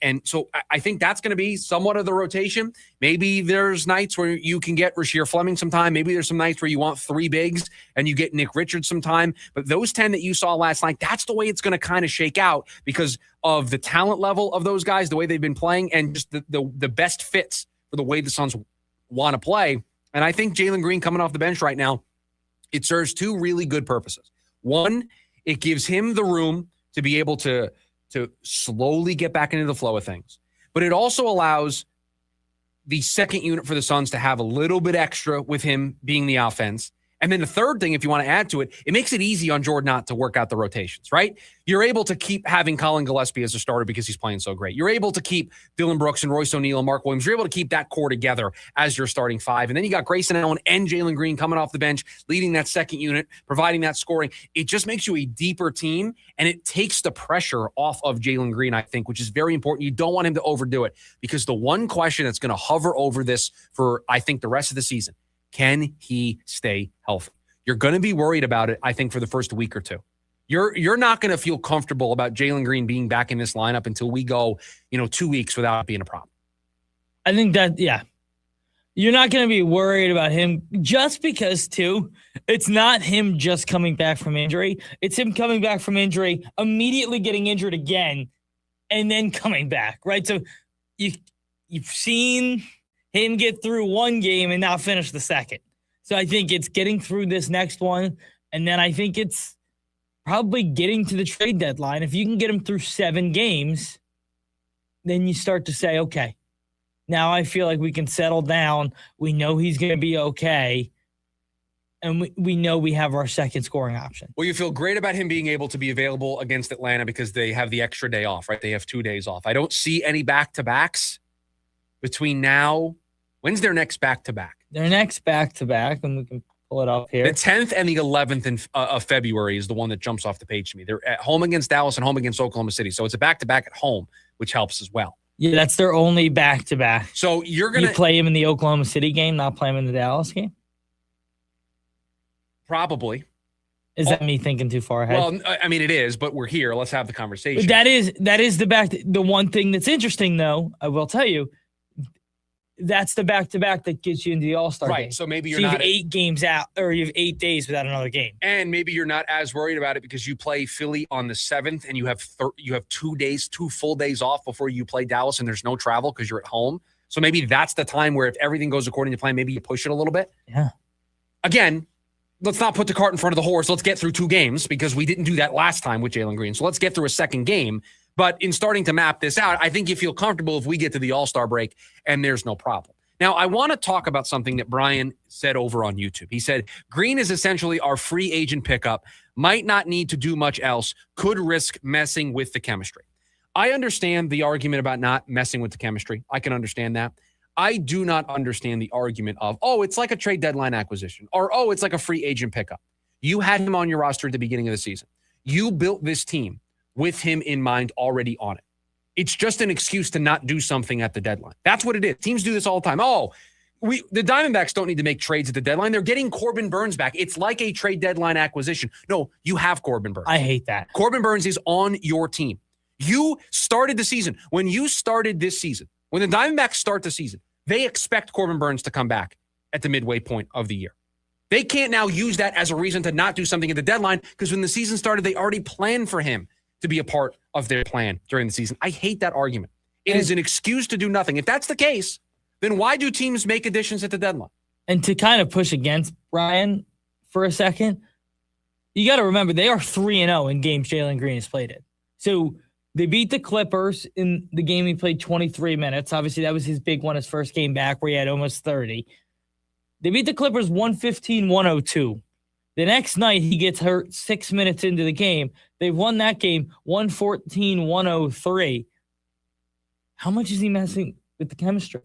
And so I think that's going to be somewhat of the rotation. Maybe there's nights where you can get Rasheer Fleming some time. Maybe there's some nights where you want 3 bigs and you get Nick Richards some time. But those 10 that you saw last night, that's the way it's going to kind of shake out because of the talent level of those guys, the way they've been playing, and just the best fits for the way the Suns want to play. And I think Jalen Green coming off the bench right now, it serves 2 really good purposes. One, it gives him the room to be able to slowly get back into the flow of things. But it also allows the second unit for the Suns to have a little bit extra with him being the offense. And then the third thing, if you want to add to it, it makes it easy on Jordan Knott to work out the rotations, right? You're able to keep having Colin Gillespie as a starter because he's playing so great. You're able to keep Dylan Brooks and Royce O'Neal and Mark Williams. You're able to keep that core together as your starting 5. And then you got Grayson Allen and Jalen Green coming off the bench, leading that second unit, providing that scoring. It just makes you a deeper team, and it takes the pressure off of Jalen Green, I think, which is very important. You don't want him to overdo it because the one question that's going to hover over this for, I think, the rest of the season, can he stay healthy? You're going to be worried about it, I think, for the first week or 2. You're not going to feel comfortable about Jalen Green being back in this lineup until we go, 2 weeks without it being a problem. I think that, yeah. You're not going to be worried about him just because, too, it's not him just coming back from injury. It's him coming back from injury, immediately getting injured again, and then coming back, right? So you've seen him get through one game and not finish the second. So I think it's getting through this next one, and then I think it's probably getting to the trade deadline. If you can get him through 7 games, then you start to say, okay, now I feel like we can settle down. We know he's going to be okay, and we know we have our second scoring option. Well, you feel great about him being able to be available against Atlanta because they have the extra day off, right? They have 2 days off. I don't see any back-to-backs between now. When's their next back-to-back? Their next back-to-back, and we can pull it up here. The 10th and the 11th of February is the one that jumps off the page to me. They're at home against Dallas and home against Oklahoma City. So it's a back-to-back at home, which helps as well. Yeah, that's their only back-to-back. So you're going to play him in the Oklahoma City game, not play him in the Dallas game? Probably. Is that me thinking too far ahead? Well, I mean, it is, but we're here. Let's have the conversation. That is the one thing that's interesting, though, I will tell you, that's the back-to-back that gets you into the All-Star game. Right, so maybe you have 8 games out, or you have 8 days without another game. And maybe you're not as worried about it because you play Philly on the 7th, and you have 2 full days off before you play Dallas, and there's no travel because you're at home. So maybe that's the time where if everything goes according to plan, maybe you push it a little bit. Yeah. Again, let's not put the cart in front of the horse. Let's get through 2 games because we didn't do that last time with Jalen Green. So let's get through a second game. But in starting to map this out, I think you feel comfortable if we get to the All-Star break and there's no problem. Now, I want to talk about something that Brian said over on YouTube. He said, Green is essentially our free agent pickup, might not need to do much else, could risk messing with the chemistry. I understand the argument about not messing with the chemistry. I can understand that. I do not understand the argument of, oh, it's like a trade deadline acquisition, or, oh, it's like a free agent pickup. You had him on your roster at the beginning of the season. You built this team with him in mind already on it. It's just an excuse to not do something at the deadline. That's what it is. Teams do this all the time. Oh, the Diamondbacks don't need to make trades at the deadline. They're getting Corbin Burns back. It's like a trade deadline acquisition. No, you have Corbin Burns. I hate that. Corbin Burns is on your team. You started the season. When you started this season, when the Diamondbacks start the season, they expect Corbin Burns to come back at the midway point of the year. They can't now use that as a reason to not do something at the deadline because when the season started, they already planned for him to be a part of their plan during the season. I hate that argument. It is an excuse to do nothing. If that's the case, then why do teams make additions at the deadline? And to kind of push against Brian for a second, you got to remember they are 3-0 in games Jalen Green has played in. So they beat the Clippers in the game he played 23 minutes. Obviously, that was his big one, his first game back where he had almost 30. They beat the Clippers 115-102. The next night, he gets hurt 6 minutes into the game. They've won that game 114-103. How much is he messing with the chemistry?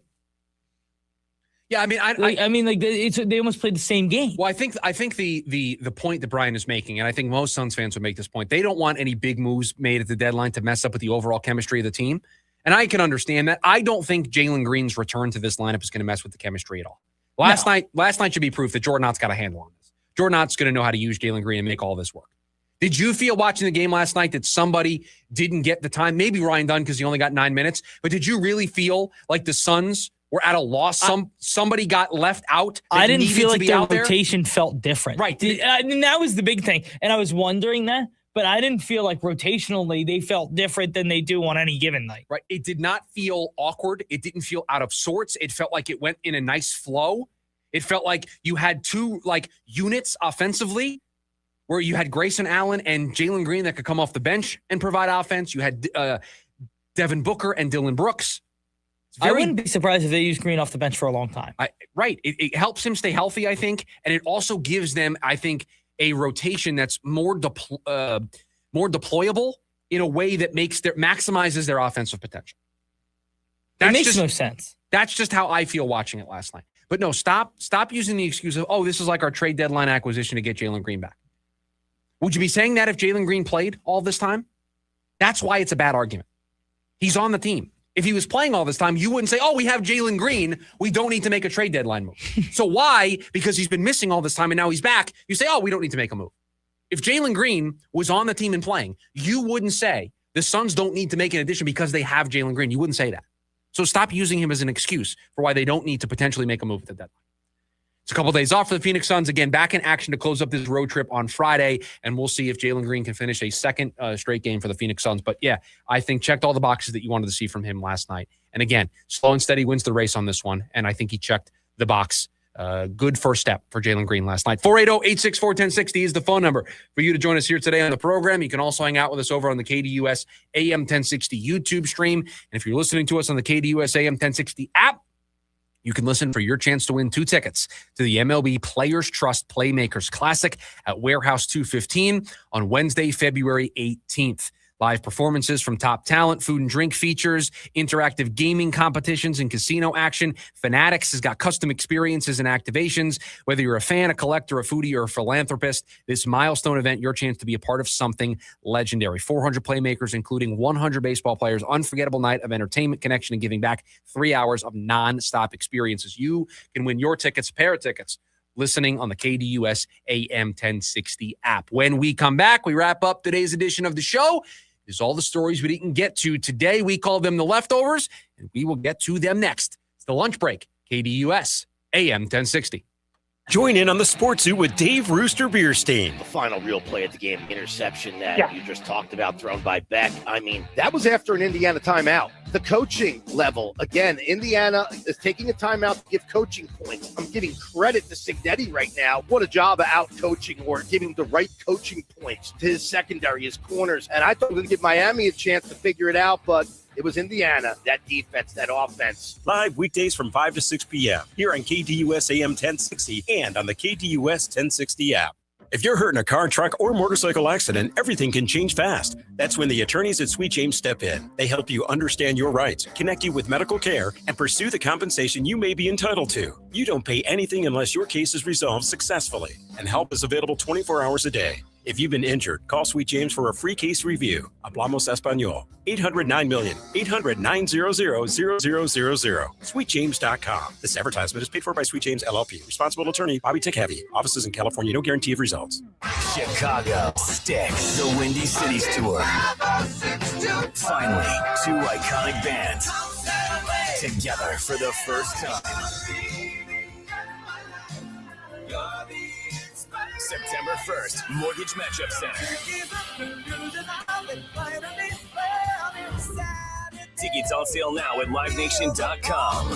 Yeah, I mean, they almost played the same game. Well, I think the point that Brian is making, and I think most Suns fans would make this point, they don't want any big moves made at the deadline to mess up with the overall chemistry of the team. And I can understand that. I don't think Jalen Green's return to this lineup is going to mess with the chemistry at all. Last night should be proof that Jordan Ott's got a handle on this. Jordan Ott's going to know how to use Jalen Green and make all this work. Did you feel watching the game last night that somebody didn't get the time? Maybe Ryan Dunn because he only got 9 minutes. But did you really feel like the Suns were at a loss? Somebody got left out. I didn't feel like their rotation felt different. Right. And that was the big thing. And I was wondering that. But I didn't feel like rotationally they felt different than they do on any given night. Right. It did not feel awkward. It didn't feel out of sorts. It felt like it went in a nice flow. It felt like you had two units offensively where you had Grayson Allen and Jalen Green that could come off the bench and provide offense. You had Devin Booker and Dylan Brooks. I wouldn't be surprised if they use Green off the bench for a long time. Right. It helps him stay healthy, I think. And it also gives them, I think, a rotation that's more deployable in a way that maximizes their offensive potential. That makes no sense. That's just how I feel watching it last night. But no, stop using the excuse of, oh, this is like our trade deadline acquisition to get Jalen Green back. Would you be saying that if Jalen Green played all this time? That's why it's a bad argument. He's on the team. If he was playing all this time, you wouldn't say, oh, we have Jalen Green. We don't need to make a trade deadline move. So why? Because he's been missing all this time and now he's back. You say, oh, we don't need to make a move. If Jalen Green was on the team and playing, you wouldn't say the Suns don't need to make an addition because they have Jalen Green. You wouldn't say that. So stop using him as an excuse for why they don't need to potentially make a move at the deadline. It's a couple of days off for the Phoenix Suns. Again, back in action to close up this road trip on Friday, and we'll see if Jalen Green can finish a second straight game for the Phoenix Suns. But yeah, I think checked all the boxes that you wanted to see from him last night. And again, slow and steady wins the race on this one, and I think he checked the box. Good first step for Jalen Green last night. 480-864-1060 is the phone number for you to join us here today on the program. You can also hang out with us over on the KDUS AM 1060 YouTube stream. And if you're listening to us on the KDUS AM 1060 app, you can listen for your chance to win 2 tickets to the MLB Players Trust Playmakers Classic at Warehouse 215 on Wednesday, February 18th. Live performances from top talent, food and drink features, interactive gaming competitions, and casino action. Fanatics has got custom experiences and activations. Whether you're a fan, a collector, a foodie, or a philanthropist, this milestone event, your chance to be a part of something legendary. 400 playmakers, including 100 baseball players, unforgettable night of entertainment, connection, and giving back. 3 hours of non-stop experiences. You can win your tickets, a pair of tickets, listening on the KDUS AM 1060 app. When we come back, we wrap up today's edition of the show. Is all the stories we didn't get to today. We call them the leftovers, and we will get to them next. It's the lunch break, KDUS, AM 1060. Join in on the Sports Zoo with Dave Rooster Beerstein. The final real play of the game, interception that you just talked about, thrown by Beck. I mean, that was after an Indiana timeout. The coaching level, again, Indiana is taking a timeout to give coaching points. I'm giving credit to Signetti right now. What a job of out coaching or giving the right coaching points to his secondary, his corners. And I thought we were going to give Miami a chance to figure it out, but It was Indiana, that defense, that offense. Live weekdays from 5 to 6 p.m. here on KDUS AM 1060 and on the KDUS 1060 app. If you're hurt in a car, truck, or motorcycle accident, everything can change fast. That's when the attorneys at Sweet James step in. They help you understand your rights, connect you with medical care, and pursue the compensation you may be entitled to. You don't pay anything unless your case is resolved successfully, and help is available 24 hours a day. If you've been injured, call Sweet James for a free case review. Hablamos Español. 800-9000000. 800-900-0000. SweetJames.com. This advertisement is paid for by Sweet James LLP. Responsible attorney, Bobby Tick-Heavy. Offices in California. No guarantee of results. Chicago Sticks, the Windy Cities Tour. Finally, two iconic bands together for the first time. September 1st, Mortgage Matchup Center. Tickets on sale now at livenation.com.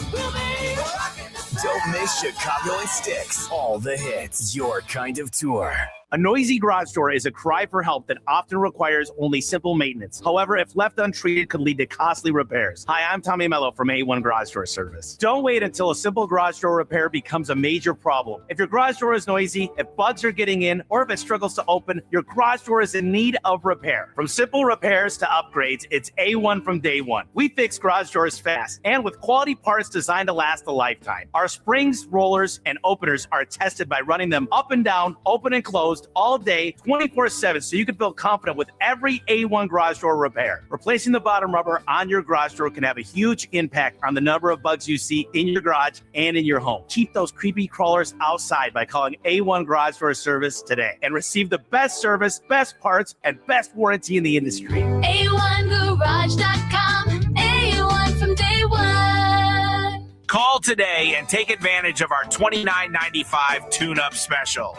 Don't miss Chicago and Sticks. All the hits, your kind of tour. A noisy garage door is a cry for help that often requires only simple maintenance. However, if left untreated, could lead to costly repairs. Hi, I'm Tommy Mello from A1 Garage Door Service. Don't wait until a simple garage door repair becomes a major problem. If your garage door is noisy, if bugs are getting in, or if it struggles to open, your garage door is in need of repair. From simple repairs to upgrades, it's A1 from day one. We fix garage doors fast and with quality parts designed to last a lifetime. Our springs, rollers, and openers are tested by running them up and down, open and closed, all day, 24/7, so you can feel confident with every A1 garage door repair. Replacing the bottom rubber on your garage door can have a huge impact on the number of bugs you see in your garage and in your home. Keep those creepy crawlers outside by calling A1 Garage Door Service today and receive the best service, best parts, and best warranty in the industry. A1Garage.com. A1 from day one. Call today and take advantage of our $29.95 tune-up special.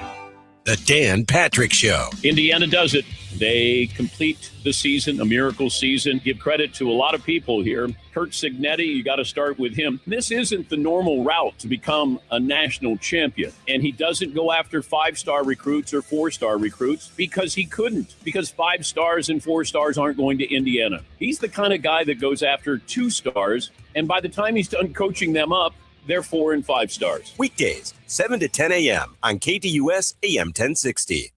The Dan Patrick Show. Indiana does it. They complete the season, a miracle season. Give credit to a lot of people here. Kurt Signetti, you got to start with him. This isn't the normal route to become a national champion. And he doesn't go after 5-star recruits or 4-star recruits because he couldn't. Because 5 stars and 4 stars aren't going to Indiana. He's the kind of guy that goes after 2 stars. And by the time he's done coaching them up, they're 4 and 5 stars. Weekdays, 7 to 10 a.m. on KDUS AM 1060.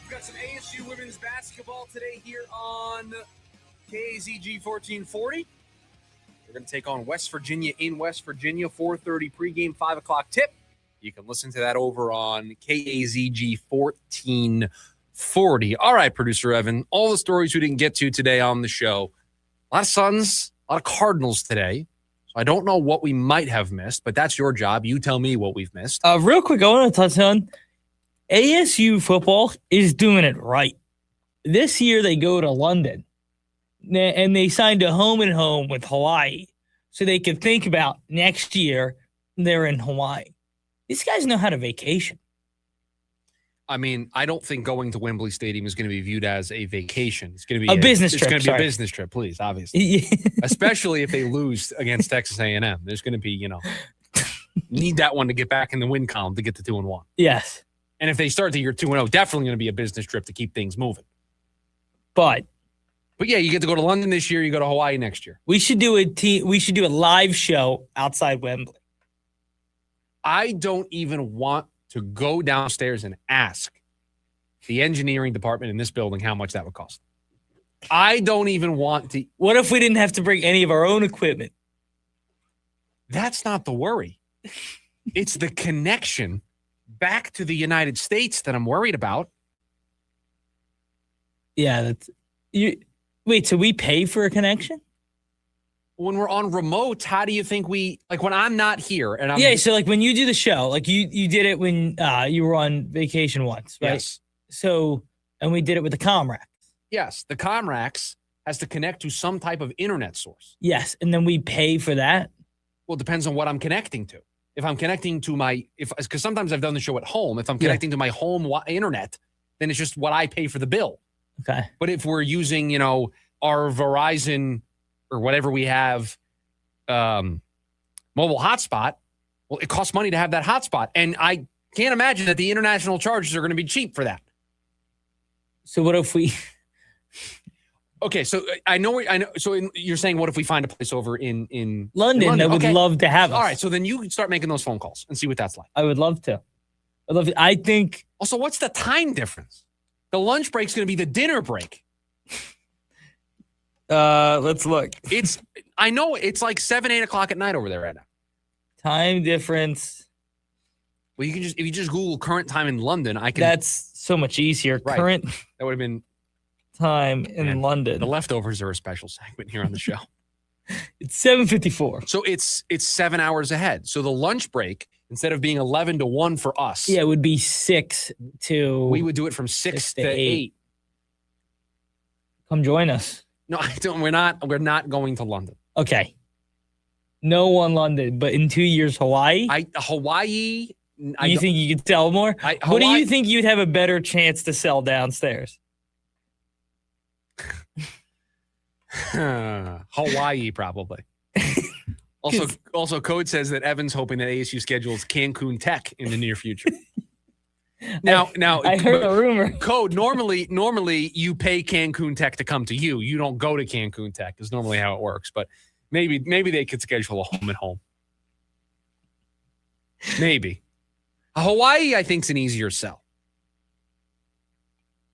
We've got some ASU women's basketball today here on KAZG 1440. We're going to take on West Virginia in West Virginia, 4:30 pregame, 5 o'clock tip. You can listen to that over on KAZG 1440. All right, producer Evan, all the stories we didn't get to today on the show. A lot of Suns, a lot of Cardinals today. So I don't know what we might have missed, but that's your job. You tell me what we've missed. Real quick, I want to touch on ASU football is doing it right. This year they go to London and they signed a home and home with Hawaii so they could think about next year they're in Hawaii. These guys know how to vacation. I mean, I don't think going to Wembley Stadium is going to be viewed as a vacation. It's going to be a business trip. It's going to be a business trip, please, obviously. Especially if they lose against Texas A&M. There's going to be, need that one to get back in the win column to get to 2-1. Yes. And if they start the year 2-0, definitely going to be a business trip to keep things moving. But yeah, you get to go to London this year. You go to Hawaii next year. We should do a live show outside Wembley. I don't even want to go downstairs and ask the engineering department in this building how much that would cost. I don't even want to. What if we didn't have to bring any of our own equipment? That's not the worry. It's the connection back to the United States that I'm worried about. Yeah, wait, so we pay for a connection? When we're on remote, how do you think when I'm not here and I'm so like when you do the show, like you did it when you were on vacation once, right? Yes. So, and we did it with the Comrax. Yes, the Comrax has to connect to some type of internet source. Yes, and then we pay for that. Well, it depends on what I'm connecting to. If I'm connecting to because sometimes I've done the show at home. If I'm connecting to my home internet, then it's just what I pay for the bill. Okay. But if we're using, our Verizon or whatever we have, mobile hotspot. Well, it costs money to have that hotspot. And I can't imagine that the international charges are going to be cheap for that. So what if we... Okay, so I know. So you're saying, what if we find a place over in London that would love to have us? All right, so then you can start making those phone calls and see what that's like. I would love to. I think... Also, what's the time difference? The lunch break's going to be the dinner break. Let's look. I know it's like 7, 8 o'clock at night over there right now. Time difference. Well, if you just Google current time in London, I can. That's so much easier. Right. Current that would have been time in London. The leftovers are a special segment here on the show. It's 7:54. So it's 7 hours ahead. So the lunch break, instead of being 11 to 1 for us, it would be 6 to. We would do it from 6 to 8. Come join us. No, I don't. We're not going to London. Okay. No one London, but in 2 years, Hawaii. Hawaii. You think you could sell more? What do you think you'd have a better chance to sell downstairs? Hawaii, probably. Also, Code says that Evan's hoping that ASU schedules Cancun Tech in the near future. Now, I heard a rumor. Code, normally you pay Cancun Tech to come to you. You don't go to Cancun Tech is normally how it works. But maybe they could schedule a home and home. Maybe. Hawaii, I think, is an easier sell.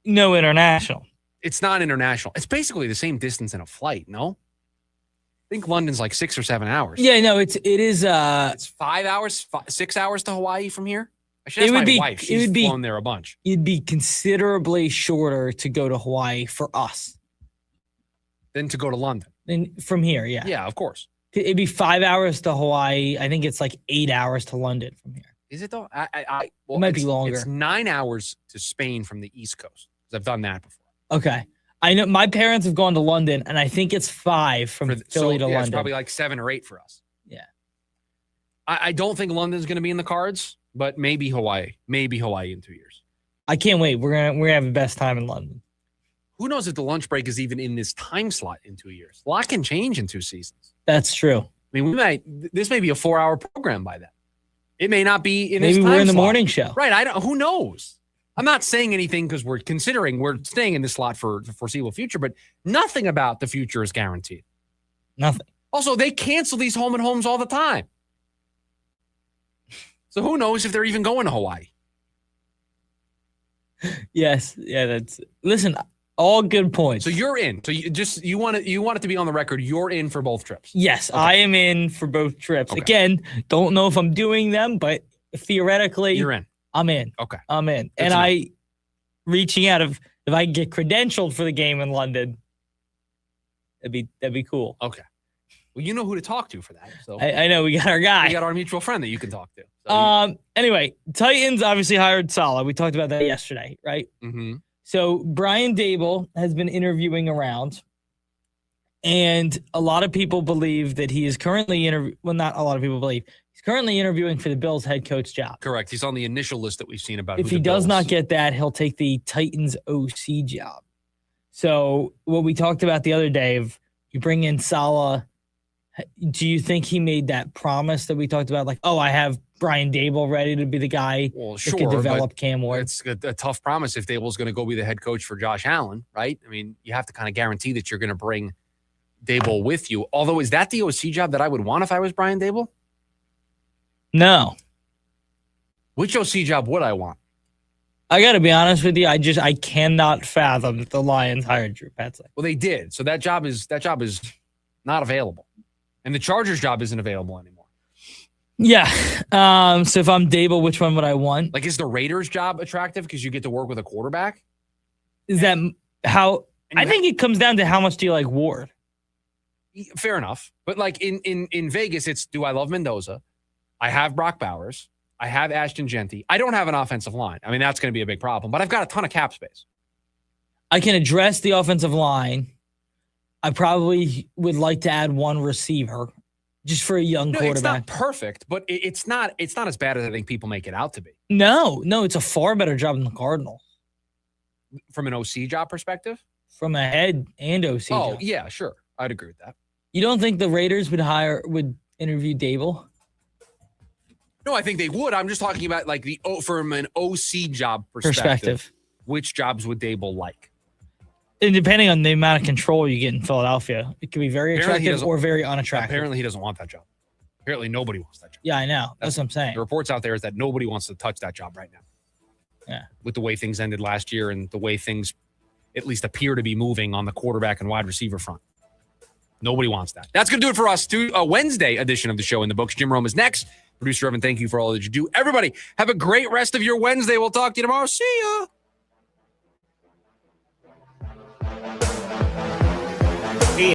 No international. It's not international. It's basically the same distance in a flight, no? I think London's like 6 or 7 hours. Yeah, no, it is. It's 5 hours, 6 hours to Hawaii from here. I should ask my wife. She's flown there a bunch. It'd be considerably shorter to go to Hawaii for us than to go to London. Than from here, yeah. Yeah, of course. It'd be 5 hours to Hawaii. I think it's like 8 hours to London from here. Is it though? It might be longer. It's 9 hours to Spain from the East Coast. I've done that before. Okay. I know my parents have gone to London, and I think it's 5 from Philly to London. It's probably like 7 or 8 for us. Yeah. I don't think London's going to be in the cards, but maybe Hawaii. Maybe Hawaii in 2 years. I can't wait. We're gonna have the best time in London. Who knows if the lunch break is even in this time slot in 2 years? A lot can change in 2 seasons. That's true. I mean, this may be a 4-hour program by then. It may not be in this Maybe time we're in the slot. morning show. Right. Who knows? I'm not saying anything because we're staying in this slot for the foreseeable future, but nothing about the future is guaranteed. Nothing. Also, they cancel these home and homes all the time. So who knows if they're even going to Hawaii? Yes. Yeah, listen, all good points. So you're in. So you want it to be on the record. You're in for both trips. Yes, okay. I am in for both trips. Okay. Again, don't know if I'm doing them, but theoretically, you're in. I'm in. Okay. I'm in. And reaching out if I can get credentialed for the game in London, that'd be cool. Okay. Well, you know who to talk to for that. So I know we got our guy. We got our mutual friend that you can talk to. So anyway, Titans obviously hired Saleh. We talked about that yesterday, right? Mm-hmm. So Brian Dable has been interviewing around, and a lot of people believe that he is currently not a lot of people believe. He's currently interviewing for the Bills head coach job. Correct. He's on the initial list that we've seen about if he does not get that, he'll take the Titans OC job. So what we talked about the other day, if you bring in Saleh, do you think he made that promise that we talked about? Like, I have Brian Dable ready to be the guy that can develop Cam Ward. It's a tough promise if Dable's going to go be the head coach for Josh Allen, right? I mean, you have to kind of guarantee that you're going to bring Dable with you. Although, is that the OC job that I would want if I was Brian Dable? No. Which OC job would I want? I got to be honest with you. I cannot fathom that the Lions hired Drew Petzing. Well, they did. So that job is not available. And the Chargers job isn't available anymore. Yeah. So if I'm Dable, which one would I want? Like, is the Raiders job attractive because you get to work with a quarterback? Is that how? I think it comes down to how much do you like Ward? Fair enough. But like in Vegas, it's do I love Mendoza? I have Brock Bowers. I have Ashton Genty. I don't have an offensive line. I mean, that's going to be a big problem. But I've got a ton of cap space. I can address the offensive line. I probably would like to add one receiver just for a young quarterback. It's not perfect, but it's not as bad as I think people make it out to be. No, it's a far better job than the Cardinals. From an OC job perspective? From a head and OC job. Yeah, sure. I'd agree with that. You don't think the Raiders would interview Dable? No, I think they would. I'm just talking about like from an OC job perspective. Which jobs would Dable like? And depending on the amount of control you get in Philadelphia, it could be very attractive or very unattractive. Apparently, he doesn't want that job. Apparently, nobody wants that job. Yeah, I know. That's what I'm saying. The reports out there is that nobody wants to touch that job right now. Yeah. With the way things ended last year and the way things at least appear to be moving on the quarterback and wide receiver front. Nobody wants that. That's going to do it for us. A Wednesday edition of the show in the books. Jim Rome is next. Producer Evan, thank you for all that you do. Everybody, have a great rest of your Wednesday. We'll talk to you tomorrow. See ya.